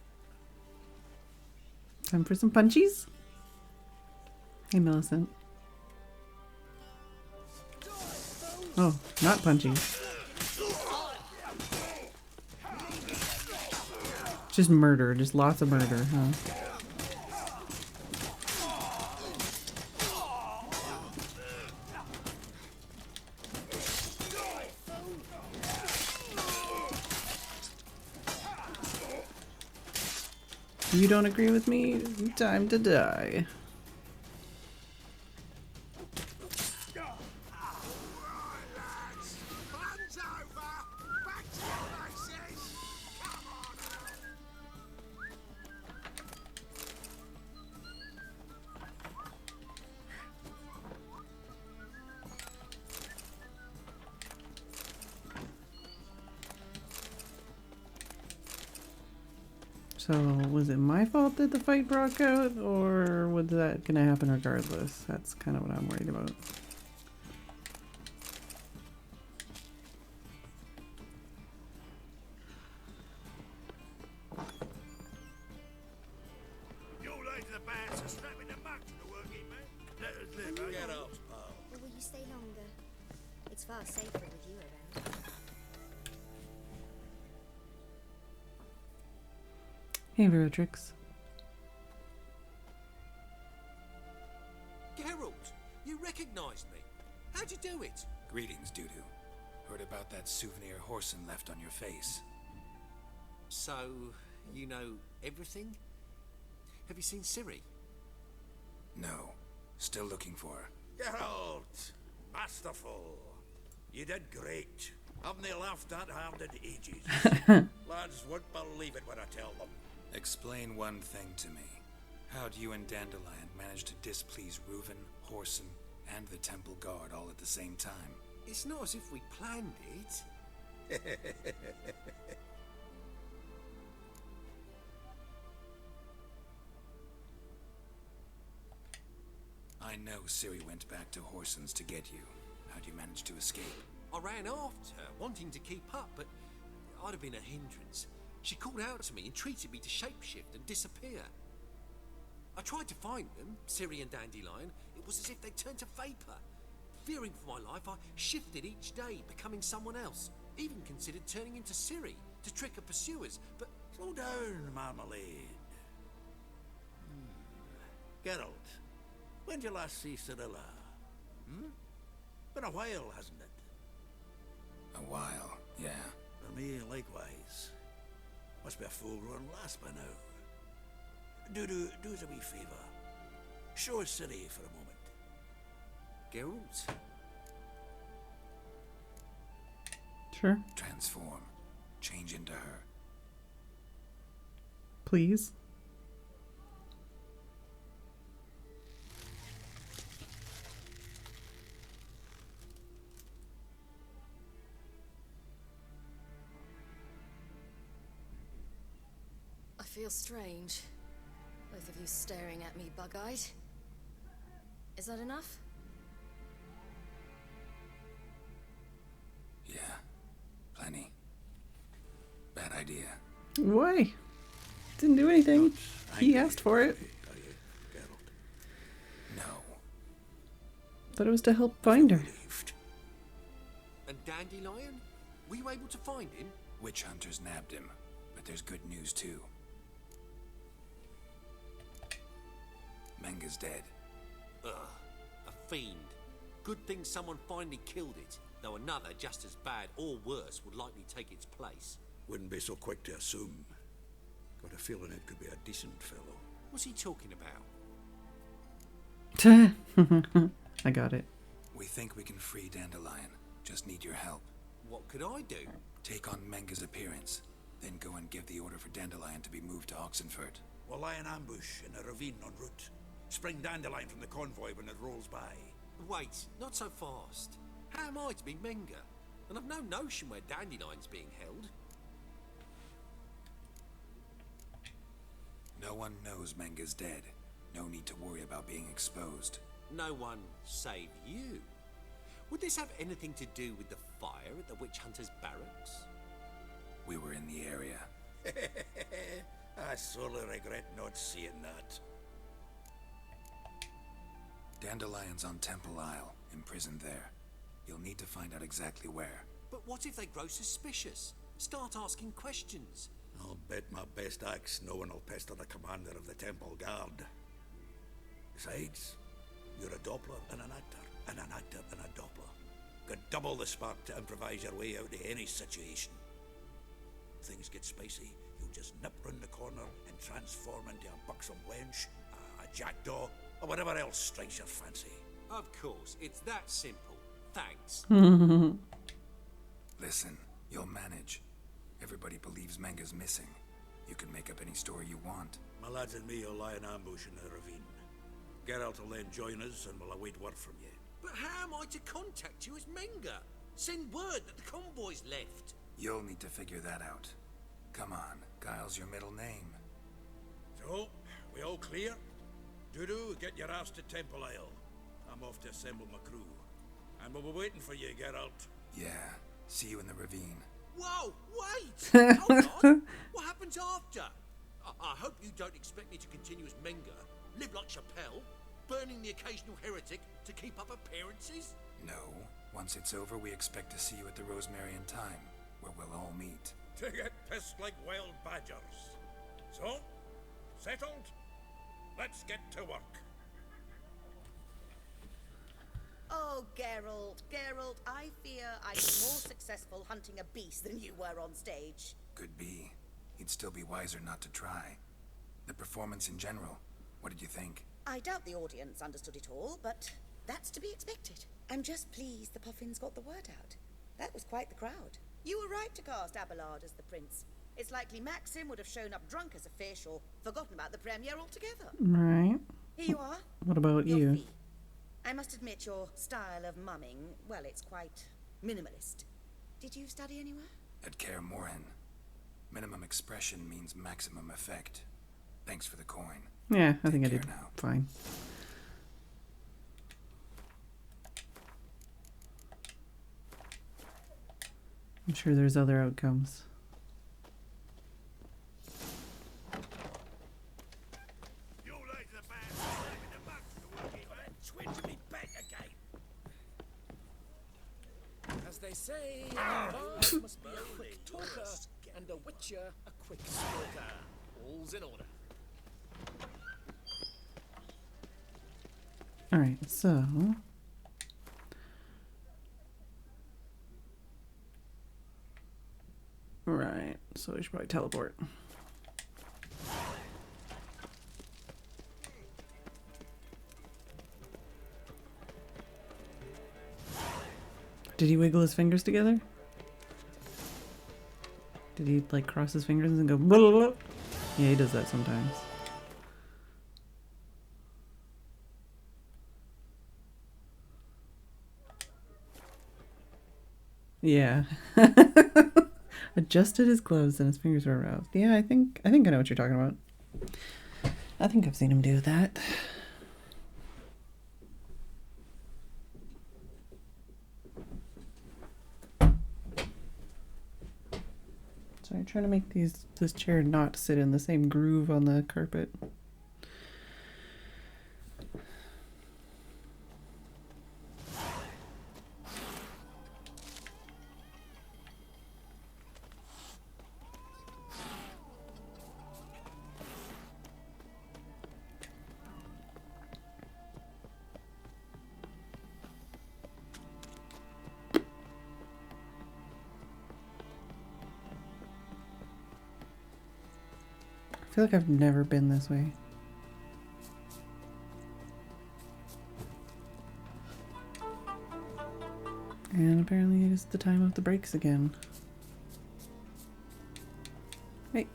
Time for some punchies? Hey, Millicent. Oh, not punchies. Just murder, just lots of murder, huh? You don't agree with me? Time to die. So, was it my fault that the fight broke out, or was that gonna happen regardless? That's kind of what I'm worried about. You ladies of the bands are snapping the muck to the working man. Let us live, eh? Get up, pal. Or will you stay longer? It's far safer with you around. Hey, Verotrix. Geralt, you recognized me. How'd you do it? Greetings, Dudu. Heard about that souvenir Horson left on your face. So, you know everything? Have you seen Ciri? No. Still looking for her. Geralt, masterful. You did great. Haven't they laughed that hard in ages? Lads won't believe it when I tell them. Explain one thing to me. How'd you and Dandelion manage to displease Reuven, Horson, and the Temple Guard all at the same time? It's not as if we planned it. I know Ciri went back to Horson's to get you. How'd you manage to escape? I ran after her, wanting to keep up, but I'd have been a hindrance. She called out to me and treated me to shapeshift and disappear. I tried to find them, Ciri and Dandelion. It was as if they turned to vapor. Fearing for my life, I shifted each day, becoming someone else. Even considered turning into Ciri to trick her pursuers, but... Slow down, Marmalade. Geralt, when did you last see Cirilla? Been a while, hasn't it? A while, yeah. For me, likewise. Must be a full-grown lass by now. Do us a wee favour. Show us City for a moment. Geralt? Sure. Transform. Change into her. Please. I feel strange. Both of you staring at me bug-eyed. Is that enough? Yeah. Plenty. Bad idea. Why? Didn't do anything. He asked for it. No. Thought it was to help find her. And Dandelion? Were you able to find him? Witch hunters nabbed him, but there's good news too. Menga's dead. Ugh, a fiend. Good thing someone finally killed it, though another just as bad or worse would likely take its place. Wouldn't be so quick to assume. Got a feeling it could be a decent fellow. What's he talking about? I got it. We think we can free Dandelion. Just need your help. What could I do? Take on Menga's appearance, then go and give the order for Dandelion to be moved to Oxenfurt. We'll lie in ambush in a ravine en route. Spring Dandelion from the convoy when it rolls by. Wait, not so fast. How am I to be Menga? And I've no notion where Dandelion's being held. No one knows Menga's dead. No need to worry about being exposed. No one save you. Would this have anything to do with the fire at the witch hunter's barracks? We were in the area. I sorely regret not seeing that. Dandelion's on Temple Isle, imprisoned there. You'll need to find out exactly where. But what if they grow suspicious? Start asking questions. I'll bet my best axe no one will pester the commander of the Temple Guard. Besides, you're a Doppler and an actor, and an actor and a Doppler. Got double the spark to improvise your way out of any situation. Things get spicy, you'll just nip round the corner and transform into a buxom wench, a jackdaw, or whatever else strikes your fancy. Of course, it's that simple. Thanks. Listen, you'll manage. Everybody believes Menga's missing. You can make up any story you want. My lads and me will lie in ambush in the ravine. Geralt will then join us and we'll await word from you. But how am I to contact you as Menga? Send word that the convoy's left. You'll need to figure that out. Come on, Guile's your middle name. So, we all clear? Dudu, get your ass to Temple Isle. I'm off to assemble my crew. And we'll be waiting for you, Geralt. Yeah, see you in the ravine. Whoa, wait! Hold on! What happens after? I hope you don't expect me to continue as Menga, live like Chappelle, burning the occasional heretic to keep up appearances? No. Once it's over, we expect to see you at the Rosemary in time, where we'll all meet. To get pissed like wild badgers. So, settled? Let's get to work. Oh, Geralt, I fear I'd be more successful hunting a beast than you were on stage. Could be. He'd still be wiser not to try. The performance in general, what did you think? I doubt the audience understood it all, but that's to be expected. I'm just pleased the Puffins got the word out. That was quite the crowd. You were right to cast Abelard as the prince. It's likely Maxim would have shown up drunk as a fish or forgotten about the premiere altogether. Right. Here you are. What about Your you? fee. I must admit your style of mumming, well, it's quite minimalist. Did you study anywhere? At Kaer Morhen. Minimum expression means maximum effect. Thanks for the coin. Yeah, I think I care did now. fine. I'm sure there's other outcomes. As they say, a bard must be a quick talker, and a witcher a quick stalker. All's in order. Alright, so Right, so we should probably teleport. Did he wiggle his fingers together? Did he like cross his fingers and go blah, blah, blah? Yeah, he does that sometimes. Yeah. Adjusted his gloves and his fingers were aroused. Yeah, I think I know what you're talking about. I think I've seen him do that. So I'm trying to make this chair not sit in the same groove on the carpet. I feel like I've never been this way. And apparently it is the time of the breaks again. Hey.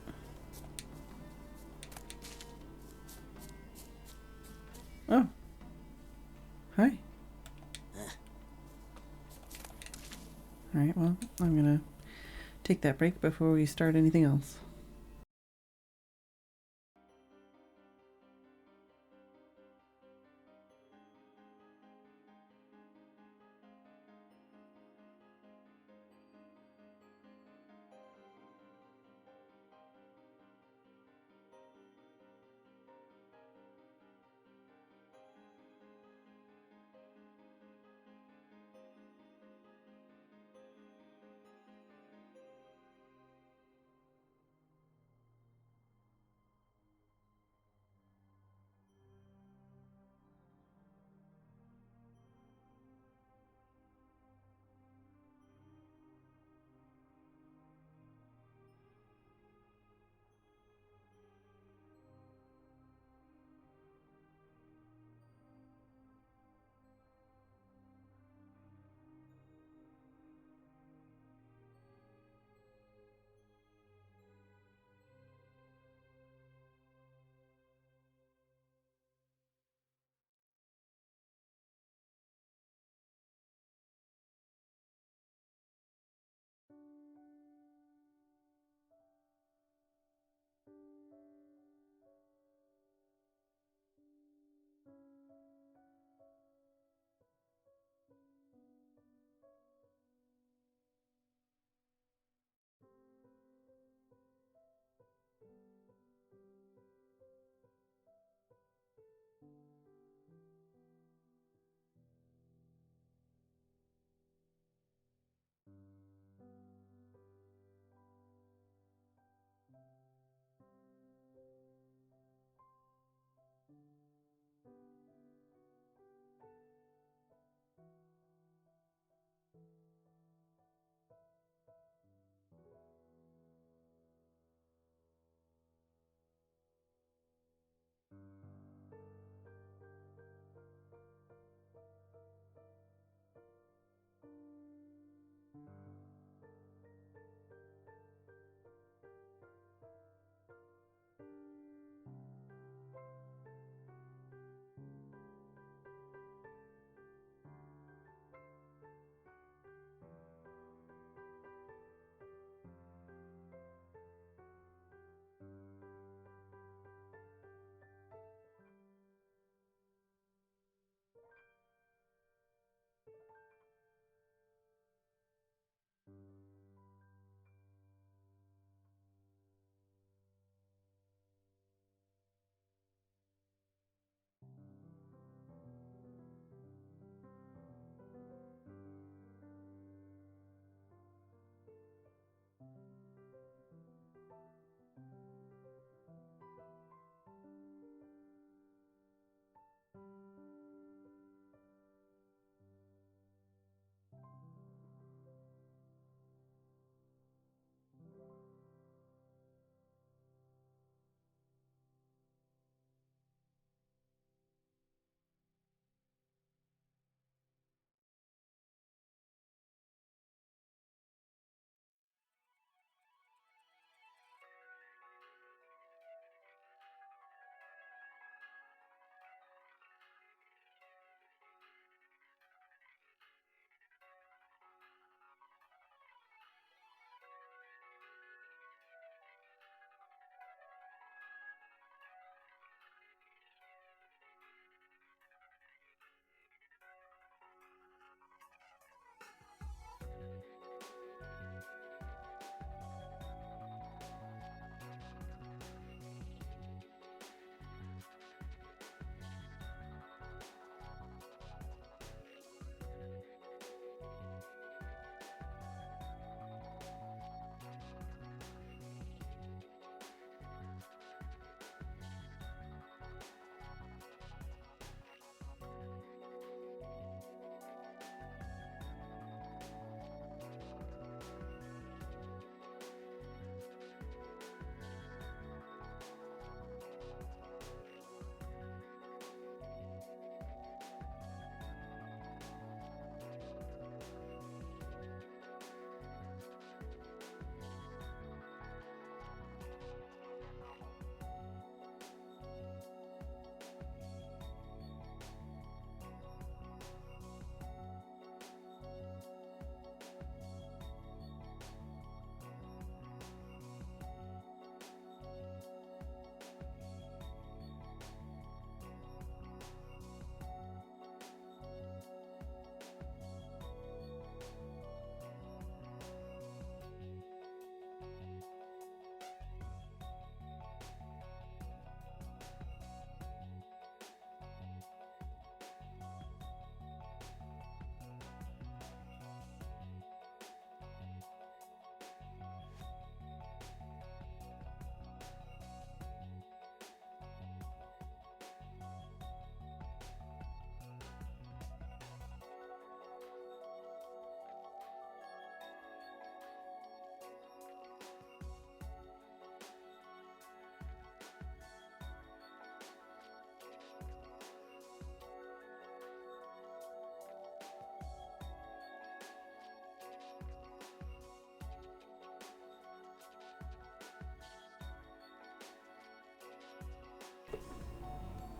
Oh. Hi. Alright, well, I'm gonna take that break before we start anything else.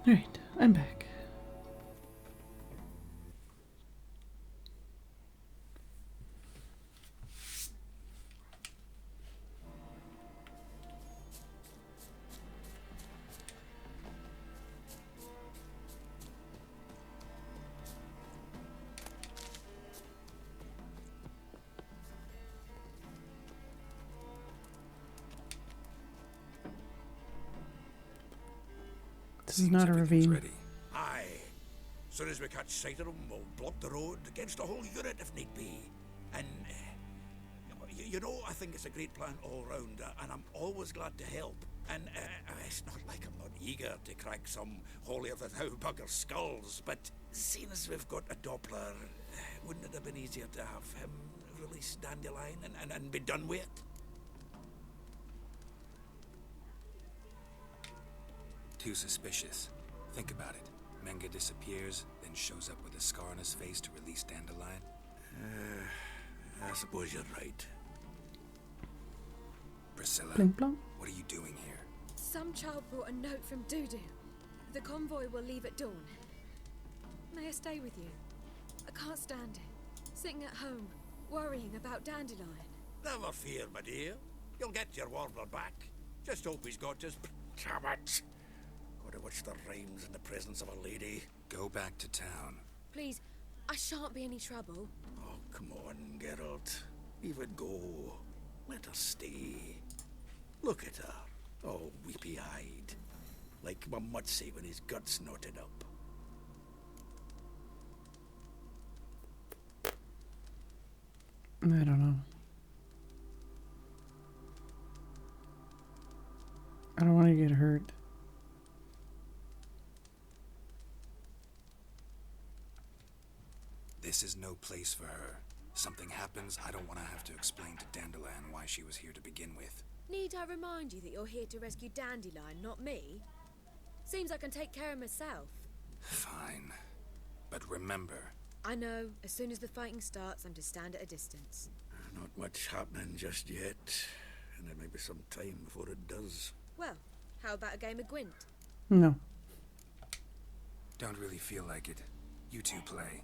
Alright, I'm back. This is not a ravine. Aye. Soon as we catch sight of them, we'll block the road against the whole unit if need be. And, you know, I think it's a great plan all round, and I'm always glad to help. And it's not like I'm not eager to crack some holier-than-thou bugger skulls, but seeing as we've got a Doppler, wouldn't it have been easier to have him release Dandelion and be done with it? Too suspicious. Think about it. Menga disappears, then shows up with a scar on his face to release Dandelion. I suppose you're right. Priscilla, what are you doing here? Some child brought a note from Dudu. The convoy will leave at dawn. May I stay with you? I can't stand it. Sitting at home, worrying about Dandelion. Never fear, my dear. You'll get your warbler back. Just hope he's got his... Damn it! Gotta watch the rhymes in the presence of a lady. Go back to town. Please, I shan't be any trouble. Oh, come on, Geralt. Leave it go. Let her stay. Look at her. Oh, weepy-eyed. Like my mutsy when his guts knotted up. I don't know. I don't want to get hurt. This is no place for her. Something happens, I don't want to have to explain to Dandelion why she was here to begin with. Need I remind you that you're here to rescue Dandelion, not me? Seems I can take care of myself. Fine. But remember... I know. As soon as the fighting starts, I'm to stand at a distance. Not much happening just yet. And there may be some time before it does. Well, how about a game of Gwent? No. Don't really feel like it. You two play.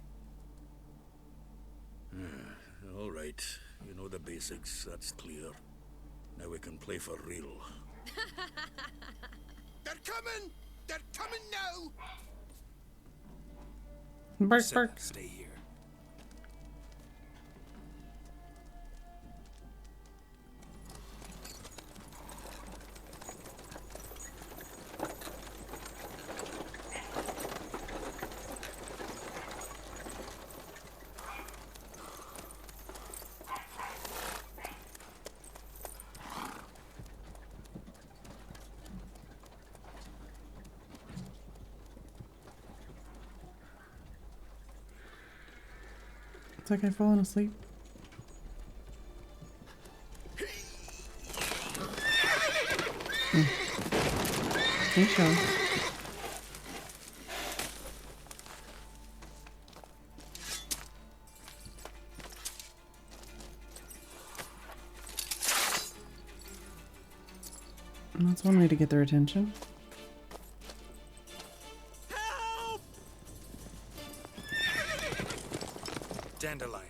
All right. You know the basics, that's clear. Now we can play for real. They're coming! They're coming now! Bark, Priscilla, bark. stay here. It's like I've fallen asleep. Hey, Sean. That's one way to get their attention. Dandelion.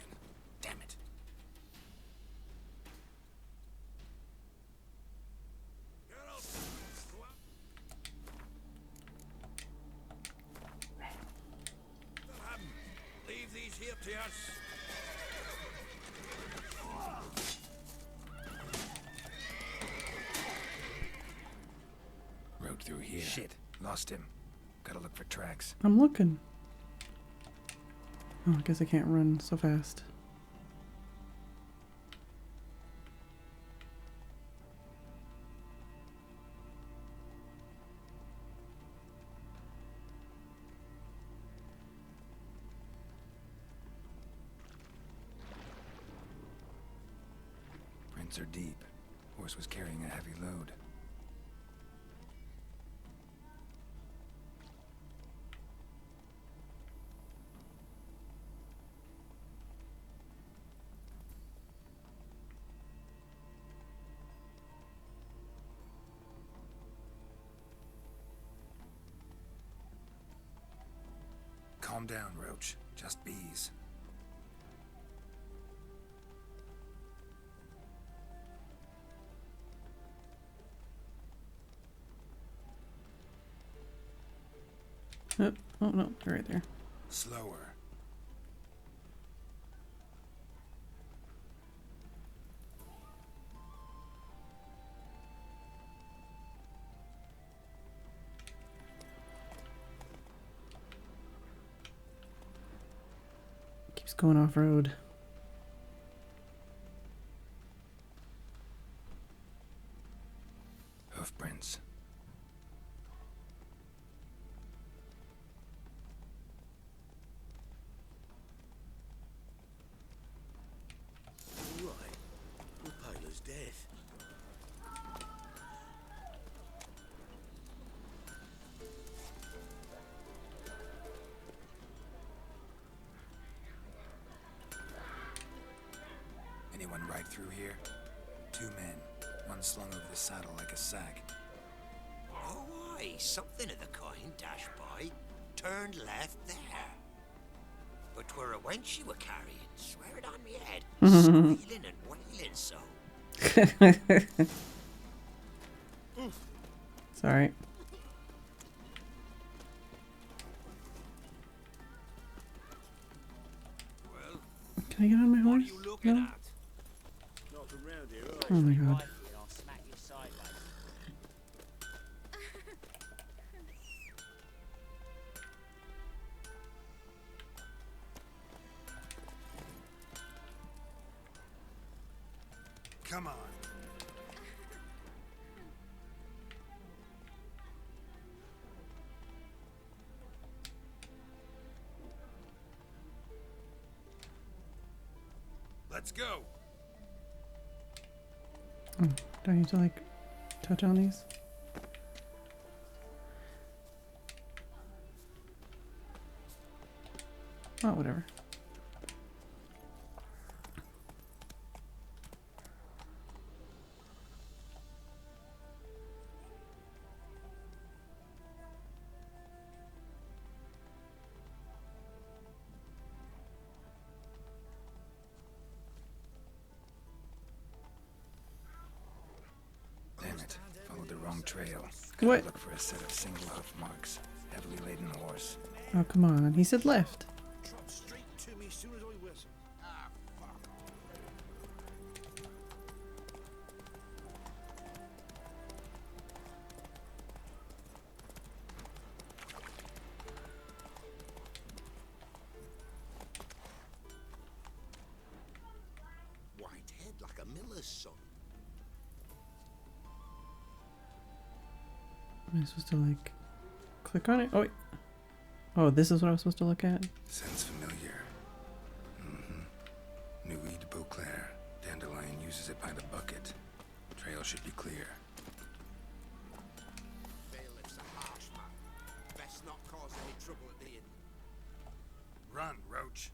Damn it. Leave these here to us. Rode through here. Shit. Lost him. Gotta look for tracks. I'm looking. Oh, I guess I can't run so fast. Prints are deep. Horse was carrying a heavy load. Calm down, Roach. Just bees. Oh, oh no, they're right there. Slower. Keeps going off road. Hoof prints. Right. We're pale as death. Anyone ride through here? 2 men. One slung over the saddle like a sack. Oh, aye, something of the kind dashed by. Turned left there. But 'twere a wench you were carrying, swear it on me head. Squealing and wailing so. Sorry. Well, Can I get on my horse? No? Not around here, are Oh my god. I'll smack you sideways. Come on. Let's go. Oh, do I need to like touch on these? Oh, whatever. Damn it. Followed the wrong trail. What? Gotta look for a set of single hoof marks. Heavily laden horse. Oh, come on. He said left. Trot straight to me as soon as I whistle. Ah, fuck. white head like a miller's son. Am I supposed to like click on it? Oh, wait. Oh, this is what I was supposed to look at? Sounds familiar. New weed Beauclair. Dandelion uses it by the bucket. Trail should be clear. Bailiff's a harsh man. Best not cause any trouble at the inn. Run, Roach.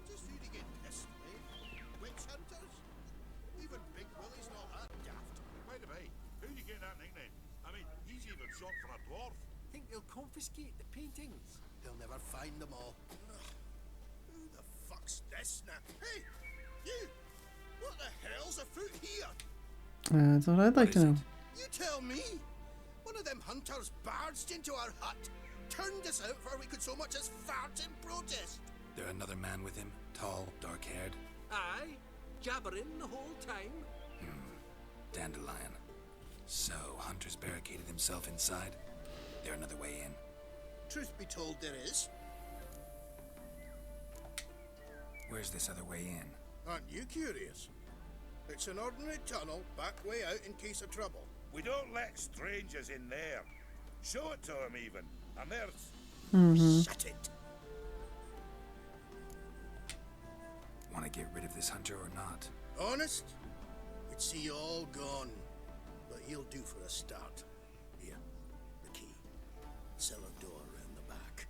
Just you to get pissed, eh? Witch hunters? Even Big Willie's not that daft. By the way, who'd you get that nickname? I mean, he's even shot for a dwarf. Think they'll confiscate the paintings? They'll never find them all. Who the fuck's this now? Hey! You! What the hell's afoot here? That's what I'd like to know. You tell me! One of them hunters barged into our hut, turned us out before we could so much as fart in protest. There another man with him? Tall, dark-haired? Aye, jabbering the whole time. Dandelion. So, Hunter's barricaded himself inside? There another way in? Truth be told, there is. Where's this other way in? Aren't you curious? It's an ordinary tunnel back way out in case of trouble. We don't let strangers in there. Show it to them even. And there's... Shut it. Want to get rid of this hunter or not? Honest? We'd see you all gone. But he'll do for a start. Here, the key. Cellar door around the back.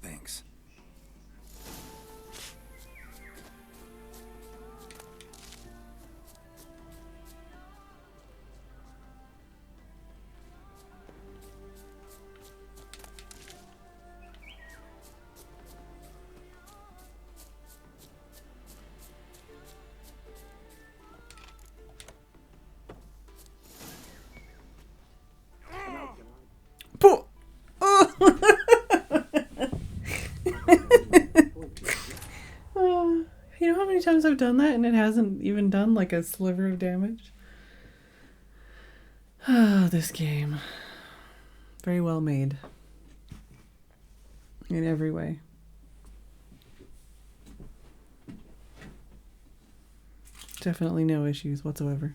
Thanks. You know how many times I've done that and it hasn't even done like a sliver of damage? Ah, this game. Very well made. In every way. Definitely no issues whatsoever.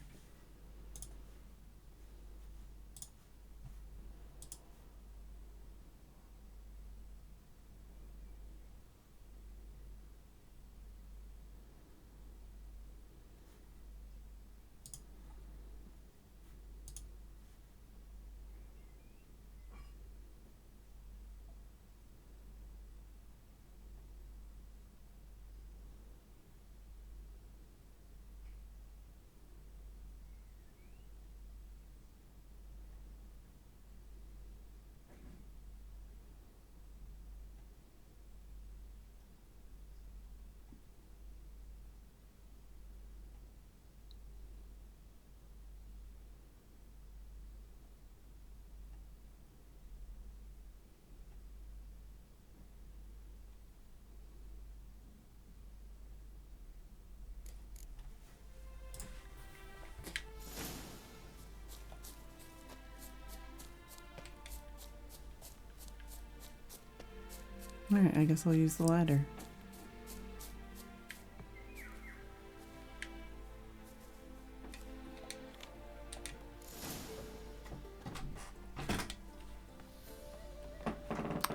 Alright, I guess I'll use the ladder.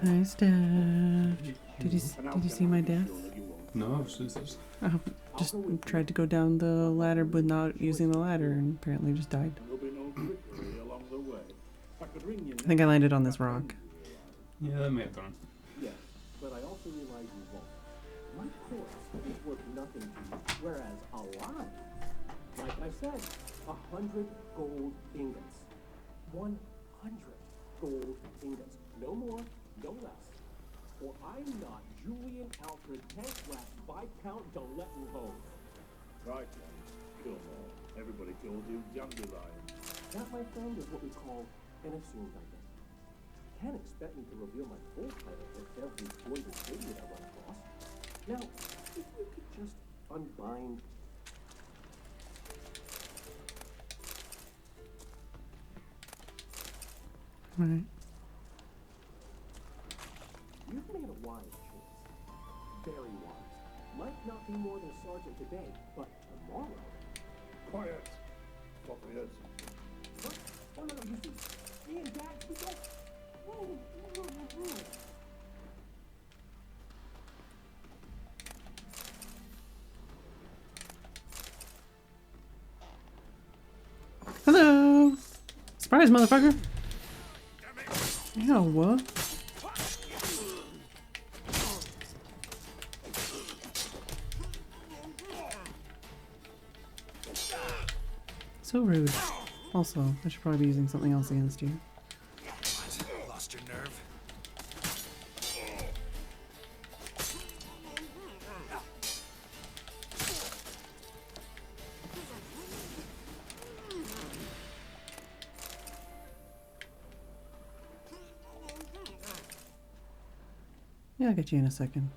Hi, Steph. Did you see my death? No, it's just... Oh, just tried to go down the ladder without using the ladder and apparently just died. I think I landed on this rock. Yeah, that may have done. Yes, but I also realize you won't. My course is worth nothing to you, whereas a line, like I said, 100 gold ingots. 100 gold ingots. No more, no less. Or I'm not Julian Alfred Tankrat Viscount Dolettenhove. Right then. Kill them all. Everybody killed you, dandelion. That, my friend, is what we call an assumed identity. You can't expect me to reveal my full title for every poison idiot I run across. Now, if you could just unbind... Right. You've made a wise choice. Very wise. Might not be more than a sergeant today, but tomorrow... Quiet. Stop it. What? Oh, no, you see, me and Dad, we don't... Hello! Surprise, motherfucker! Yeah, what? So rude. Also, I should probably be using something else against you. Lost your nerve? Yeah, I'll get you in a second.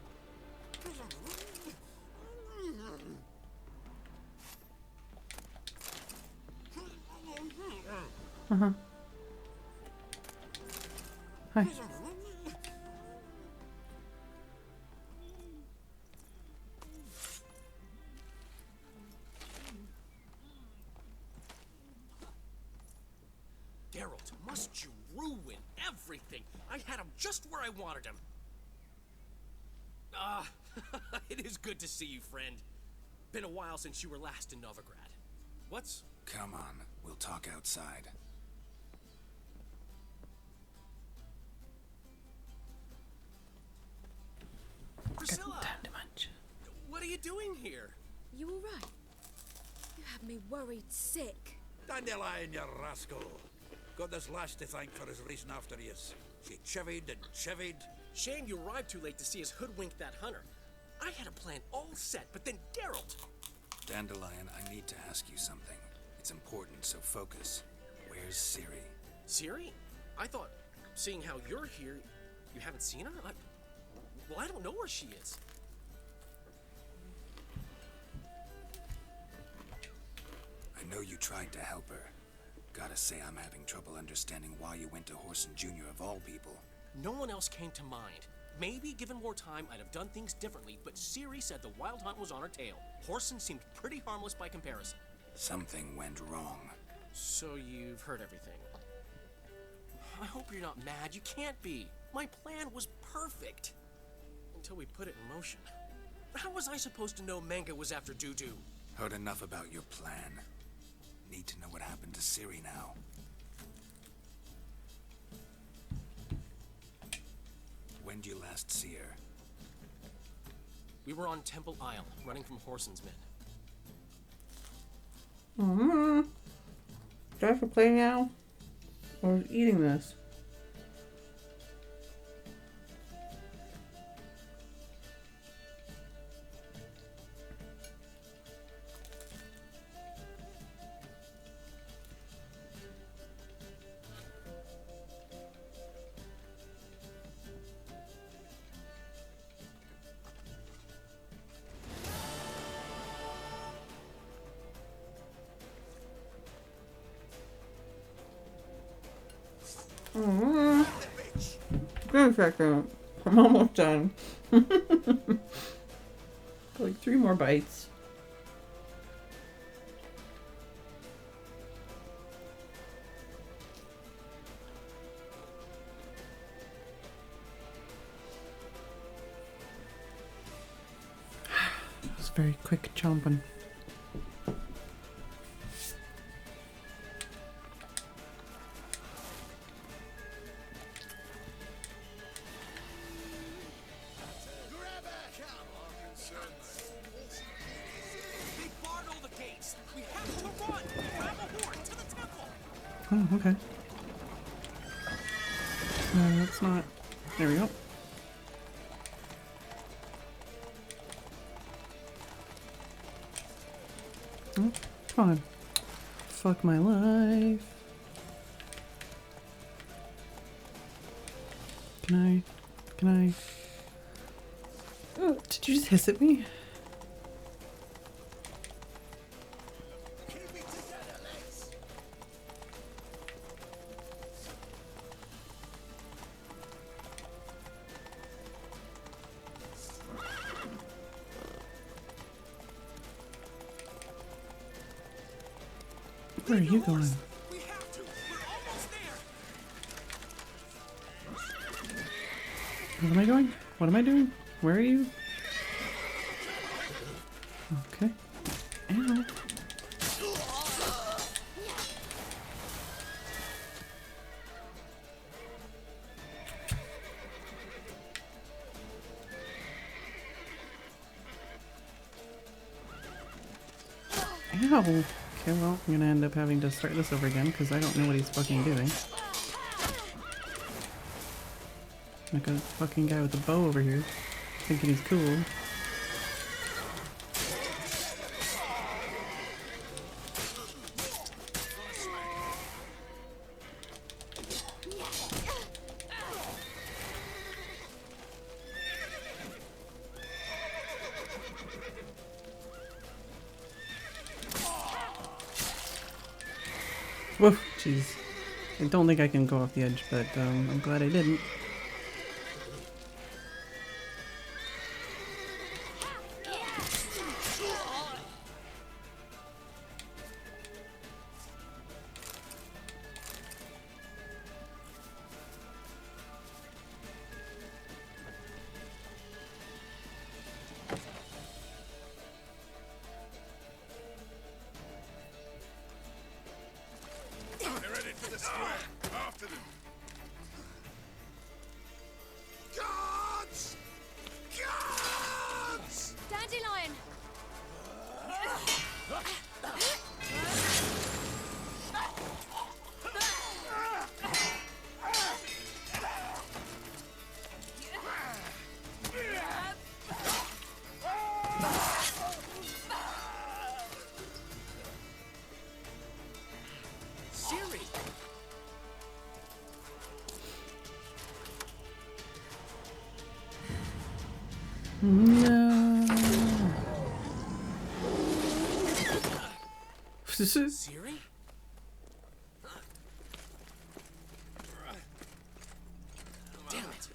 Uh-huh. Hi. and everything. I had him just where I wanted him. It is good to see you, friend. Been a while since you were last in Novigrad. What's... Come on, we'll talk outside. Priscilla! What are you doing here? You all right? You have me worried sick. Dandelion, you rascal. Got this lass to thank for his racing after yous. She chivied and chivied. Shame you arrived too late to see us hoodwink that hunter. I had a plan all set, but then Geralt... Dandelion, I need to ask you something. It's important, so focus. Where's Ciri? Ciri? I thought, seeing how you're here, you haven't seen her? Well, I don't know where she is. I know you tried to help her. Gotta say I'm having trouble understanding why you went to Horson Jr. of all people. No one else came to mind. Maybe, given more time, I'd have done things differently, but Ciri said the Wild Hunt was on her tail. Horson seemed pretty harmless by comparison. Something went wrong. So you've heard everything. I hope you're not mad. You can't be. My plan was perfect. Until we put it in motion. How was I supposed to know Manga was after Dudu? Heard enough about your plan. Need to know what happened to Ciri now. When did you last see her? We were on Temple Isle, running from Horson's men. Mm-hmm. Do I have to play now? Or eating this? Give me a second. I'm almost done. Like 3 more bites. It was very quick chomping. Oh, okay. That's not... There we go. Oh, come on. Fuck my life. Can I... Oh, did you just hiss at me? Where are you going? What am I doing? What am I doing? Where are you? Okay. Ow. Ow. Okay, well, I'm gonna end up having to start this over again because I don't know what he's fucking doing. Like a fucking guy with a bow over here, thinking he's cool. Whoa, jeez. I don't think I can go off the edge, but I'm glad I didn't. No. Siri? Damn it.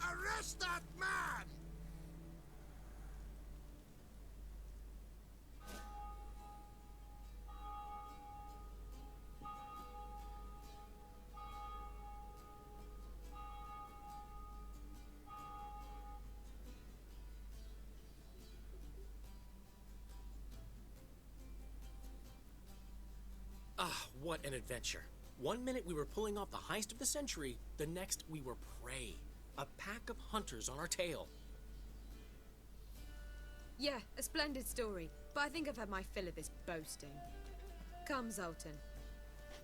Arrest that man! Ah, what an adventure. 1 minute we were pulling off the heist of the century, the next we were prey. A pack of hunters on our tail. Yeah, a splendid story, but I think I've had my fill of this boasting. Come, Zoltan.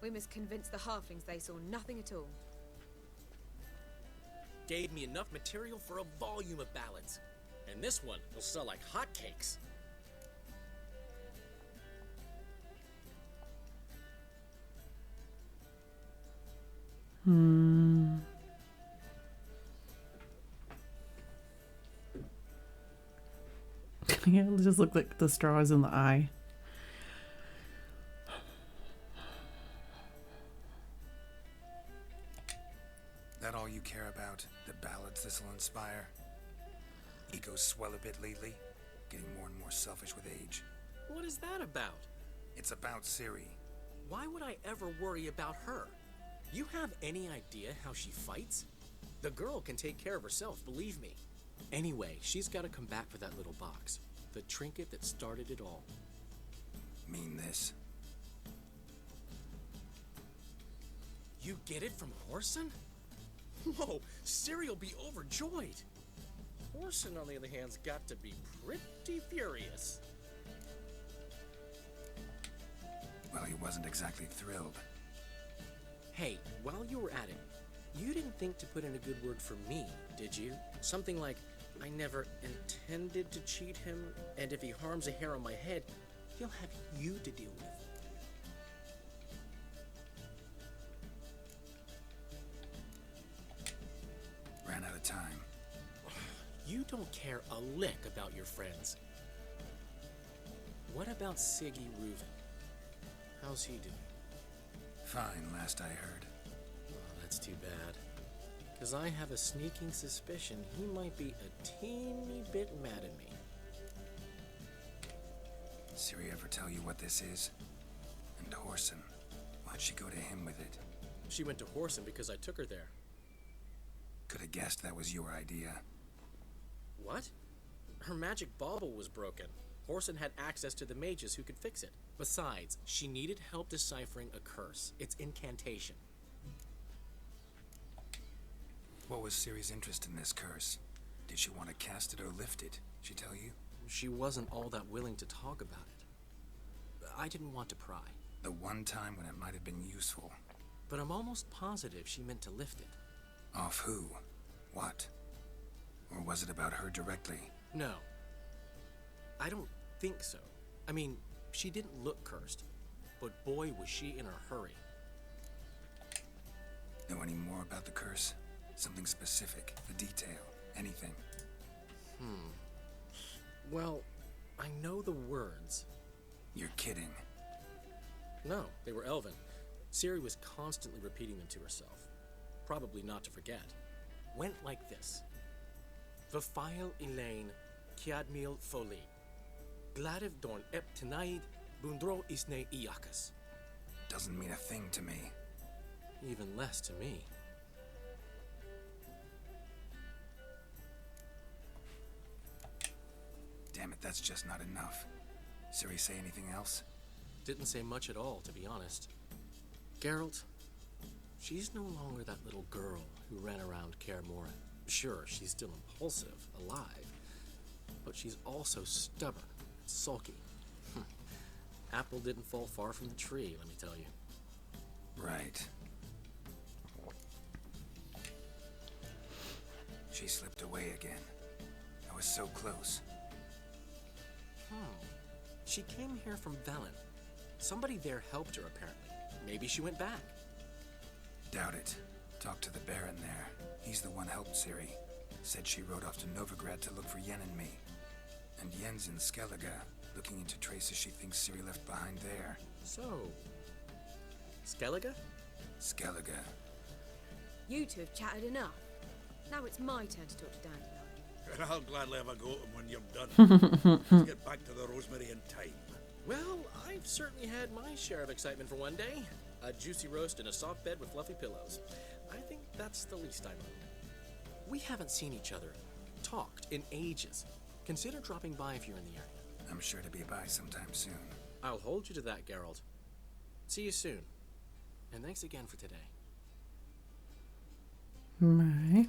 We must convince the halflings they saw nothing at all. Gave me enough material for a volume of ballads. And this one will sell like hotcakes. Yeah, it just look like the straws in the eye. That all you care about? The ballads this'll inspire? Egos swell a bit lately, getting more and more selfish with age. What is that about? It's about Ciri. Why would I ever worry about her? You have any idea how she fights? The girl can take care of herself, believe me. Anyway, she's got to come back for that little box. The trinket that started it all. Mean this? You get it from Whoreson? Whoa, Ciri'll be overjoyed. Whoreson, on the other hand's got to be pretty furious. Well, he wasn't exactly thrilled. Hey, while you were at it, you didn't think to put in a good word for me, did you? Something like, I never intended to cheat him, and if he harms a hair on my head, he'll have you to deal with. Ran out of time. You don't care a lick about your friends. What about Siggy Reuven? How's he doing? Fine, last I heard. Oh, that's too bad. Because I have a sneaking suspicion he might be a teeny bit mad at me. Ciri ever tell you what this is? And Whoreson, why'd she go to him with it? She went to Whoreson because I took her there. Could have guessed that was your idea. What? Her magic bauble was broken. Whoreson had access to the mages who could fix it. Besides, she needed help deciphering a curse. It's incantation. What was Ciri's interest in this curse? Did she want to cast it or lift it? She tell you? She wasn't all that willing to talk about it. I didn't want to pry. The one time when it might have been useful. But I'm almost positive she meant to lift it. Off who? What? Or was it about her directly? No. I don't think so. I mean, she didn't look cursed. But boy, was she in a hurry. Know any more about the curse? Something specific, a detail, anything? Well, I know the words. You're kidding. No, they were Elven. Ciri was constantly repeating them to herself. Probably not to forget. Went like this. Vafile Elaine, Kiadmil Foli. Gladiv Dorn Ep Tenaid, Bundro Isne Iakas. Doesn't mean a thing to me. Even less to me. Damn it, that's just not enough. Ciri say anything else? Didn't say much at all, to be honest. Geralt, she's no longer that little girl who ran around Kaer Morhen. Sure, she's still impulsive, alive, but she's also stubborn, sulky. Apple didn't fall far from the tree, let me tell you. Right. She slipped away again. I was so close. She came here from Velen. Somebody there helped her, apparently. Maybe she went back. Doubt it. Talk to the Baron there. He's the one helped Ciri. Said she rode off to Novigrad to look for Yen and me. And Yen's in Skellige, looking into traces she thinks Ciri left behind there. So, Skellige? Skellige. You two have chatted enough. Now it's my turn to talk to Dandelion. And I'll gladly have a go at him when you're done. Let's get back to the Rosemary in time. Well, I've certainly had my share of excitement for one day. A juicy roast in a soft bed with fluffy pillows. I think that's the least I mind. We haven't seen each other, talked in ages. Consider dropping by if you're in the area. I'm sure to be by sometime soon. I'll hold you to that, Geralt. See you soon. And thanks again for today. Right.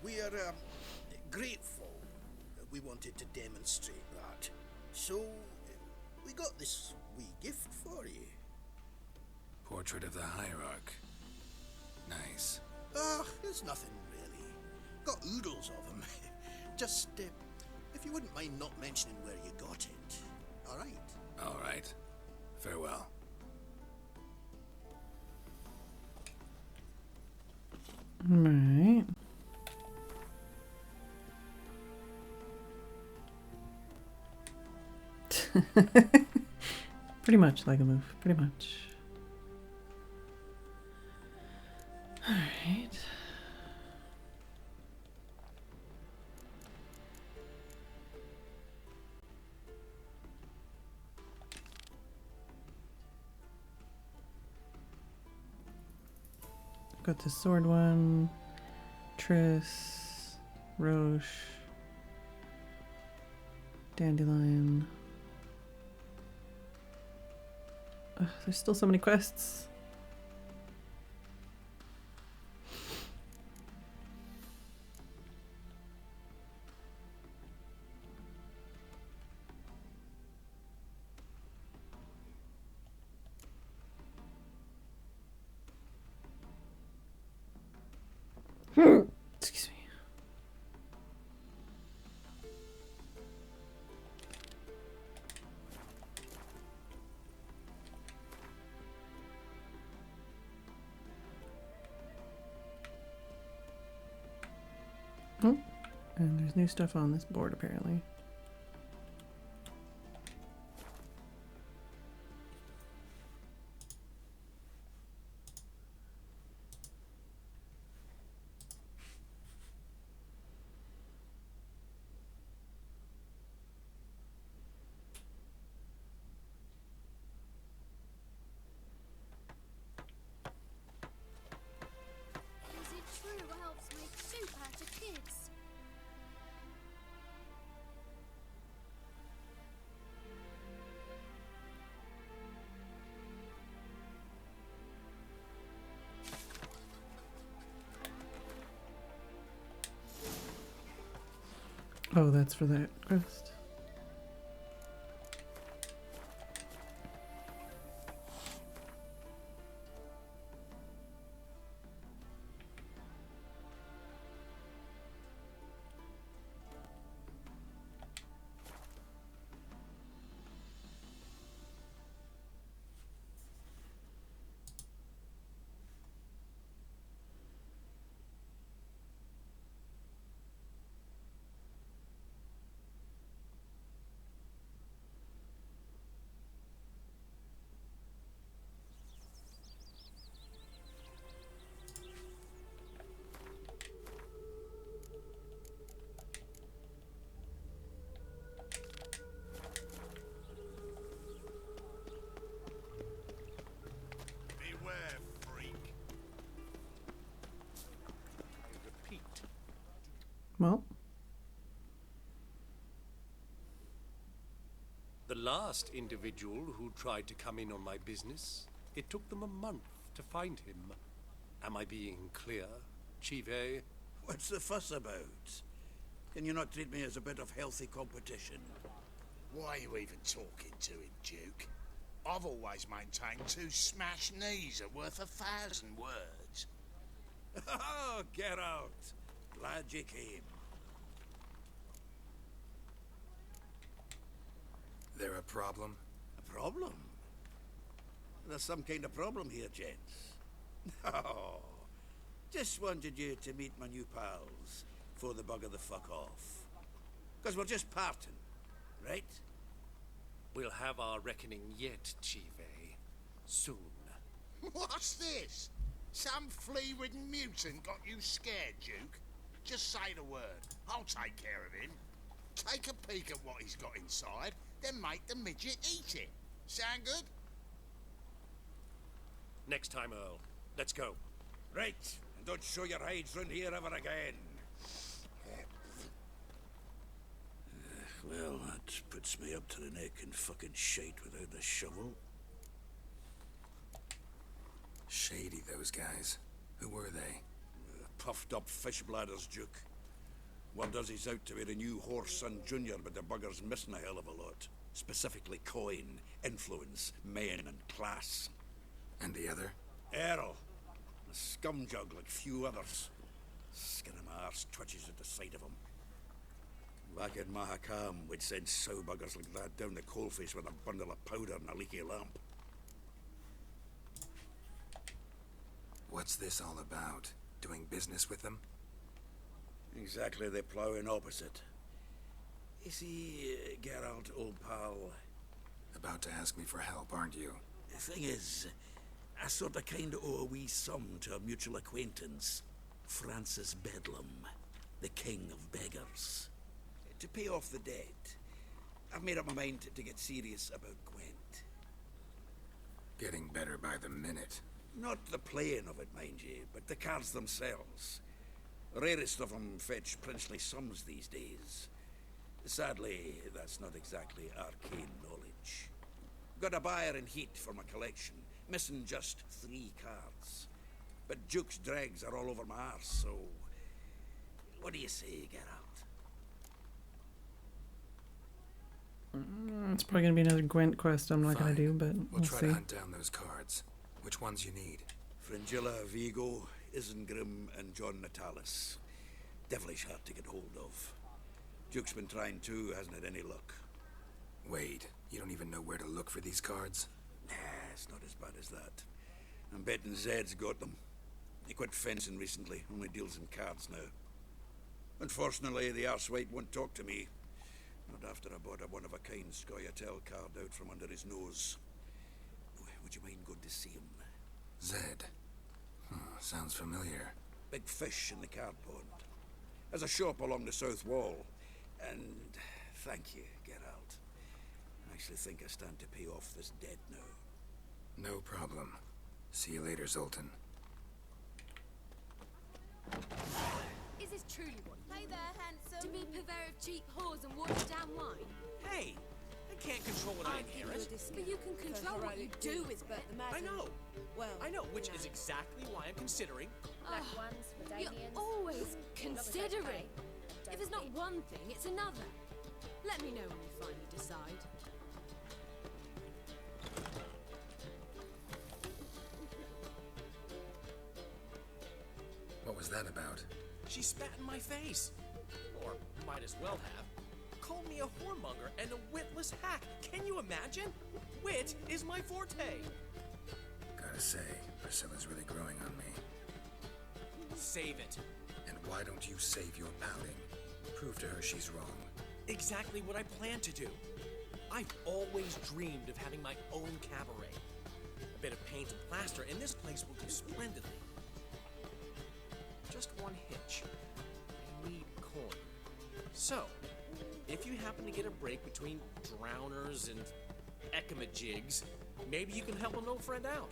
We're grateful that we wanted to demonstrate that. So, we got this wee gift for you. Portrait of the Hierarch. Nice. There's nothing really. Got oodles of them. Just, if you wouldn't mind not mentioning where you got it. Alright? Alright. Farewell. Right. Pretty much like a move. Pretty much. Alright. Got the sword one. Triss. Roche. Dandelion. Ugh, there's still so many quests. Excuse me. Oh, and there's new stuff on this board apparently. Is it true elves make soup out of kids? Oh, that's for that quest. Well, The last individual who tried to come in on my business, it took them a month to find him. Am I being clear, Chive? What's the fuss about? Can you not treat me as a bit of healthy competition? Why are you even talking to him, Duke? I've always maintained 2 smashed knees are worth 1,000 words. Oh, get out. Glad you came. There a problem? A problem? There's some kind of problem here, gents. Oh, just wanted you to meet my new pals before they bugger the fuck off. Because we're just parting, right? We'll have our reckoning yet, Chive. Soon. What's this? Some flea-ridden mutant got you scared, Duke? Just say the word. I'll take care of him. Take a peek at what he's got inside, then make the midget eat it. Sound good? Next time, Earl. Let's go. Right, and don't show your hides round here ever again. Well, that puts me up to the neck in fucking shite without the shovel. Shady, those guys. Who were they? Puffed up fish bladders, Duke. One does he's out to be the new Horse Son Jr., but the bugger's missing a hell of a lot. Specifically coin, influence, men, and class. And the other? Earl. A scumjug like few others. Skin of my arse twitches at the sight of him. Back in Mahakam, we'd send sow buggers like that down the coalface with a bundle of powder and a leaky lamp. What's this all about? Doing business with them? Exactly the ploughing opposite. You see, Geralt, old pal... About to ask me for help, aren't you? The thing is, I sort of kind of owe a wee sum to a mutual acquaintance. Francis Bedlam, the king of beggars. To pay off the debt, I've made up my mind to get serious about Gwent. Getting better by the minute. Not the playing of it, mind you, but the cards themselves. The rarest of them fetch princely sums these days. Sadly, that's not exactly arcane knowledge. Got a buyer in heat for my collection, missing just 3 cards. But Duke's dregs are all over my arse, so... What do you say, Geralt? It's probably going to be another Gwent quest I'm not going to do, but We'll try see. to hunt down those cards. Which ones you need? Fringilla, Vigo, Isengrim, and John Natalis. Devilish hard to get hold of. Duke's been trying too, hasn't had any luck. Wait, you don't even know where to look for these cards? Nah, it's not as bad as that. I'm betting Zed's got them. He quit fencing recently, only deals in cards now. Unfortunately, the arsewite won't talk to me. Not after I bought a one-of-a-kind Scoia'tael card out from under his nose. Would you mind going to see him? Zed. Sounds familiar. Big fish in the card pond. There's a shop along the south wall. And thank you, Geralt. I actually think I stand to pay off this debt now. No problem. See you later, Zoltan. Is this truly what? Hey there, handsome. To be purveyor of cheap whores and watered down wine? Hey, I can't control what I inherit. But you can control what you do with but the I know. Well, I know, which is exactly why I'm considering. Black ones for You're Damians. always considering. If it's not one thing, it's another. Let me know when you finally decide. What was that about? She spat in my face. Or might as well have. Called me a whoremonger and a witless hack. Can you imagine? Wit is my forte. Gotta say, Priscilla's really growing on me. Save it. And why don't you save your pouting? Prove to her she's wrong. Exactly what I plan to do. I've always dreamed of having my own cabaret. A bit of paint and plaster, and this place will do splendidly. Just one hitch. I need coin. So, if you happen to get a break between drowners and ekamajigs, maybe you can help an old friend out.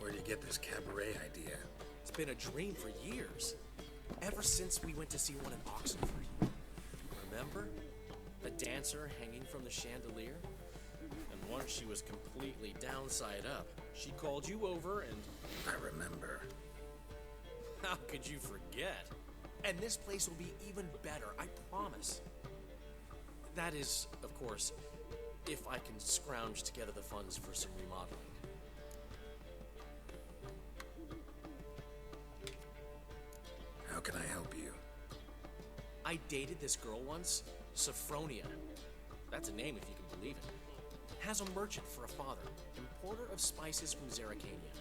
Where do you get this cabaret idea? It's been a dream for years. Ever since we went to see one in Oxenford. Remember? The dancer hanging from the chandelier? And once she was completely downside up, she called you over and... I remember. How could you forget? And this place will be even better, I promise. That is, of course, if I can scrounge together the funds for some remodeling. How can I help you? I dated this girl once, Sophronia. That's a name if you can believe it. Has a merchant for a father, importer of spices from Zeracania.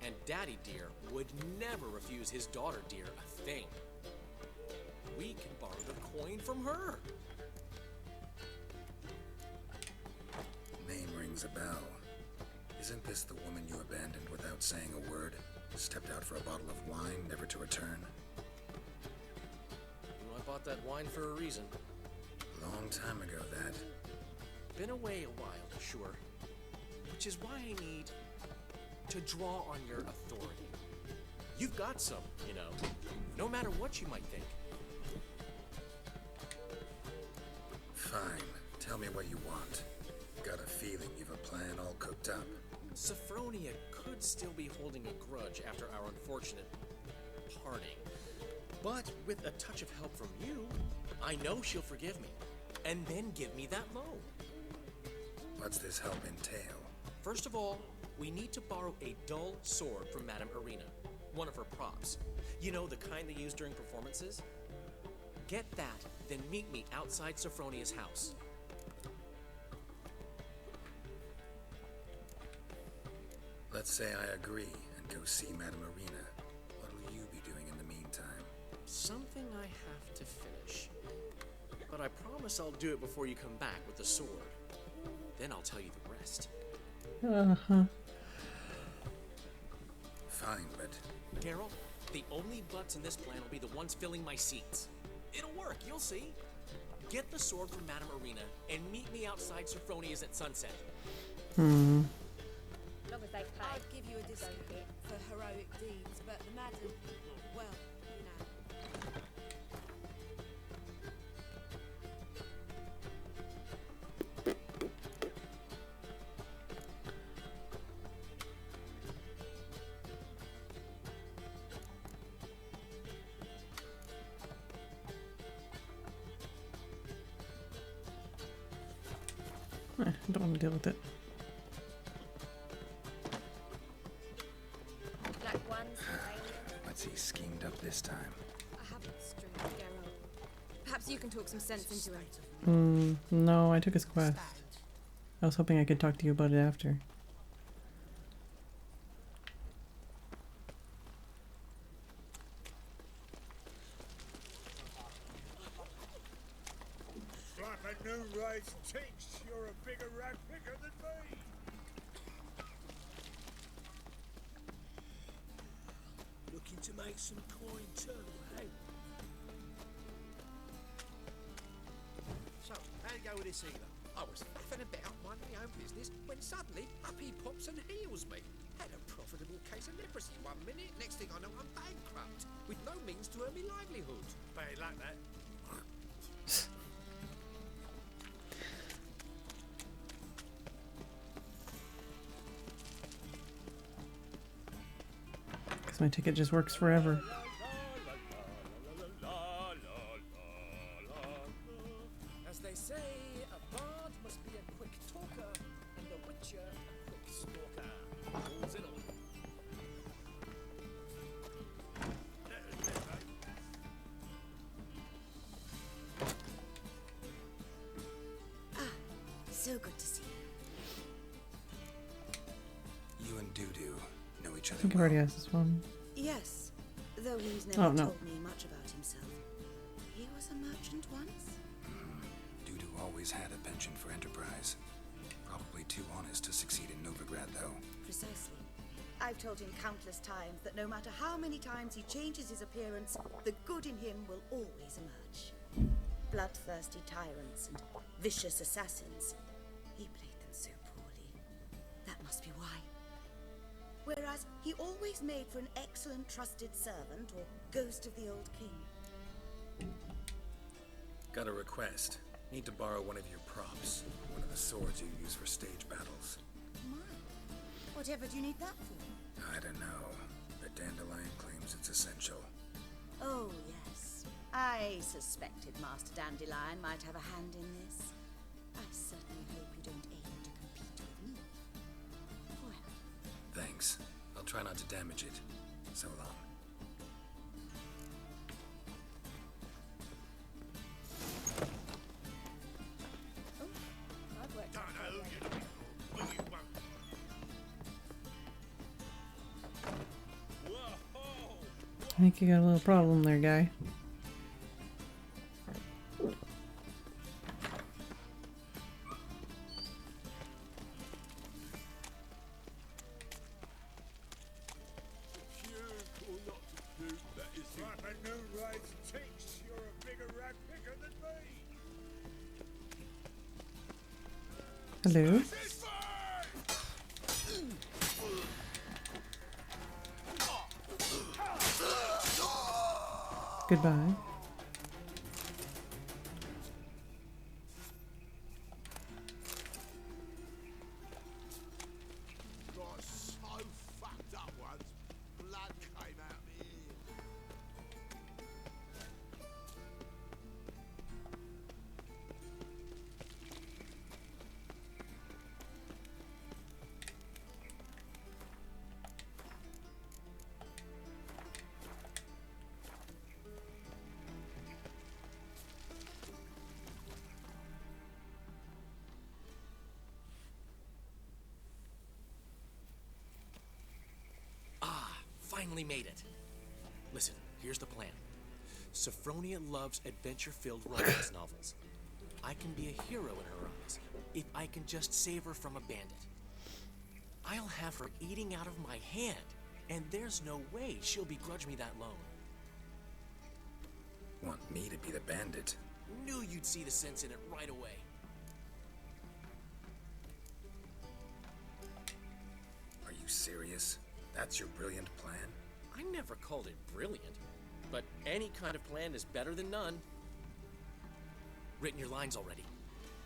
And Daddy Dear would never refuse his daughter Dear a thing. We can borrow the coin from her. Name rings a bell. Isn't this the woman you abandoned without saying a word? Stepped out for a bottle of wine, never to return? I bought that wine for a reason. Long time ago, that. Been away a while, sure. Which is why I need to draw on your authority. You've got some, you know, no matter what you might think. Fine. Tell me what you want. Got a feeling you've a plan all cooked up. Sophronia could still be holding a grudge after our unfortunate parting. But with a touch of help from you, I know she'll forgive me. And then give me that loan. What's this help entail? First of all, we need to borrow a dull sword from Madame Arena. One of her props. You know, the kind they use during performances? Get that, then meet me outside Sophronia's house. Let's say I agree and go see Madame Arena. What will you be doing in the meantime? Something I have to finish. But I promise I'll do it before you come back with the sword. Then I'll tell you the rest. Uh-huh. Fine, but... Daryl, the only butts in this plan will be the ones filling my seats. It'll work, you'll see. Get the sword from Madame Arena and meet me outside Sophronia's at sunset. Long as they pay. I'd give you a discount for heroic deeds, but the madam, well, you know. I don't want to deal with it. Black ones, What's he schemed up this time? I haven't stringed Geralt. Perhaps you can talk some sense into him. No, I took his quest. I was hoping I could talk to you about it after. Flap a new race ticks, you're a bigger rat picker than me. Looking to make some coin too, hey? So, how'd it go with this healer? I was faffing about minding my own business when suddenly up he pops and heals me. Had a profitable case of leprosy 1 minute, next thing I know I'm bankrupt, with no means to earn me livelihood. Bad luck, that. Because my ticket just works forever. As they say, a bard must be a quick talker, and a witcher a quick stalker. Rules in all. So good to see you. You and Doo-Doo know each I other think I've well. already asked this one. Yes, though he's never Oh, no. told me much about himself. He was a merchant once? Doo-Doo always had a penchant for enterprise. Probably too honest to succeed in Novigrad, though. Precisely. I've told him countless times that no matter how many times he changes his appearance, the good in him will always emerge. Bloodthirsty tyrants and vicious assassins. He played them so poorly. That must be why. Whereas he always made for an excellent trusted servant or ghost of the old king. Got a request. Need to borrow one of your props. One of the swords you use for stage battles. My, whatever do you need that for? I don't know, but Dandelion claims it's essential. Oh, yes. I suspected Master Dandelion might have a hand in this. I certainly hope you don't aim to compete with me. Well, Thanks. I'll try not to damage it. So long. I've worked Don't know who you're looking for, but you won't. I think you got a little problem there, guy. Hello. Goodbye. Got so fucked up once, blood came out my ears. Finally made it. Listen, here's the plan. Sophronia loves adventure-filled romance novels. I can be a hero in her eyes if I can just save her from a bandit. I'll have her eating out of my hand, and there's no way she'll begrudge me that loan. Want me to be the bandit? Knew you'd see the sense in it right away. Are you serious? That's your brilliant plan? I never called it brilliant, but any kind of plan is better than none. Written your lines already.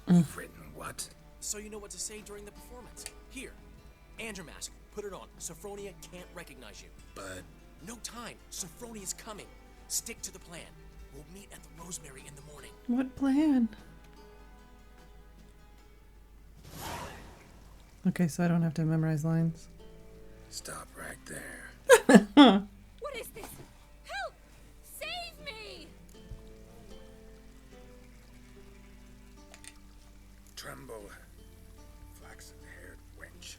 You've written what? So you know what to say during the performance. Here, and your mask. Put it on. Sophronia can't recognize you. But... No time. Sophronia's coming. Stick to the plan. We'll meet at the Rosemary in the morning. What plan? Okay, so I don't have to memorize lines. Stop right there. What is this? Help! Save me! Tremble, flaxen-haired wench.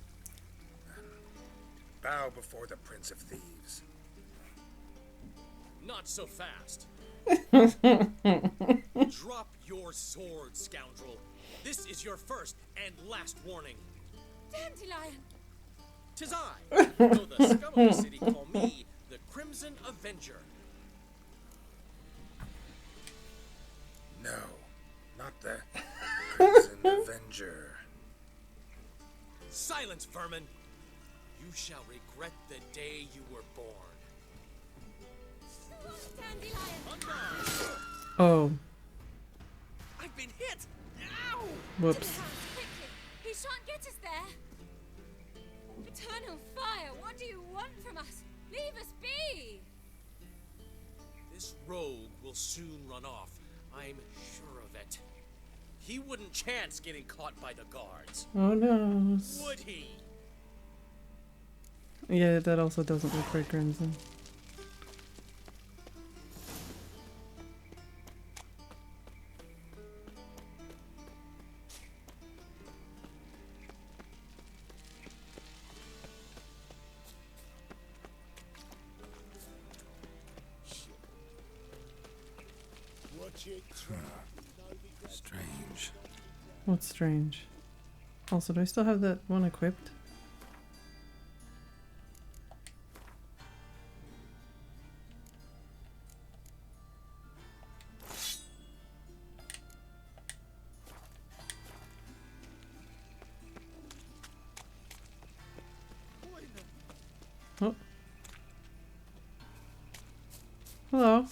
Bow before the Prince of Thieves. Not so fast. Drop your sword, scoundrel. This is your first and last warning. Dandelion! 'Tis I, though the scum of the city call me the Crimson Avenger. No, not the Crimson Avenger. Silence, vermin! You shall regret the day you were born. Dandelion! Oh. I've been hit! Ow! Whoops. Quickly! He shan't get us there! Eternal fire, what do you want from us? Leave us be! This rogue will soon run off. I'm sure of it. He wouldn't chance getting caught by the guards. Oh no. Would he? Yeah, that also doesn't look very crimson. Strange. What's strange? Also, do I still have that one equipped? Oh. Hello.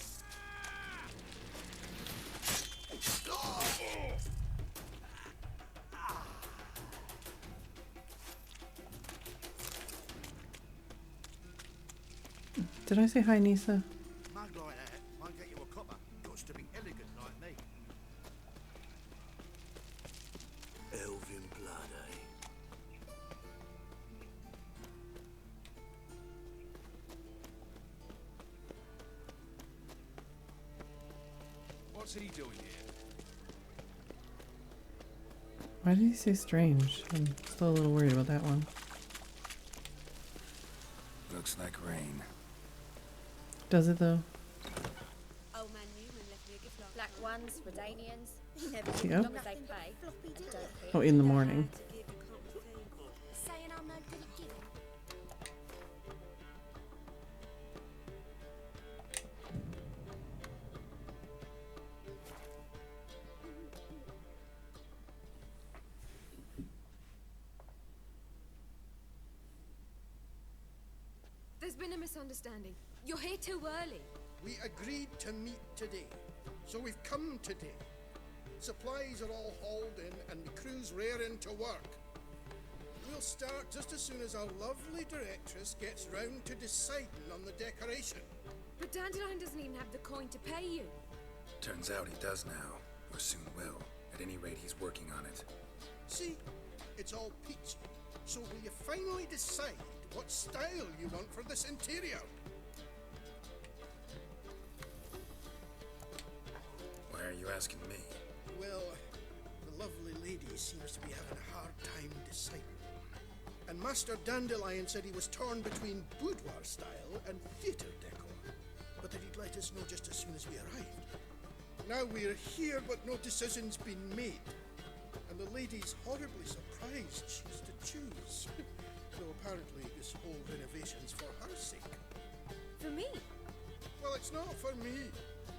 Did I say hi, Nisa? Mug like that won't get you a copper. Got to be elegant like me. Elven blood, eh? What's he doing here? Why did he say strange? I'm still a little worried about that one. Looks like rain. Does it though? Old man Newman left me a gift last. Black ones, Redanians. He never Yeah. did as long as they pay. Don't care. Oh, in the morning. Saying I'm no good at giving. There's been a misunderstanding. You're here too early. We agreed to meet today, so we've come today. Supplies are all hauled in and the crew's raring to work. We'll start just as soon as our lovely directress gets round to deciding on the decoration. But Dandelion doesn't even have the coin to pay you. Turns out he does now, or soon will. At any rate, he's working on it. See, it's all peachy. So will you finally decide what style you want for this interior? Why are you asking me? Well, the lovely lady seems to be having a hard time deciding. And Master Dandelion said he was torn between boudoir style and theatre decor, but that he'd let us know just as soon as we arrived. Now we're here, but no decision's been made. And the lady's horribly surprised she's to choose. Though apparently this whole renovation's for her sake. For me? Well, it's not for me.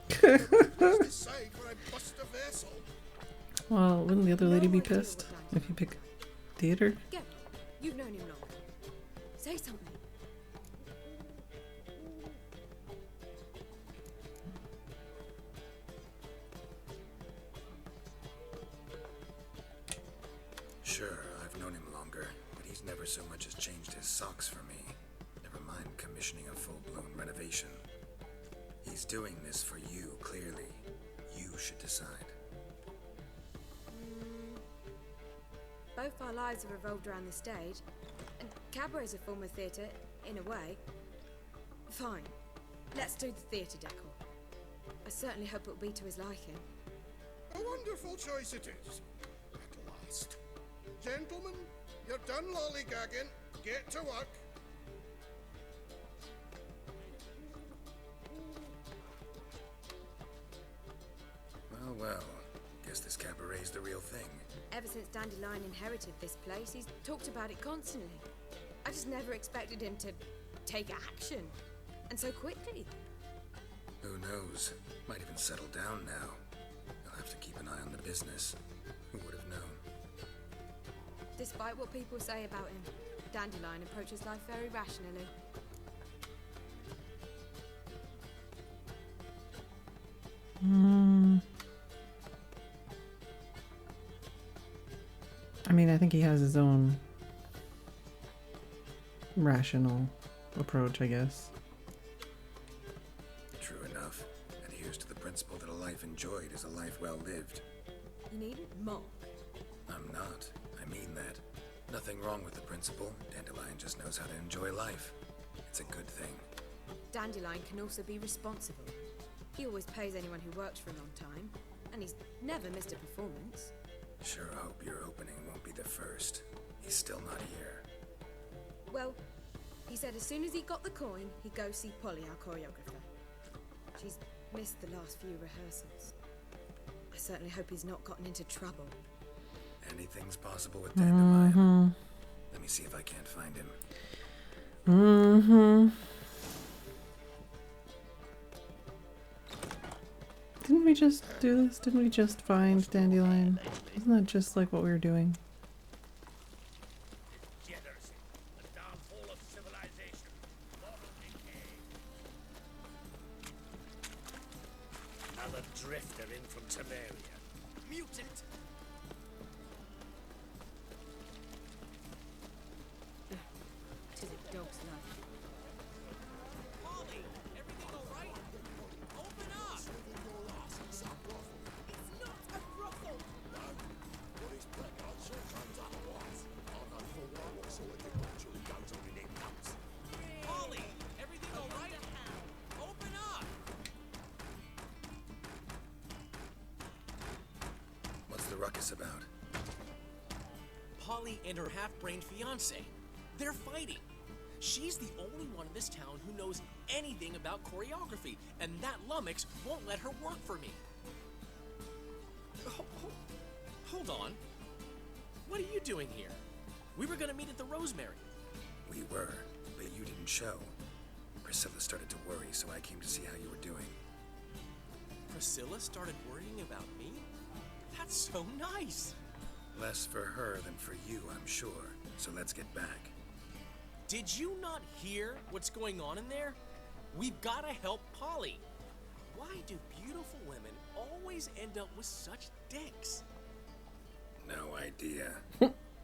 Please decide where I bust a vessel. Well, wouldn't the other lady be pissed if you pick theater? Go. You've known him longer. Say something. Sure, I've known him longer, but he's never so much as changed his socks for me. Never mind commissioning a full-blown renovation. He's doing this for you, clearly. You should decide. Both our lives have revolved around the stage, and cabaret's a form of theatre, in a way. Fine. Let's do the theatre decor. I certainly hope it'll be to his liking. A wonderful choice it is. At last. Gentlemen, you're done lollygagging. Get to work. Well, well. Guess this cabaret's the real thing. Ever since Dandelion inherited this place, he's talked about it constantly. I just never expected him to take action. And so quickly. Who knows? Might even settle down now. I'll have to keep an eye on the business. Who would have known? Despite what people say about him, Dandelion approaches life very rationally. I mean, I think he has his own rational approach, I guess. True enough. Adheres to the principle that a life enjoyed is a life well lived. You needn't mock. I'm not. I mean that. Nothing wrong with the principle. Dandelion just knows how to enjoy life. It's a good thing. Dandelion can also be responsible. He always pays anyone who works for a long time, and he's never missed a performance. Sure hope your opening won't be the first. He's still not here. Well, he said as soon as he got the coin, he'd go see Polly, our choreographer. She's missed the last few rehearsals. I certainly hope he's not gotten into trouble. Anything's possible with Dandelion. Let me see if I can't find him. Didn't we just do this? Didn't we just find Dandelion? Isn't that just like what we were doing? drifter in from Temeria. Mutant! Tis a dog's life. Polly, everything all right? Open up! It's not a brothel! Polly, everything all right? Open up! What's the ruckus about? Polly and her half-brained fiance. They're fighting. She's the only one in this town who knows anything about choreography, and that lummox won't let her work for me. Hold on. What are you doing here? We were gonna meet at the Rosemary. We were, but you didn't show. Priscilla started to worry, so I came to see how you were doing. Priscilla started worrying about me? That's so nice! Less for her than for you, I'm sure. So let's get back. Did you not hear what's going on in there? We've gotta help Polly. Why do beautiful women always end up with such dicks? No idea.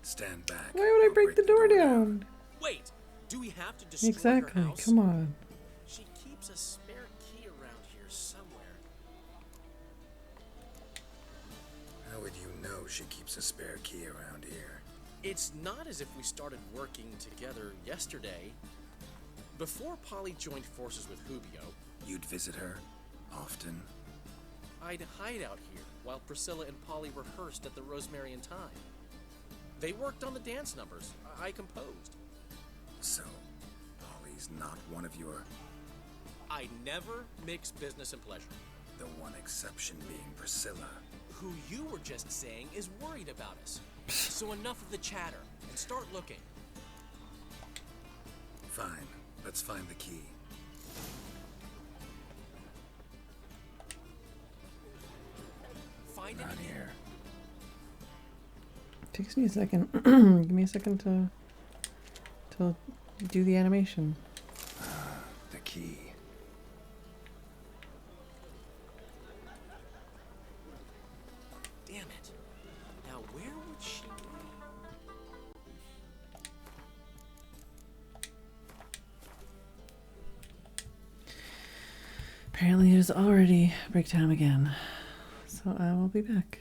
Stand back. Why would I break the door down? Wait, do we have to destroy Exactly. her house? Come on. She keeps a spare key around here somewhere. How would you know she keeps a spare key around here? It's not as if we started working together yesterday. Before Polly joined forces with Hubio, You'd visit her? Often? I'd hide out here while Priscilla and Polly rehearsed at the Rosemary and Thyme. They worked on the dance numbers I composed. So, Polly's not one of your... I never mix business and pleasure. The one exception being Priscilla. Who you were just saying is worried about us. So enough of the chatter and start looking. Fine. Let's find the key. Find Not it. here. Takes me a second. Give me a second to do the animation. The key. Damn it. Now where would she be? Apparently it is already break time again. So I will be back.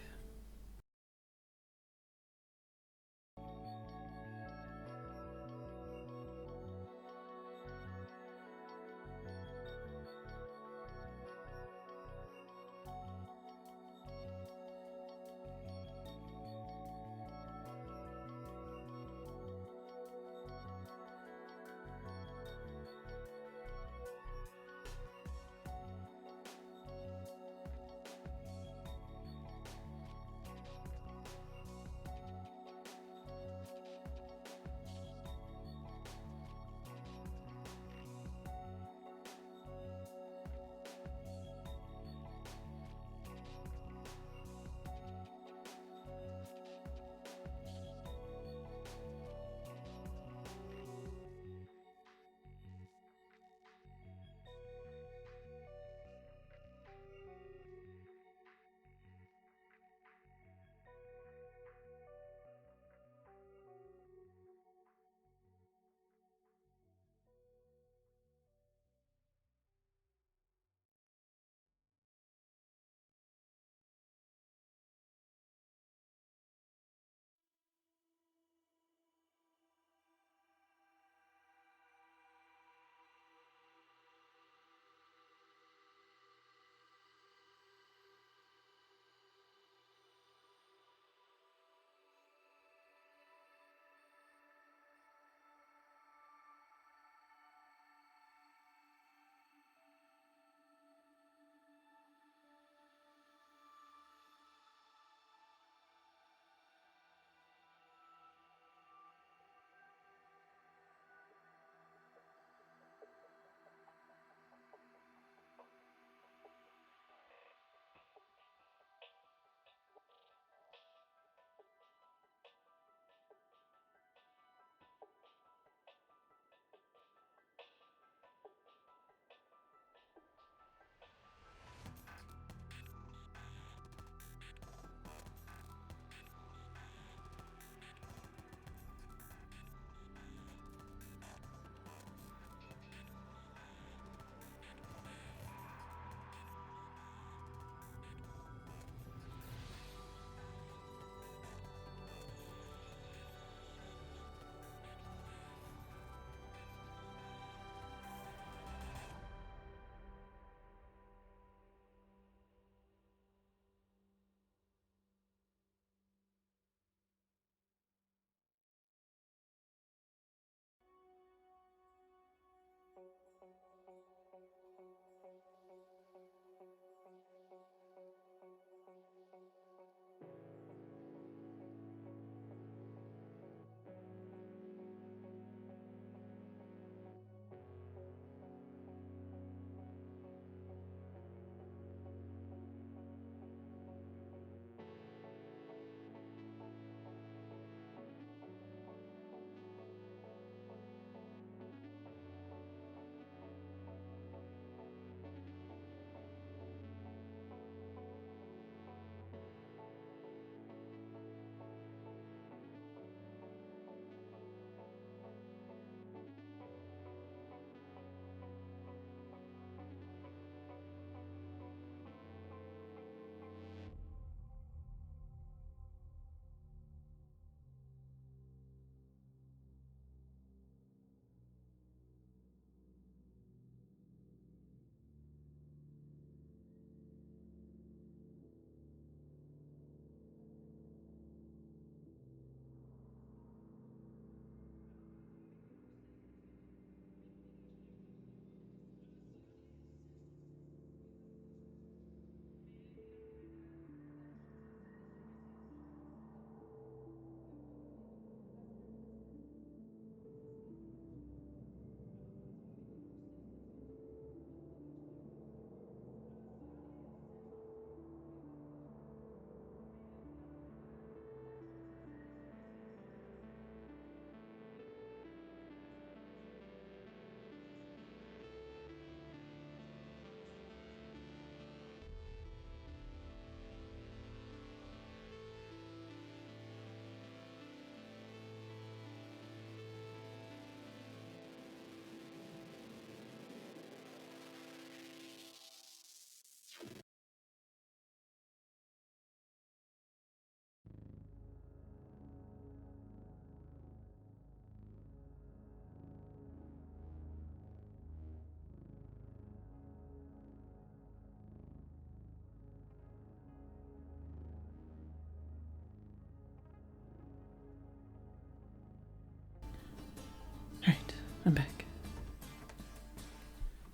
I'm back.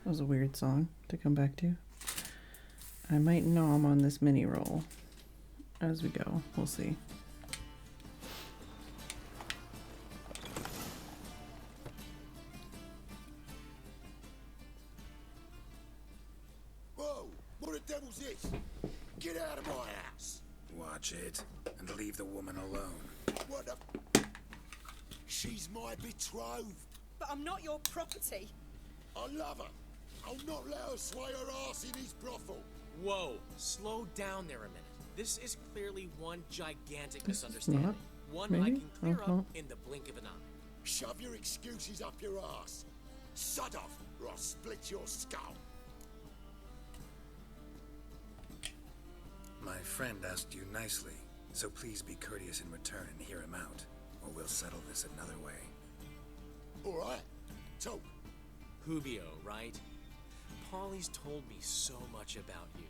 That was a weird song to come back to. I might nom on this mini roll as we go. We'll see. Whoa! What the devil's this? Get out of my house! Watch it, and leave the woman alone. What the... She's my betrothed. But I'm not your property. I love her. I'll not let her sway her ass in his brothel. Whoa, slow down there a minute. This is clearly one gigantic This is misunderstanding. not, One maybe? I can clear I don't know. up in the blink of an eye. Shove your excuses up your ass. Sod off, or I'll split your skull. My friend asked you nicely, so please be courteous in return and hear him out, or we'll settle this another way. All right, talk. Hubio, right? Polly's told me so much about you.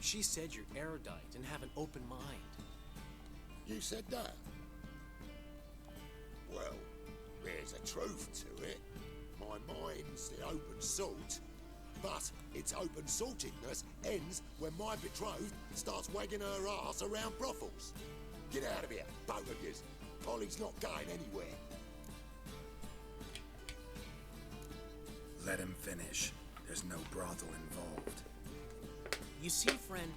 She said you're erudite and have an open mind. You said that? Well, there's a truth to it. My mind's the open salt, but its open saltedness ends when my betrothed starts wagging her ass around brothels. Get out of here, both of yous. Polly's not going anywhere. Let him finish. There's no brothel involved. You see, friend,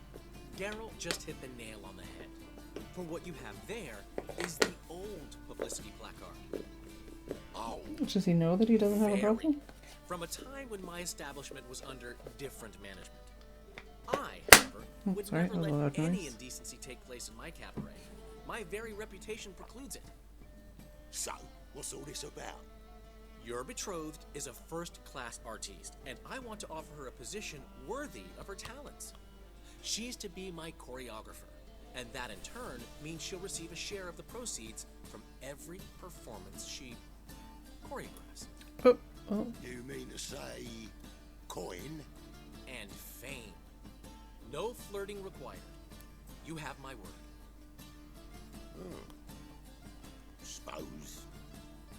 Daryl just hit the nail on the head. For what you have there is the old publicity placard. Oh. Does he know that he doesn't have a brothel? From a time when my establishment was under different management. I, however, would sorry, never that was a let loud any noise. indecency take place in my cabaret. My very reputation precludes it. So, what's all this about? Your betrothed is a first-class artiste, and I want to offer her a position worthy of her talents. She's to be my choreographer, and that in turn means she'll receive a share of the proceeds from every performance she choreographs. Oh. You mean to say coin? And fame. No flirting required. You have my word. Suppose.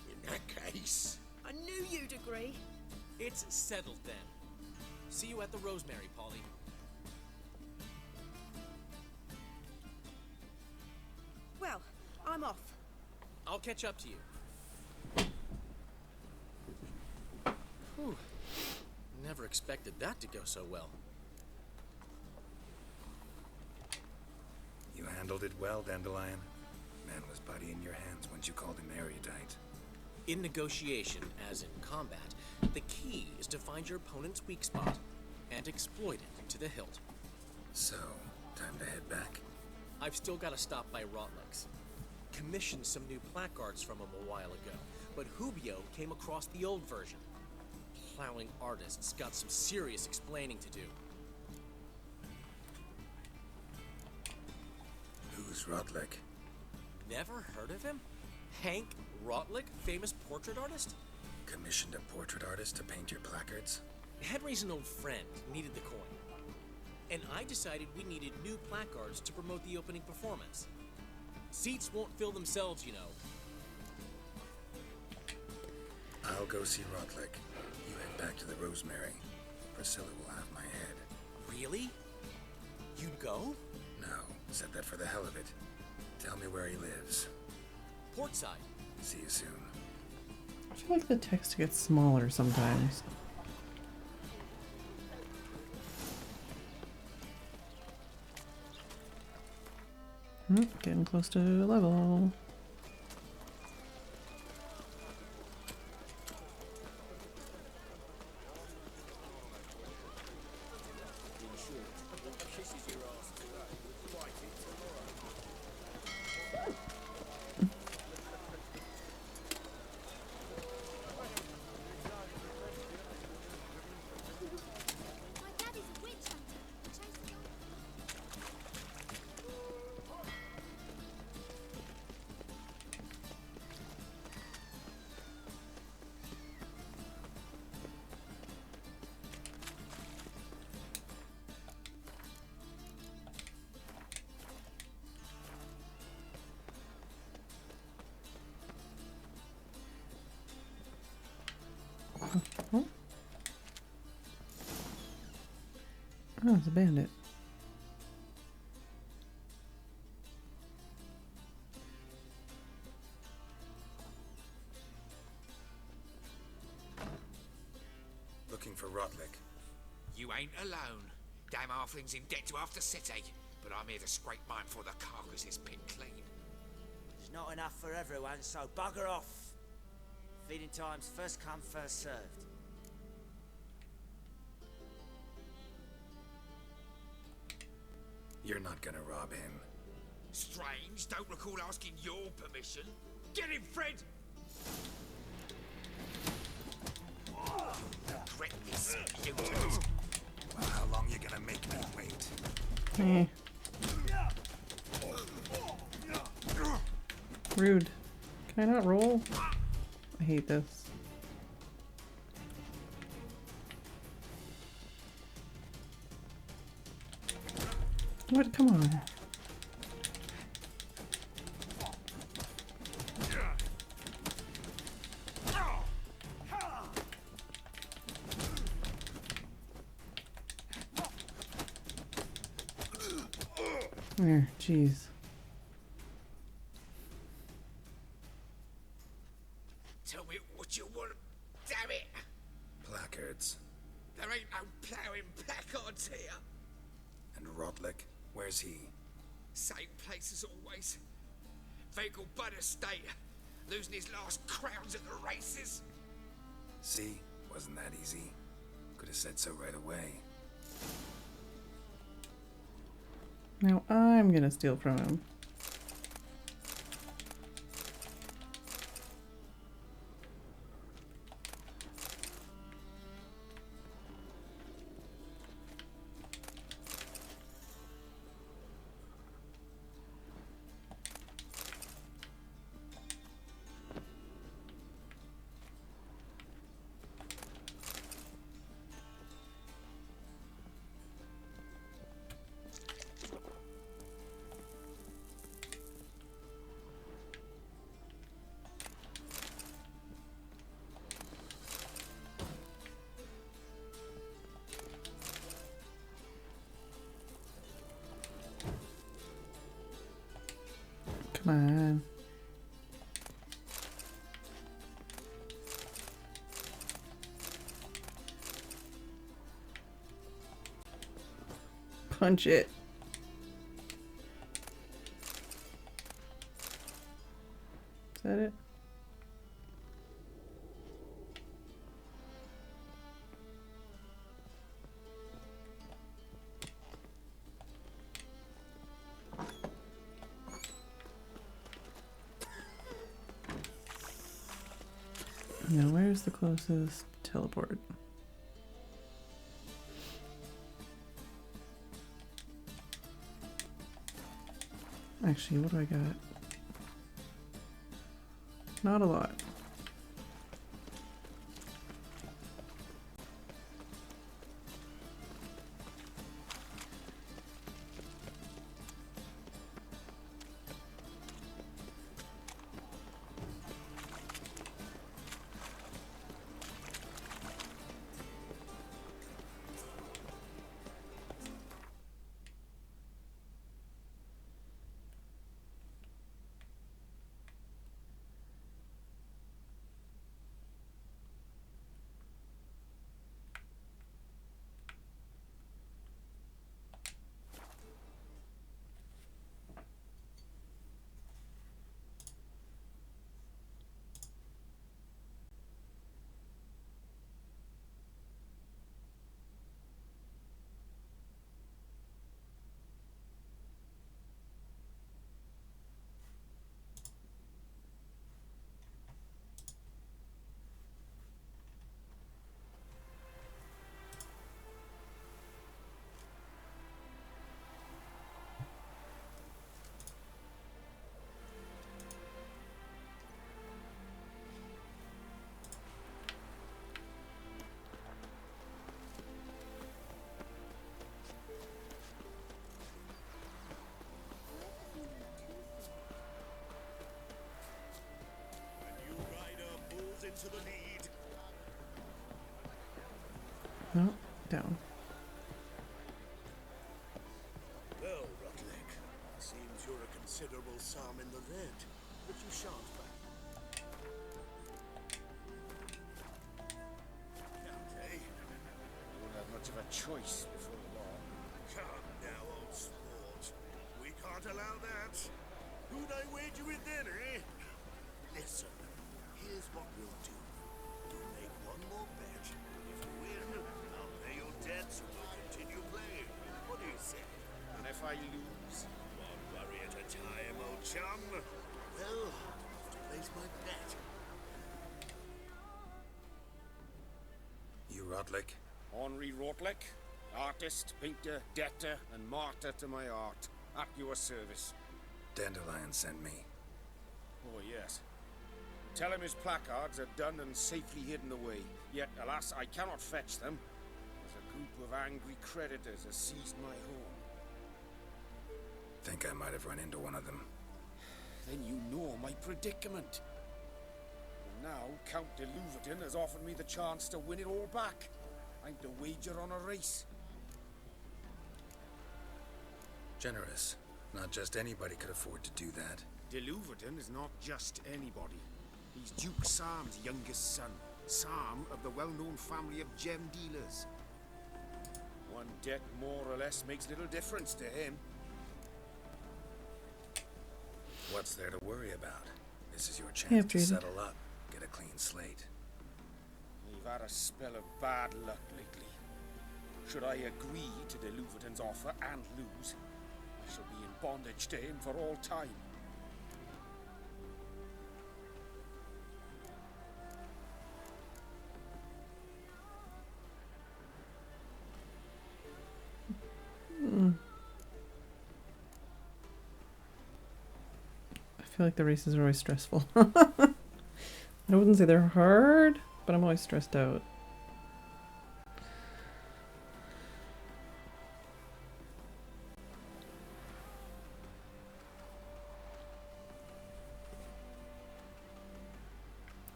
In that case... I knew you'd agree. It's settled then. See you at the Rosemary, Polly. Well, I'm off. I'll catch up to you. Whew. Never expected that to go so well. You handled it well, Dandelion. Man was putty in your hands once you called him erudite. In negotiation, as in combat, the key is to find your opponent's weak spot and exploit it to the hilt. So, time to head back? I've still got to stop by Rotlick's. Commissioned some new placards from him a while ago, but Hubio came across the old version. Plowing artists got some serious explaining to do. Who's Rotlick? Never heard of him? Hank Rotlick, famous portrait artist? Commissioned a portrait artist to paint your placards? Henry's an old friend, needed the coin. And I decided we needed new placards to promote the opening performance. Seats won't fill themselves, you know. I'll go see Rotlick. You head back to the Rosemary. Priscilla will have my head. Really? You'd go? No, said that for the hell of it. Tell me where he lives. Portside. See you soon. I feel like the text gets smaller sometimes. Getting close to level. Oh, it's a bandit. Looking for Rotlick. You ain't alone. Damn halfling's in debt to half the city, but I'm here to scrape mine before the carcass is picked clean. There's not enough for everyone, so bugger off. Feeding time's first come, first served. You're not gonna rob him. Strange, don't recall asking your permission. Get him, Fred! Regret this, you idiot. Well, how long you gonna make me wait? Eh. Rude. Can I not roll? I hate this. What? Come on. There, jeez. Tell me what you want, damn it! Placards. There ain't no ploughing placards here. And Rotlick, where's he? Same place as always. Vegal Bud Estate, losing his last crowns at the races. See? Wasn't that easy? Could have said so right away. Now I'm gonna steal from him. Come on. Punch it. Is that it? Now, where's the closest teleport? Actually, what do I got? Not a lot. No, down. Well, Rutleg, seems you're a considerable psalm in the lead, but you shan't back. Okay. You won't have much of a choice before long. Come now, old sport. We can't allow that. Who'd I wager with then, eh? Listen, here's what we'll do. We'll make one more bet. If you win, I'll pay your debts and we'll continue playing. What do you say? And if I lose? One worry at a time, old chum. Well, I'll have to place my bet. You Rotlick? Henri Rotlick, artist, painter, debtor, and martyr to my art. At your service. Dandelion sent me. Oh, yes. Tell him his placards are done and safely hidden away. Yet, alas, I cannot fetch them, as a group of angry creditors has seized my home. Think I might have run into one of them. Then you know my predicament. And now, Count de Louverton has offered me the chance to win it all back. I'm to wager on a race. Generous. Not just anybody could afford to do that. De Louverton is not just anybody. He's Duke Sam's youngest son. Sam of the well-known family of gem dealers. One debt more or less makes little difference to him. What's there to worry about? This is your Yeah, chance to Jaden. settle up, get a clean slate. We've had a spell of bad luck lately. Should I agree to de Louverton's offer and lose, I shall be in bondage to him for all time. I feel like the races are always stressful. I wouldn't say they're hard, but I'm always stressed out.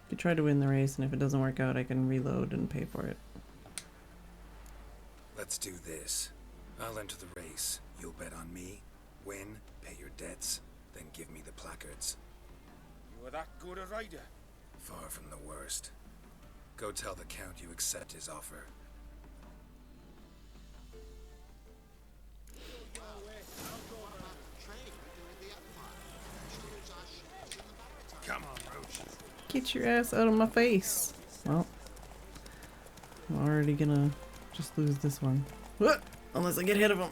You try to win the race, and if it doesn't work out, I can reload and pay for it. Let's do this. I'll enter the race. You'll bet on me, win, pay your debts, then give me the placards. You are that good a rider? Far from the worst. Go tell the Count you accept his offer. Come on, Roach. Get your ass out of my face. Well, I'm already gonna just lose this one. Unless I get ahead of him.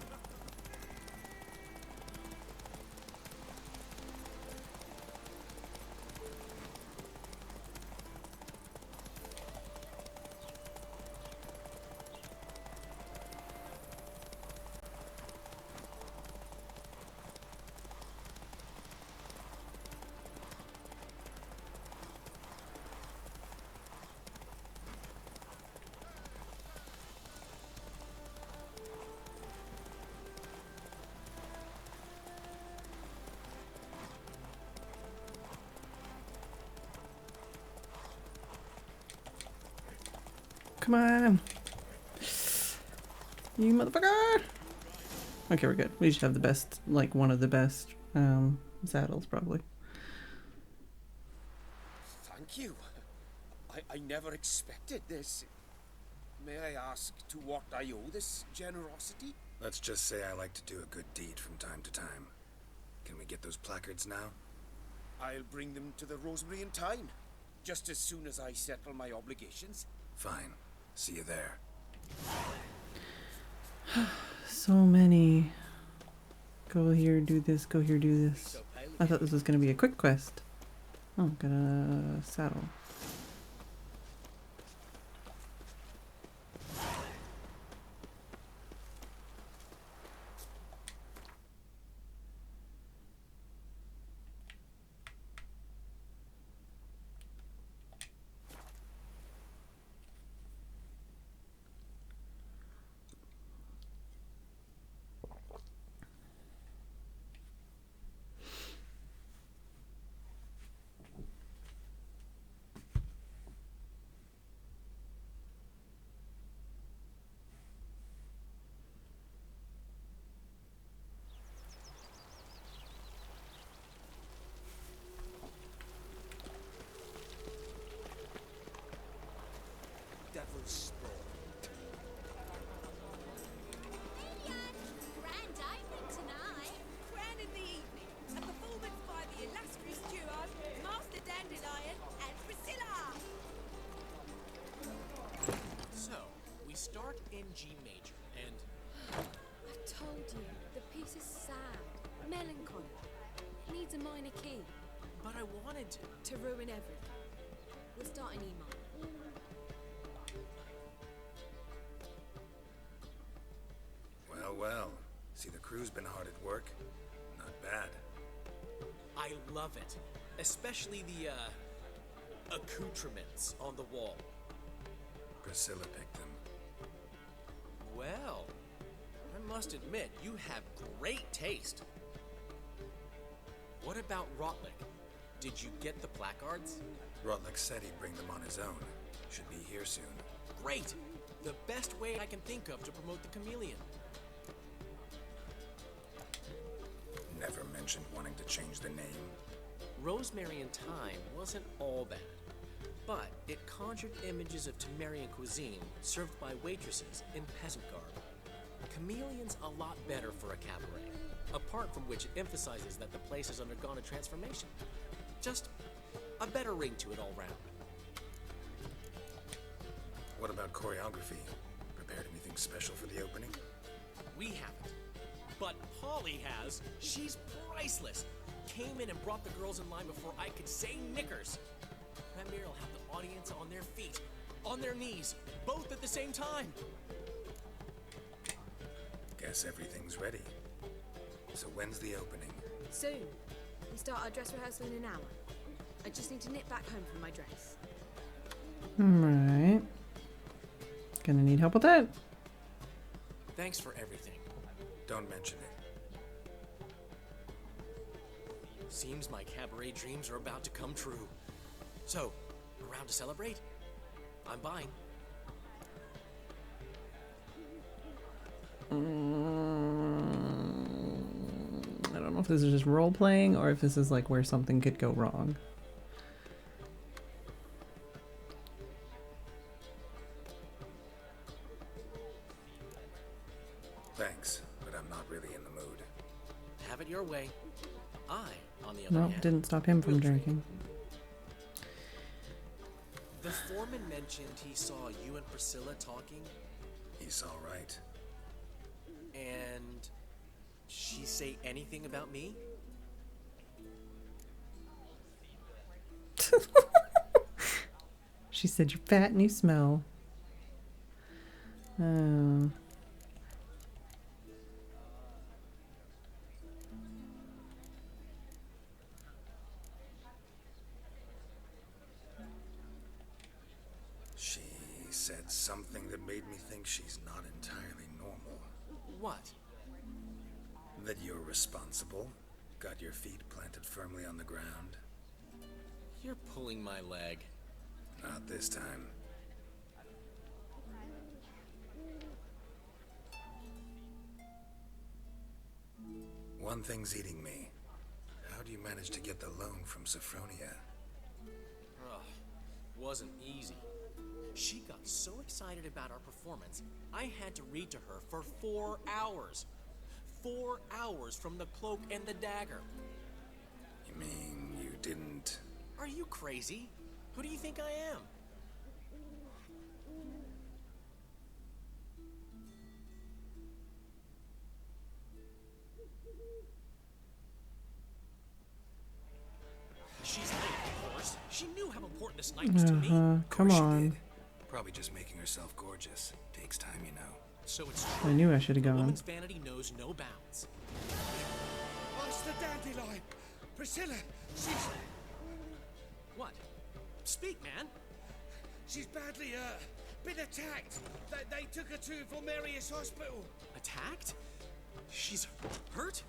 Come on. You motherfucker. Okay, we're good. We should have the best, like one of the best saddles, probably. Thank you. I never expected this. May I ask to what I owe this generosity? Let's just say I like to do a good deed from time to time. Can we get those placards now? I'll bring them to the Rosemary in time, just as soon as I settle my obligations. Fine. See you there. So many. Go here, do this, go here, do this. I thought this was going to be a quick quest. Oh, got a saddle. in G major, and I told you, the piece is sad, melancholy. It needs a minor key. but I wanted to ruin everything. We'll start in E minor. Well, well. See, the crew's been hard at work. Not bad. I love it, especially the accoutrements on the wall. Priscilla picked them. Well, I must admit, you have great taste. What about Rotlick? Did you get the placards? Rotlick said he'd bring them on his own. Should be here soon. Great! The best way I can think of to promote the chameleon. Never mentioned wanting to change the name. Rosemary and Thyme wasn't all bad, but it conjured images of Temerian cuisine served by waitresses in peasant garb. Chameleon's a lot better for a cabaret, apart from which it emphasizes that the place has undergone a transformation. Just a better ring to it all round. What about choreography? Prepared anything special for the opening? We haven't. But Polly has. She's priceless. Came in and brought the girls in line before I could say knickers. Premier will have the audience on their feet, on their knees, both at the same time. Guess everything's ready. So when's the opening? Soon. We start our dress rehearsal in an hour. I just need to nip back home for my dress. Alright. Gonna need help with that. Thanks for everything. Don't mention it. Seems my cabaret dreams are about to come true. So, around to celebrate? I'm buying. I don't know if this is just role playing or if this is like where something could go wrong. Thanks, but I'm not really in the mood. Have it your way. I, on the other Nope, hand, didn't stop him from will drinking. The foreman mentioned he saw you and Priscilla talking. He's all right. And she say anything about me? She said you're fat and you smell. Oh. She said something that made me think she's not entirely normal. What? That you're responsible, got your feet planted firmly on the ground. You're pulling my leg. Not this time. One thing's eating me. How do you manage to get the loan from Sophronia? Ugh, wasn't easy. She got so excited about our performance, I had to read to her for 4 hours. 4 hours from the Cloak and the Dagger. You mean you didn't... Are you crazy? Who do you think I am? She's late, of course. She knew how important this night was to me. Come on. Probably just making herself gorgeous. Takes time, you know. So it's I knew I should have A gone. woman's vanity knows no bounds. Master Dandelion! Priscilla, she's... What? Speak, man. She's badly, been attacked. They took her to Vulmerius Hospital. Attacked? She's hurt?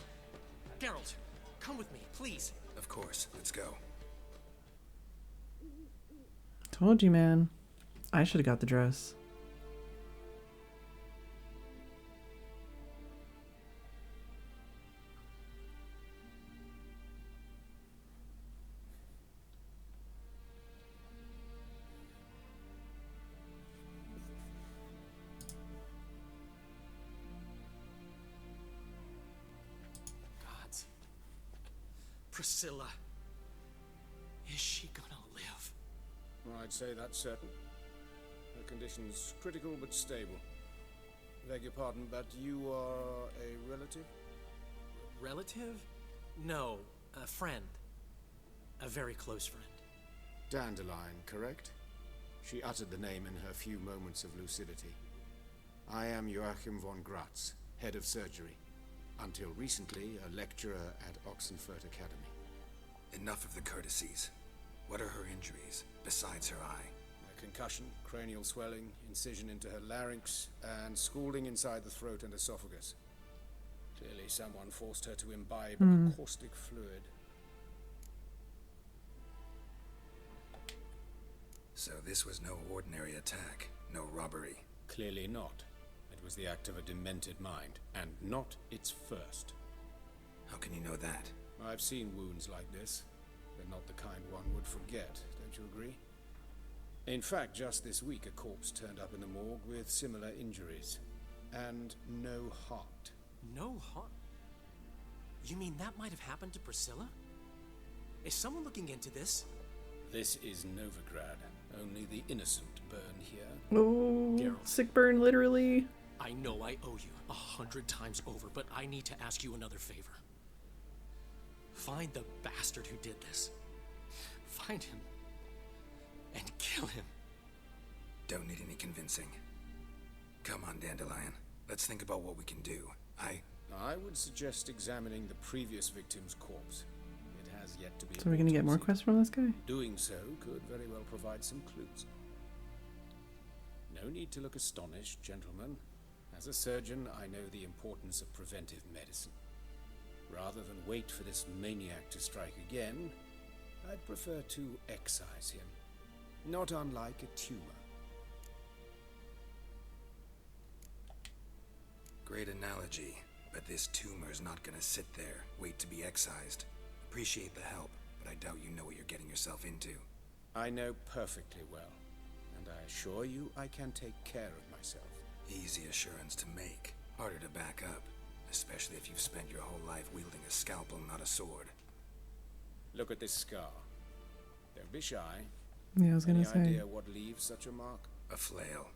Geralt, come with me, please. Of course. Let's go. Told you, man. I should have got the dress. Gods. Priscilla. Is she gonna live? I'd say that's certain. Her condition's critical but stable. Beg your pardon, but you are a relative? Relative? No, a friend. A very close friend. Dandelion, correct? She uttered the name in her few moments of lucidity. I am Joachim von Gratz, head of surgery. Until recently, a lecturer at Oxenfurt Academy. Enough of the courtesies. What are her injuries, besides her eye? A concussion, cranial swelling, incision into her larynx, and scalding inside the throat and esophagus. Clearly someone forced her to imbibe a caustic fluid. So this was no ordinary attack, no robbery. Clearly not. It was the act of a demented mind, and not its first. How can you know that? I've seen wounds like this. They're not the kind one would forget, don't you agree? In fact, just this week a corpse turned up in the morgue with similar injuries. And no heart. No heart? You mean that might have happened to Priscilla? Is someone looking into this? This is Novigrad. Only the innocent burn here. Oh, Geralt. sick burn, literally. I know I owe you 100 times over, but I need to ask you another favor. Find the bastard who did this. Find him. And kill him. Don't need any convincing. Come on, Dandelion. Let's think about what we can do. I would suggest examining the previous victim's corpse. It has yet to be. So we're gonna get more quests from this guy? Doing so could very well provide some clues. No need to look astonished, gentlemen. As a surgeon, I know the importance of preventive medicine. Rather than wait for this maniac to strike again, I'd prefer to excise him. Not unlike a tumor. Great analogy, but this tumor's not gonna sit there, wait to be excised. Appreciate the help, but I doubt you know what you're getting yourself into. I know perfectly well, and I assure you I can take care of myself. Easy assurance to make, harder to back up, especially if you've spent your whole life wielding a scalpel, not a sword. Look at this scar. Don't be shy. Yeah, I was gonna Any say. idea what leaves such a mark? A flail.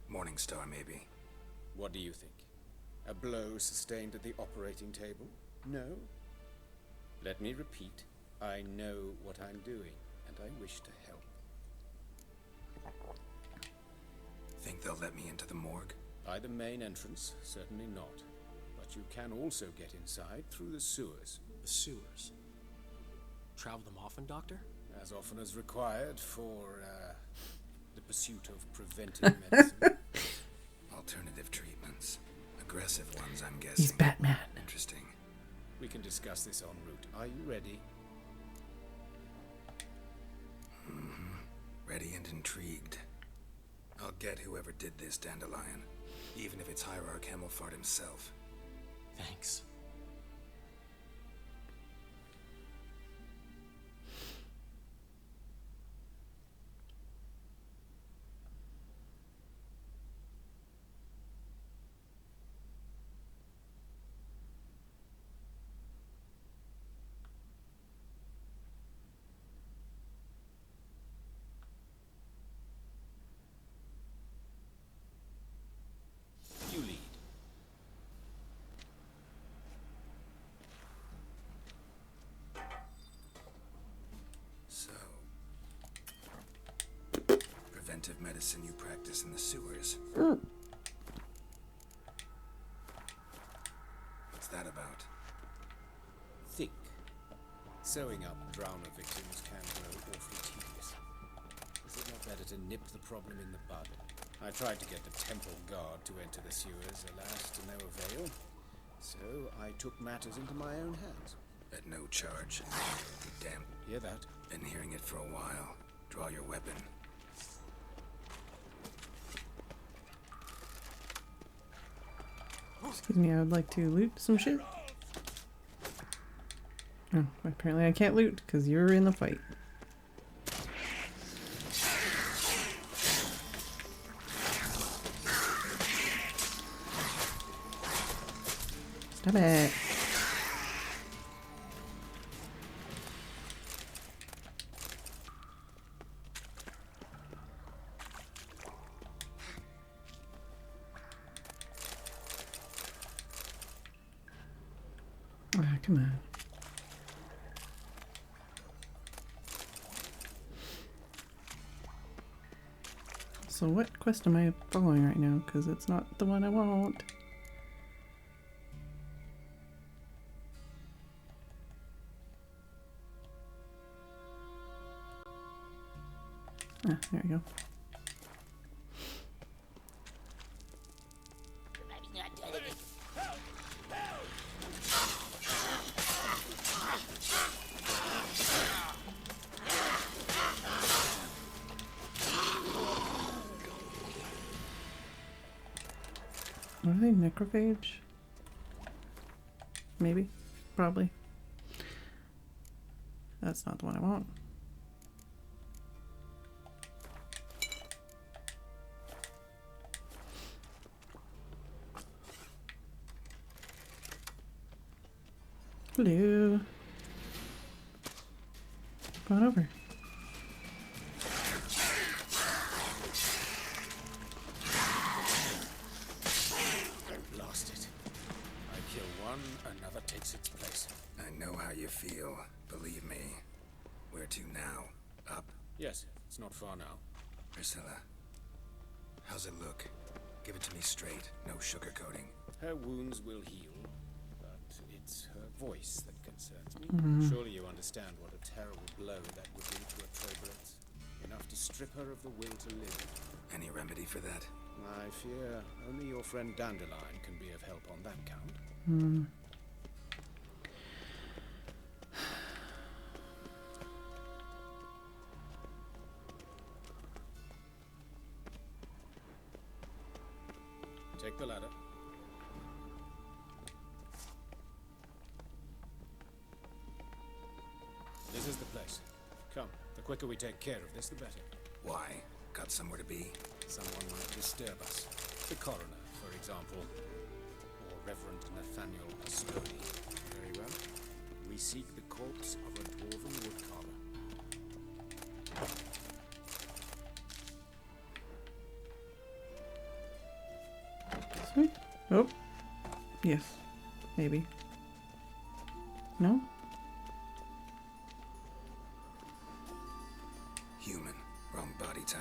Morning Star, maybe. What do you think? A blow sustained at the operating table? No? Let me repeat. I know what I'm doing, and I wish to help. Think they'll let me into the morgue? By the main entrance, certainly not. But you can also get inside through the sewers. The sewers? Travel them often, Doctor? As often as required for, the pursuit of preventive medicine. Alternative treatments. Aggressive ones, I'm guessing. He's Batman. Interesting. We can discuss this en route. Are you ready? Ready and intrigued. I'll get whoever did this, Dandelion. Even if it's Hierarch Hemmelfart himself. Thanks. You lead. So, preventive medicine you practice in the sewers. What's that about? Think. Sewing up drowner victims can grow awfully tedious. Is it not better to nip the problem in the bud? I tried to get the temple guard to enter the sewers, alas, to no avail. So I took matters into my own hands. At no charge. Damn. Hear that? Been hearing it for a while. Draw your weapon. Excuse me, I would like to loot some shit. Oh, apparently I can't loot because you're in the fight. Stop it. Ah, come on. So what quest am I following right now? Because it's not the one I want. Ah, there we go. Are they necrophage? Maybe. Probably. That's not the one I want. Hello. Come on over. Blast it. I kill one, another takes its place. I know how you feel. Believe me. Where to now? Up? Yes, it's not far now. Priscilla. How's it look? Give it to me straight. No sugarcoating. Her wounds will heal, but it's her voice that concerns me. Mhm. Surely you understand what a terrible blow that would be to a Troberet. Enough to strip her of the will to live. Any remedy for that? I fear only your friend Dandelion can be of help on that count. Hmm. Take the ladder. This is the place. Come, the quicker we take care of this, the better. Why? Got somewhere to be? Someone might disturb us. The coroner, for example. Or Reverend Nathaniel Astoni. Very well. We seek the corpse of a dwarven woodcarver. Sweet. Oh. Yes. Maybe. No? Human. Wrong body type.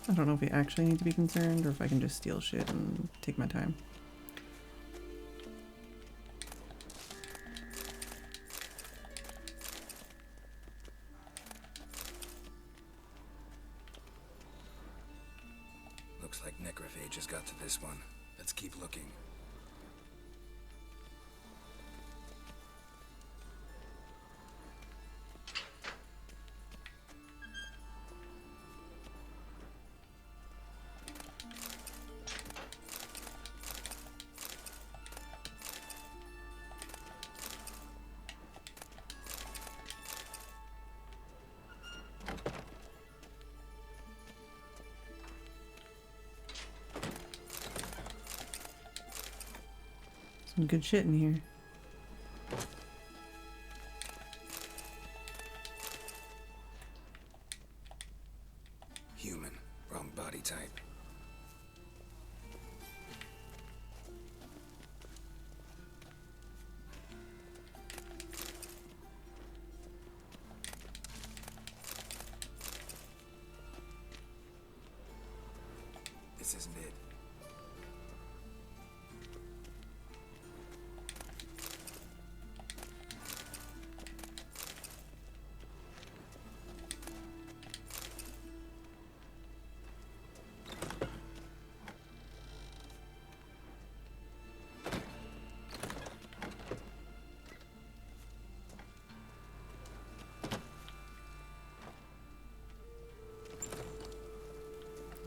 I don't know if we actually need to be concerned or if I can just steal shit and take my time. Looks like necrophage has got to this one. Let's keep looking. Some good shit in here. Human. Wrong body type. This isn't it.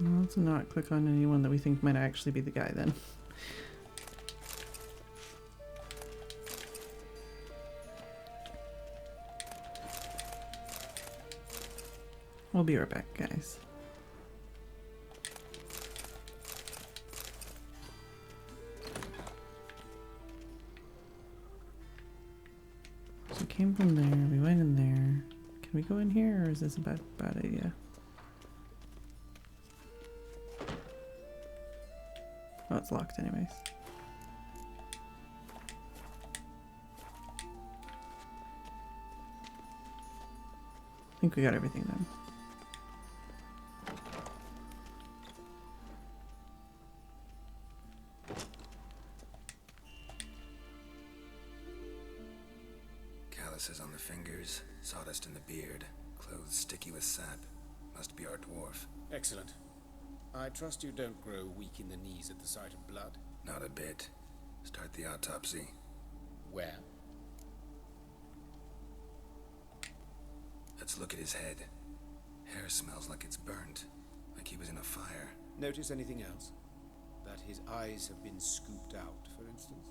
Well, let's not click on anyone that we think might actually be the guy then. We'll be right back, guys. So we came from there, we went in there. Can we go in here or is this a bad idea? Oh, it's locked anyways. think we got everything then. Calluses on the fingers, sawdust in the beard, clothes sticky with sap. Must be our dwarf. Excellent. I trust you don't grow weak in the knees at the sight of blood? Not a bit. Start the autopsy. Where? Let's look at his head. Hair smells like it's burnt, like he was in a fire. Notice anything else? That his eyes have been scooped out, for instance?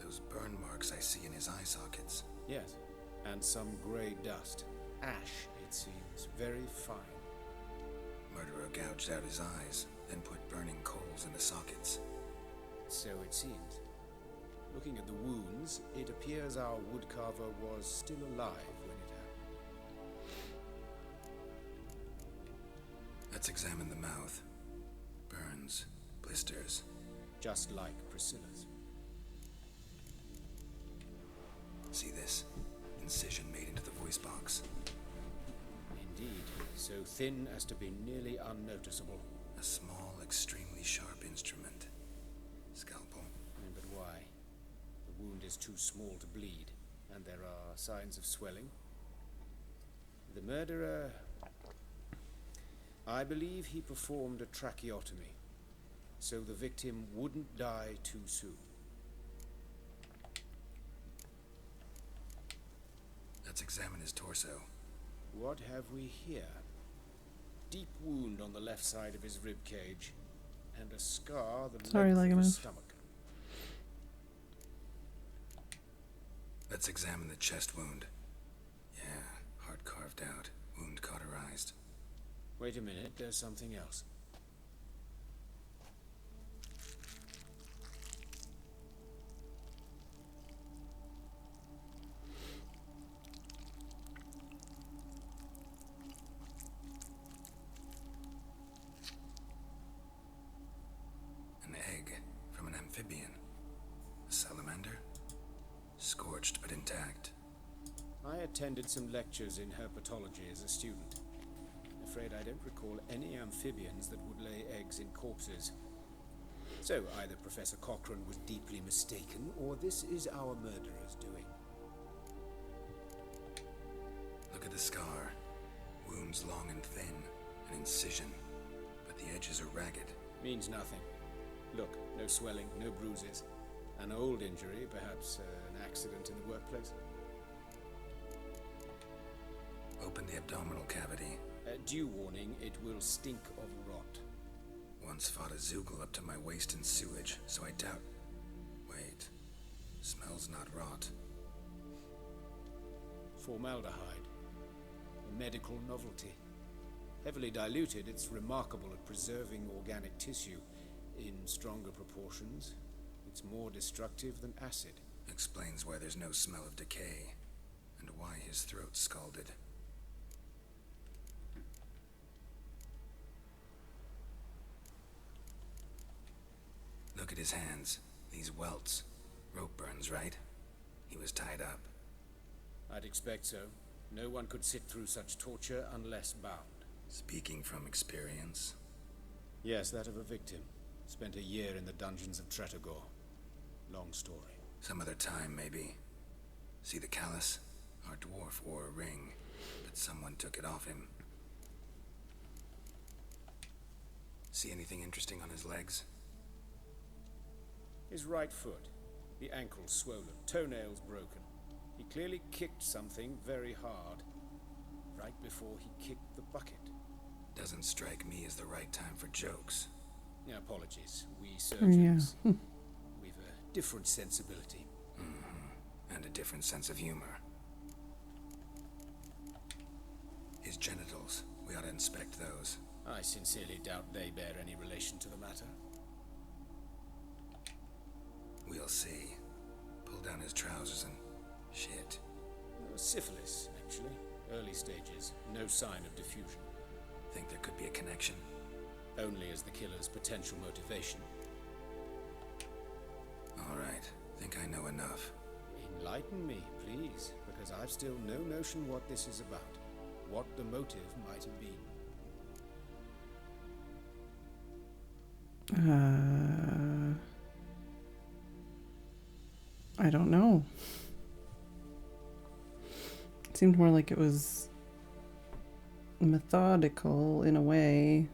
Those burn marks I see in his eye sockets. Yes, and some grey dust. Ash, it seems. Very fine. Murderer gouged out his eyes, then put burning coals in the sockets. So it seems. Looking at the wounds, it appears our woodcarver was still alive when it happened. Let's examine the mouth. Burns, blisters. Just like Priscilla's. See this? Incision made into the voice box. Indeed, so thin as to be nearly unnoticeable. A small, extremely sharp instrument. Scalpel. But why? The wound is too small to bleed, and there are signs of swelling. The murderer... I believe he performed a tracheotomy, so the victim wouldn't die too soon. Let's examine his torso. What have we here? Deep wound on the left side of his rib cage, and a scar the length of his stomach. Let's examine the chest wound. Yeah, heart carved out, wound cauterized. Wait a minute, there's something else. An egg from an amphibian. A salamander? Scorched but intact. I attended some lectures in herpetology as a student. I'm afraid I don't recall any amphibians that would lay eggs in corpses. So either Professor Cochrane was deeply mistaken, or this is our murderer's doing. Look at the scar. Wounds long and thin. An incision. But the edges are ragged. Means nothing. Look, no swelling, no bruises. An old injury, perhaps an accident in the workplace. Open the abdominal cavity. Due warning, it will stink of rot. Once fought a Zoogle up to my waist in sewage, so I doubt... Wait. Smells not rot. Formaldehyde. A medical novelty. Heavily diluted, it's remarkable at preserving organic tissue. In stronger proportions, it's more destructive than acid. Explains why there's no smell of decay, and why his throat's scalded. Look at his hands. These welts. Rope burns, right? He was tied up. I'd expect so. No one could sit through such torture unless bound. Speaking from experience? Yes, that of a victim. Spent a year in the dungeons of Tretogor. Long story. Some other time, maybe. See the callus? Our dwarf wore a ring, but someone took it off him. See anything interesting on his legs? His right foot. The ankle swollen, toenails broken. He clearly kicked something very hard, right before he kicked the bucket. Doesn't strike me as the right time for jokes. Apologies. We surgeons, Yeah. we've a different sensibility. And a different sense of humor. His genitals. We ought to inspect those. I sincerely doubt they bear any relation to the matter. We'll see. Pull down his trousers and... shit. Syphilis, actually. Early stages. No sign of diffusion. Think there could be a connection? Only as the killer's potential motivation. All right. Think I know enough. Enlighten me, please, because I've still no notion what this is about. What the motive might have been. I don't know. It seemed more like it was methodical in a way.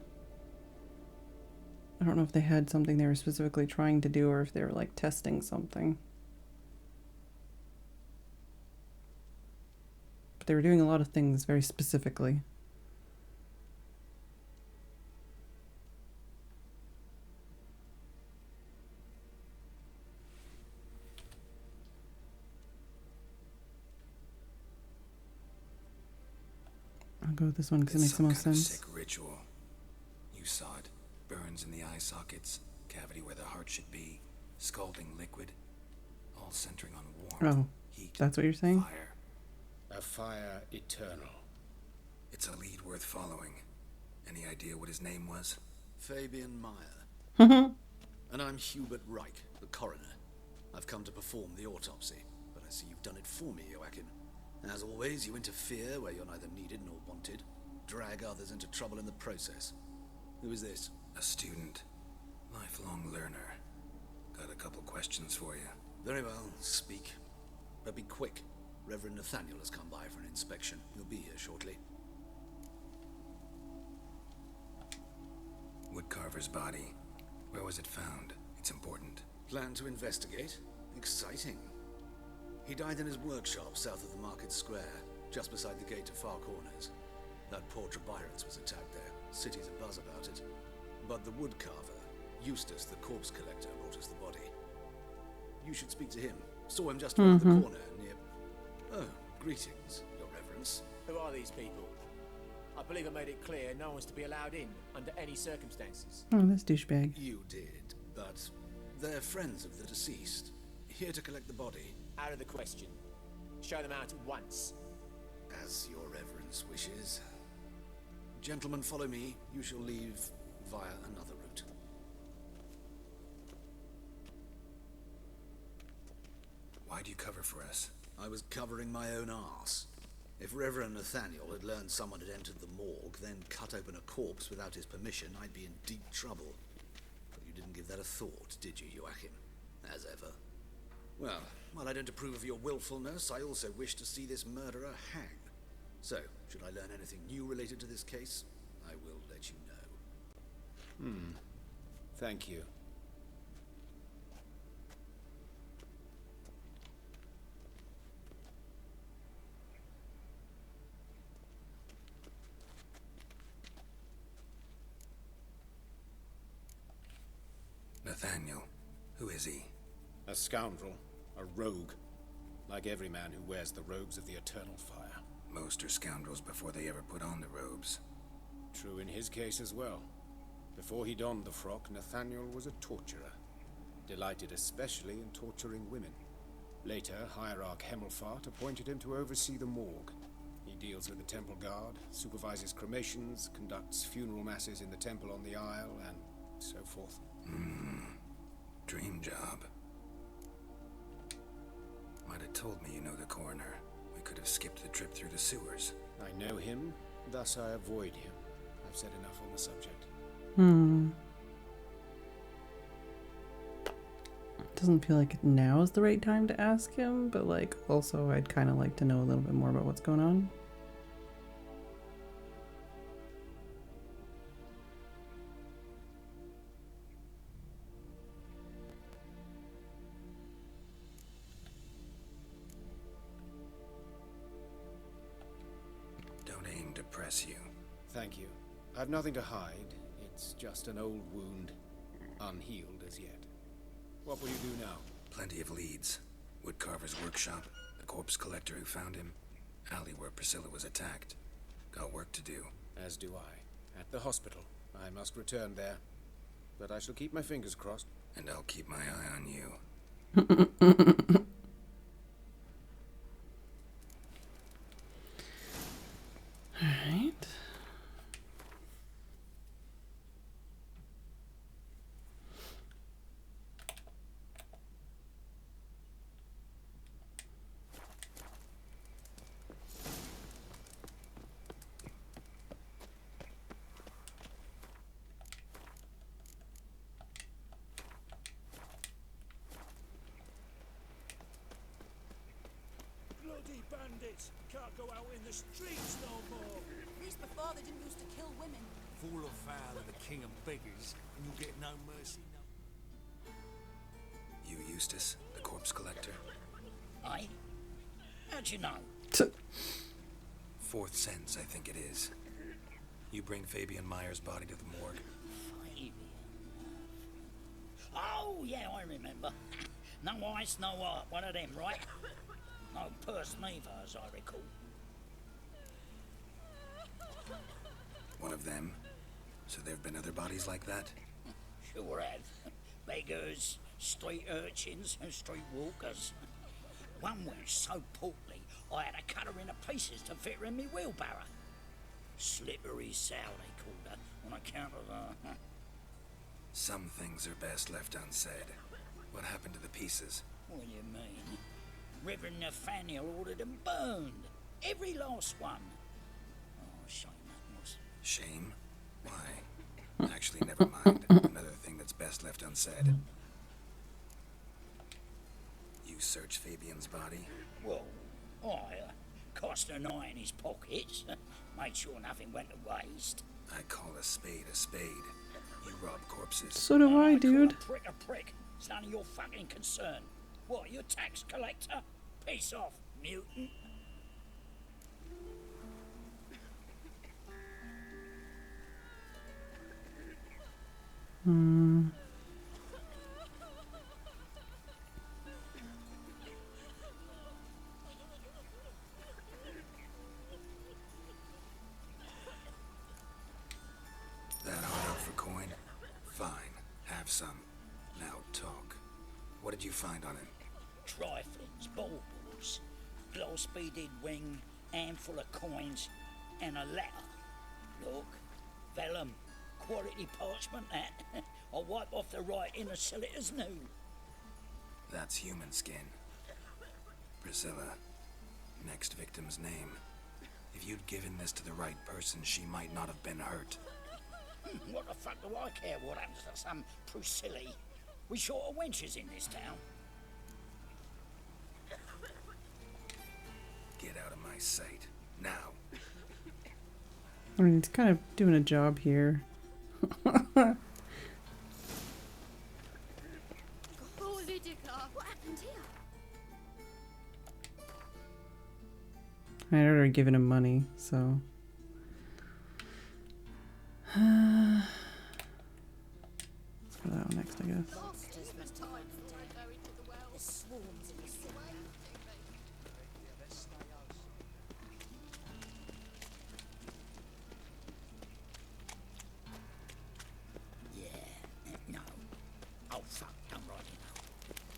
I don't know if they had something they were specifically trying to do or if they were like testing something. But they were doing a lot of things very specifically. I'll go with this one because it makes the most sense. Sick ritual. You saw it. Burns in the eye sockets, cavity where the heart should be, scalding liquid, all centering on warmth, Oh, heat, that's what you're saying? fire. A fire eternal. It's a lead worth following. Any idea what his name was? Fabian Meyer. And I'm Hubert Reich, the coroner. I've come to perform the autopsy, but I see you've done it for me, Joachim. As always, you interfere where you're neither needed nor wanted. Drag others into trouble in the process. Who is this? A student. Lifelong learner. Got a couple questions for you. Very well, speak. But be quick. Reverend Nathaniel has come by for an inspection. He'll be here shortly. Woodcarver's body. Where was it found? It's important. Plan to investigate? Exciting. He died in his workshop south of the Market Square, just beside the gate to Far Corners. That poor Trebirans was attacked there. City's abuzz about it. But the woodcarver, Eustace the corpse collector, brought us the body. You should speak to him. Saw him just around the corner near... Oh, greetings, Your Reverence. Who are these people? I believe I made it clear no one's to be allowed in under any circumstances. Oh, this douchebag. You did, but they're friends of the deceased. Here to collect the body. Out of the question. Show them out at once. As Your Reverence wishes. Gentlemen, follow me. You shall leave via another route. Why do you cover for us? I was covering my own arse. If Reverend Nathaniel had learned someone had entered the morgue, then cut open a corpse without his permission, I'd be in deep trouble. But you didn't give that a thought, did you, Joachim? As ever. Well, while I don't approve of your willfulness, I also wish to see this murderer hang. So, should I learn anything new related to this case, I will let you know. Thank you. Nathaniel. Who is he? A scoundrel. A rogue. Like every man who wears the robes of the Eternal Fire. Most are scoundrels before they ever put on the robes. True in his case as well. Before he donned the frock, Nathaniel was a torturer. Delighted especially in torturing women. Later, Hierarch Hemmelfart appointed him to oversee the morgue. He deals with the temple guard, supervises cremations, conducts funeral masses in the temple on the Isle, and so forth. Dream job. Might have told me you know the coroner. We could have skipped the trip through the sewers. I know him, thus I avoid him. I've said enough on the subject. Doesn't feel like now is the right time to ask him, but like also I'd kind of like to know a little bit more about what's going on. Don't aim to press you. Thank you. I've nothing to hide. It's just an old wound, unhealed as yet. What will you do now? Plenty of leads. Woodcarver's workshop, the corpse collector who found him, alley where Priscilla was attacked. Got work to do. As do I. At the hospital. I must return there. But I shall keep my fingers crossed. And I'll keep my eye on you. Alright. bandits. Can't go out in the streets no more. At least before they didn't used to kill women. Fall afoul of the king of beggars, and you'll get no mercy. You Eustace, the corpse collector? Aye? How'd you know? Fourth sense, I think it is. You bring Fabian Meyer's body to the morgue. Fabian. Oh, yeah, I remember. No eyes, no heart. One of them, right? No purse neither, as I recall. One of them? So there have been other bodies like that? Sure have. Beggars, street urchins, and street walkers. One went so portly, I had to cut her into pieces to fit her in me wheelbarrow. Slippery sow, they called her, on account of her. Some things are best left unsaid. What happened to the pieces? What do you mean? Reverend Nathaniel ordered them burned. Every last one. Oh, shame that was. Shame? Why? Actually, never mind. Another thing that's best left unsaid. You searched Fabian's body? Well, I cast an eye in his pockets. Made sure nothing went to waste. I call a spade a spade. You rob corpses. So do I, dude. Prick a prick. It's none of your fucking concern. What, you tax collector? Peace off, mutant. That hard out for coin? Fine. Have some. Now talk. What did you find on him? Triflings, baubles, gloss-beaded wing, handful of coins, and a letter. Look, vellum, quality parchment that. I'll wipe off the writing and sell it as new. That's human skin. Priscilla. Next victim's name. If you'd given this to the right person, she might not have been hurt. What the fuck do I care what happens to some Priscilla? We short of wenches in this town. Get out of my sight. Now. I mean, he's kind of doing a job here. Holy dicker, what happened here? I had already given him money, so. Let's go that one next, I guess.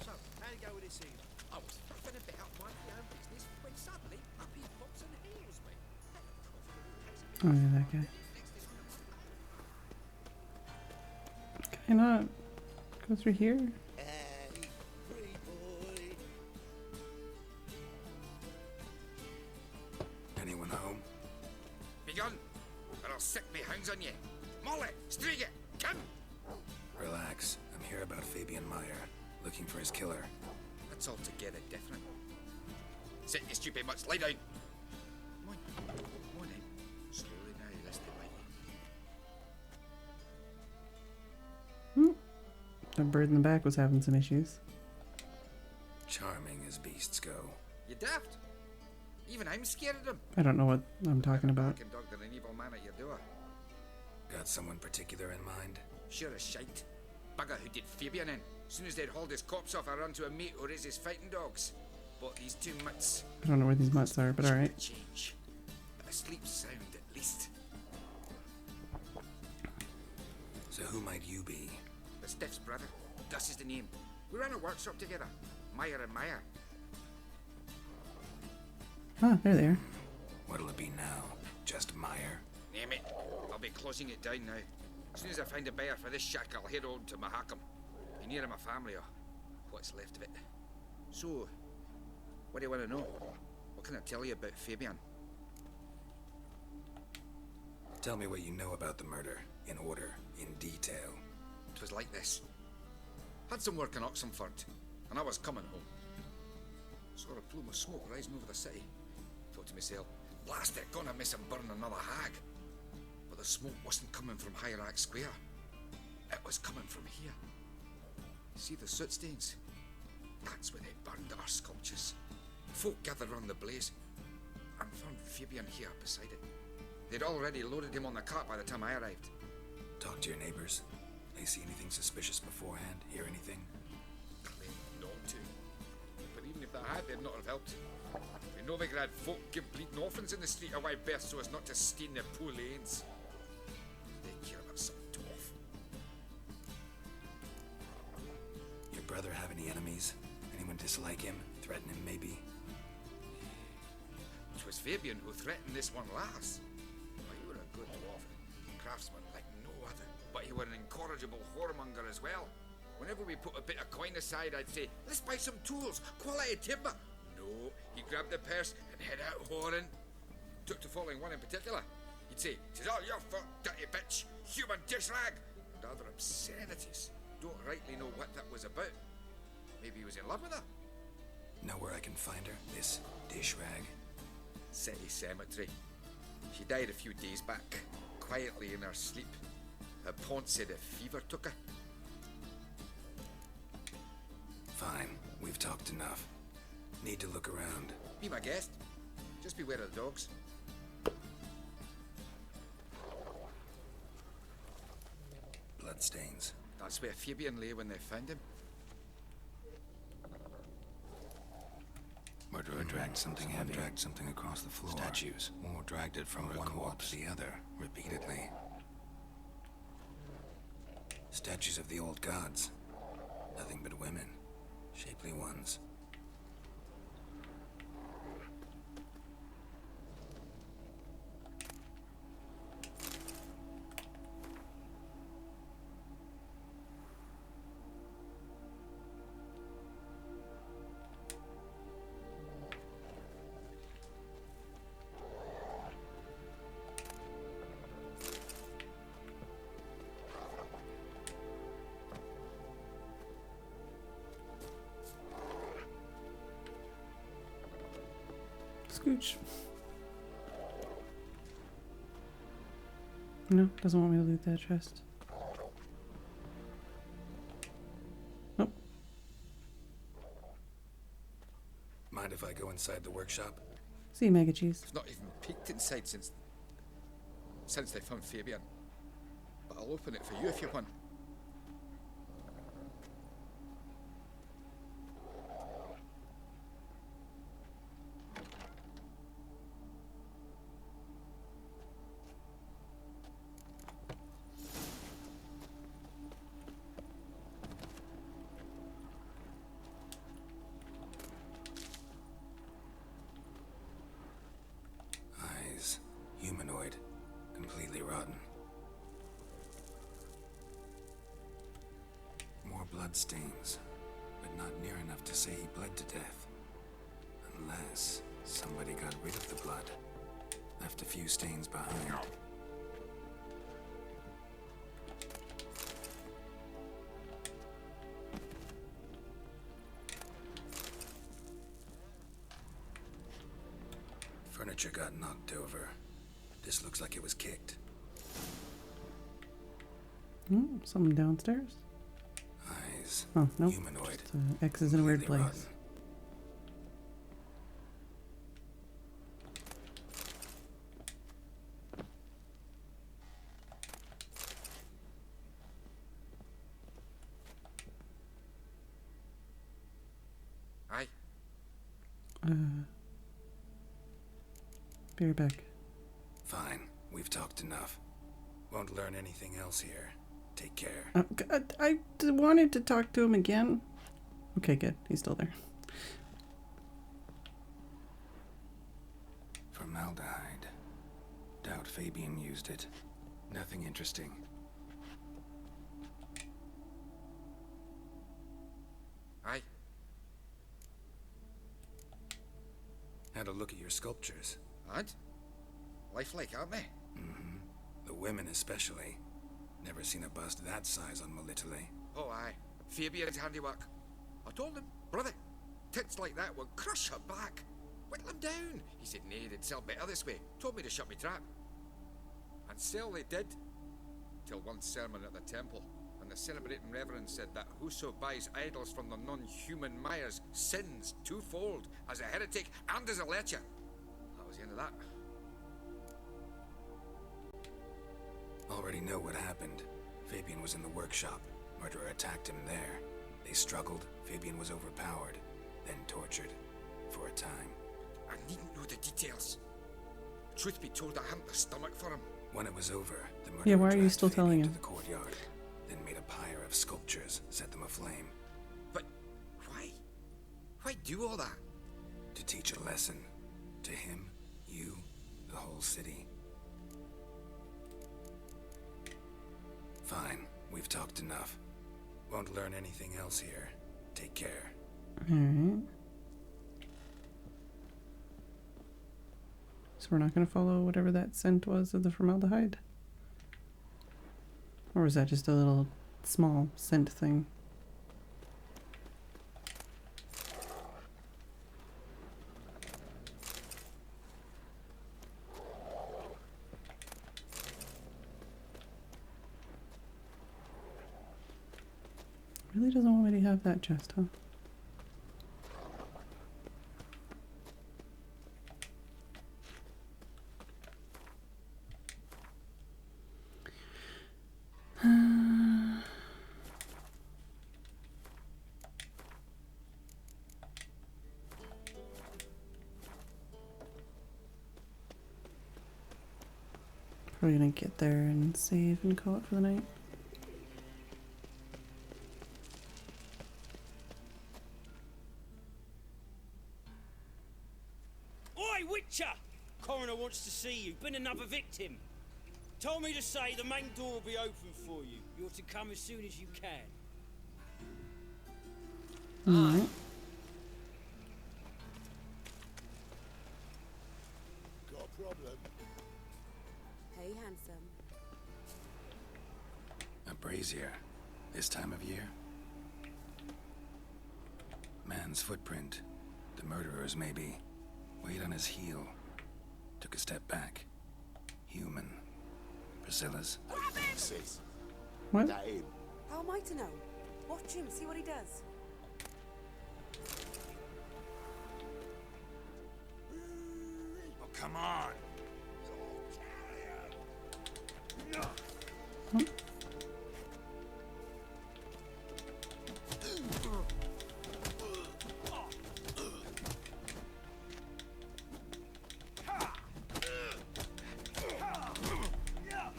So, how'd it go with this evening? I was faffing about minding my own business when suddenly up he pops and heals me. Oh, yeah, that guy. Can I not go through here? Anyone home? Begun, or I'll set me hounds on you. Molly, Striga, come! Relax. I'm here about Fabian Meyer. Looking for his killer. That's altogether different. Sit you stupid mutts, lie down. Come on in. Slowly now, lest they bite you. The bird in the back was having some issues. Charming as beasts go. You daft? Even I'm scared of them. I don't know what I'm talking about. Barking dog than an evil man at your door. Got someone particular in mind? Sure as shite. Bugger who did Fabian in. As soon as they'd hauled his corpse off, I run to a mate who raises fighting dogs. Bought these two mutts. I don't know where these mutts are, but alright. Change. But asleep sound at least. So who might you be? The Stiff's brother. Gus is the name. We ran a workshop together. Meyer and Meyer. Ah, there they are. What'll it be now? Just Meyer? Name it. I'll be closing it down now. As soon as I find a buyer for this shack, I'll head on to Mahakam. Be near my family or what's left of it. So, what do you want to know? What can I tell you about Fabian? Tell me what you know about the murder. In order. In detail. It was like this. Had some work in Oxenford, and I was coming home. Saw a plume of smoke rising over the city. to myself, blast it, gonna miss him burn another hag. But the smoke wasn't coming from Hierarch Square. It was coming from here. See the soot stains? That's where they burned our sculptures. Folk gathered round the blaze and found Fabian here beside it. They'd already loaded him on the cart by the time I arrived. Talk to your neighbors. They see anything suspicious beforehand? Hear anything? Claim not to. But even if they had, they'd not have helped. The Novigrad folk give bleeding orphans in the street a wide berth so as not to stain their poor lanes. They care about some dwarf. Your brother have any enemies? Anyone dislike him? Threaten him, maybe? 'Twas Fabian who threatened this one last. Well, you were a good dwarf, craftsman like no other. But you were an incorrigible whoremonger as well. Whenever we put a bit of coin aside, I'd say, let's buy some tools, quality timber. No, he grabbed the purse and head out whoring. Took to following one in particular. He'd say, "'Tis all your fault, dirty bitch, human dish rag," and other obscenities. Don't rightly know what that was about. Maybe he was in love with her. Know where I can find her? This dish rag? City cemetery. She died a few days back, quietly in her sleep. Her pont said a fever took her. Fine, we've talked enough. Need to look around. Be my guest. Just beware of the dogs. Bloodstains. That's where Fabian lay when they found him. Murderer dragged something heavy. Dragged something across the floor. Statues. Or dragged it from one wall to the other, repeatedly. Statues of the old gods. Nothing but women. Shapely ones. Scooch. No, doesn't want me to loot that chest. Nope. Mind if I go inside the workshop? See you, Mega Cheese. I've not even peeked inside since they found Fabian. But I'll open it for you if you want. Humanoid. Completely rotten. More blood stains, but not near enough to say he bled to death. Unless somebody got rid of the blood. Left a few stains behind. Furniture got knocked over. This looks like it was kicked. Something downstairs. Eyes. Oh, no. Humanoid. X is in a weird place. Rotten. Aye. Be right back. Fine. We've talked enough. Won't learn anything else here. Take care. God, I wanted to talk to him again. Okay, good. He's still there. Formaldehyde. Doubt Fabian used it. Nothing interesting. Aye. Had a look at your sculptures. And? Lifelike, aren't they? Mm-hmm. The women especially. Never seen a bust that size on Molitale. Oh, aye. Fabian's handiwork. I told him, brother, tits like that would crush her back. Whittle 'em down. He said, nay, they'd sell better this way. Told me to shut me trap. And sell they did. Till one sermon at the temple. And the celebrating reverend said that whoso buys idols from the non-human Myers sins twofold, as a heretic and as a lecher. That was the end of that. Already know what happened. Fabian was in the workshop. Murderer attacked him there. They struggled. Fabian was overpowered, then tortured. For a time. I needn't know the details. Truth be told, I hadn't the stomach for him. When it was over, the murderer Yeah, why are you dragged still Fabian telling to him? the courtyard, then made a pyre of sculptures, set them aflame. But why? Why do all that? To teach a lesson. To him, you, the whole city. Fine, we've talked enough. Won't learn anything else here. Take care. Alright. So we're not going to follow whatever that scent was of the formaldehyde? Or was that just a little small scent thing? Really doesn't want me to have that chest, huh? Probably gonna get there and save and call it for the night. Oi, Witcher! Coroner wants to see you. Been another victim. Told me to say the main door will be open for you. You're to come as soon as you can. Alright. Got a problem? Hey, handsome. A brazier. This time of year? Man's footprint. The murderer's maybe. Weight on his heel. Took a step back. Human. Priscilla's. Sis. What? That him? How am I to know? Watch him, see what he does. Oh, come on.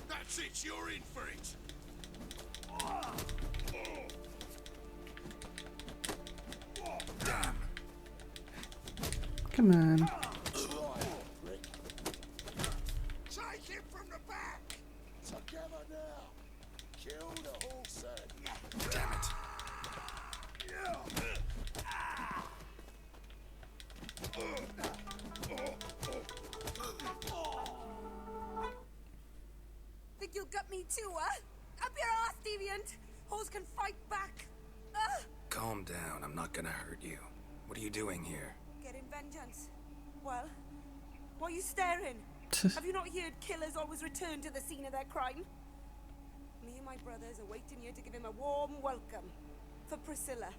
That's it, you're in for it. Damn. Come on. Take him from the back. Together now. Kill the whole set. Damn it. Think you'll gut me too, huh? Up your ass, deviant! Hoes can fight back! Calm down. I'm not gonna hurt you. What are you doing here? Getting vengeance. Well, why are you staring? Have you not heard killers always return to the scene of their crime? Me and my brothers are waiting here to give him a warm welcome. For Priscilla.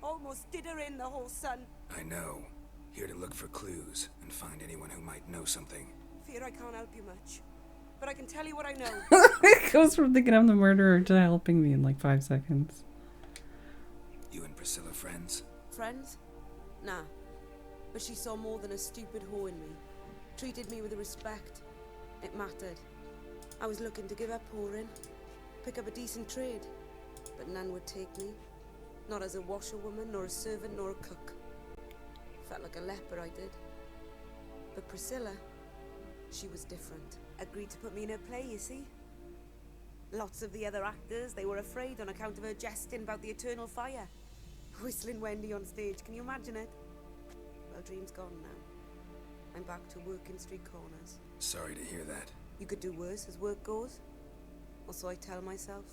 Almost did her in, the whole son. I know. Here to look for clues and find anyone who might know something. Fear I can't help you much. But I can tell you what I know. It goes from thinking I'm the murderer to helping me in like 5 seconds. You and Priscilla friends? Friends? Nah. But she saw more than a stupid whore in me. Treated me with respect. It mattered. I was looking to give up whoring. Pick up a decent trade. But none would take me. Not as a washerwoman, nor a servant, nor a cook. Felt like a leper, I did. But Priscilla, she was different. Agreed to put me in her play, you see. Lots of the other actors, they were afraid on account of her jesting about the eternal fire. Whistling Wendy on stage, can you imagine it? Well, dream's gone now. I'm back to working street corners. Sorry to hear that. You could do worse as work goes. Or so I tell myself.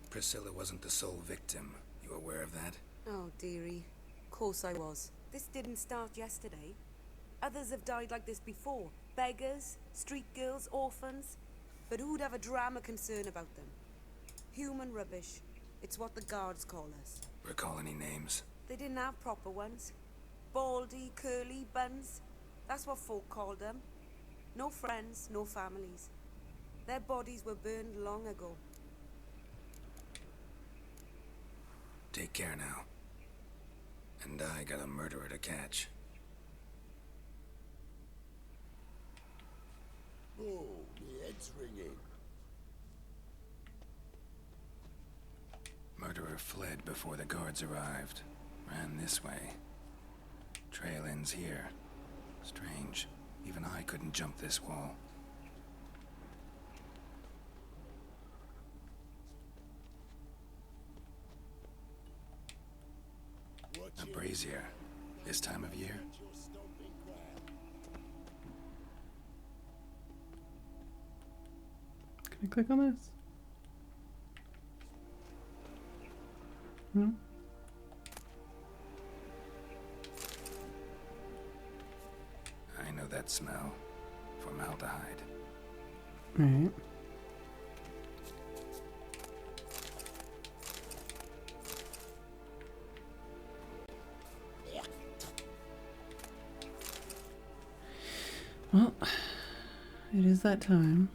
Priscilla wasn't the sole victim. You aware of that? Oh, dearie. Of course I was. This didn't start yesterday. Others have died like this before. Beggars, street girls, orphans. But who'd have a drama concern about them? Human rubbish. It's what the guards call us. Recall any names? They didn't have proper ones. Baldy, curly buns. That's what folk called them. No friends, no families. Their bodies were burned long ago. Take care now. And I got a murderer to catch. Oh, my head's ringing. Murderer fled before the guards arrived. Ran this way. Trail ends here. Strange. Even I couldn't jump this wall. A brazier. This time of year? Can I click on this? No? I know that smell. Formaldehyde. Right. Well, it is that time.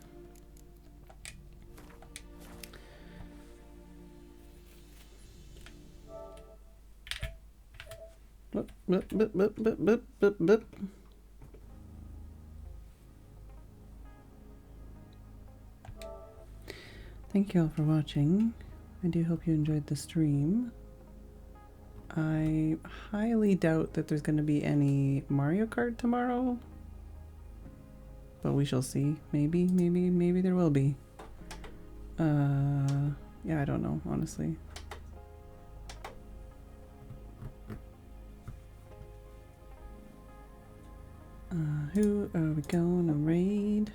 Boop, boop, boop, boop, boop, boop, boop, boop. Thank you all for watching. I do hope you enjoyed the stream. I highly doubt that there's going to be any Mario Kart tomorrow. But we shall see. Maybe there will be. Yeah, I don't know, honestly. Who are we going to raid?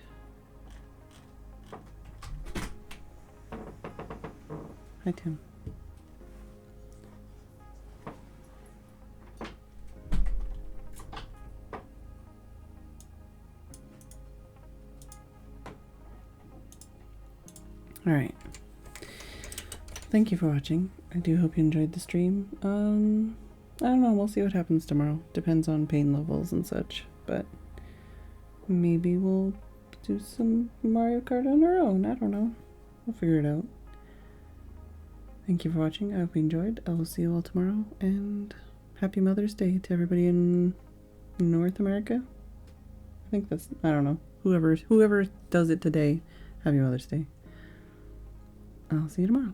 Hi, Tim. All right. Thank you for watching. I do hope you enjoyed the stream. I don't know. We'll see what happens tomorrow. Depends on pain levels and such. But maybe we'll do some Mario Kart on our own. I don't know. We'll figure it out. Thank you for watching. I hope you enjoyed. I will see you all tomorrow. And happy Mother's Day to everybody in North America. I think that's, I don't know. Whoever does it today, happy Mother's Day. I'll see you tomorrow.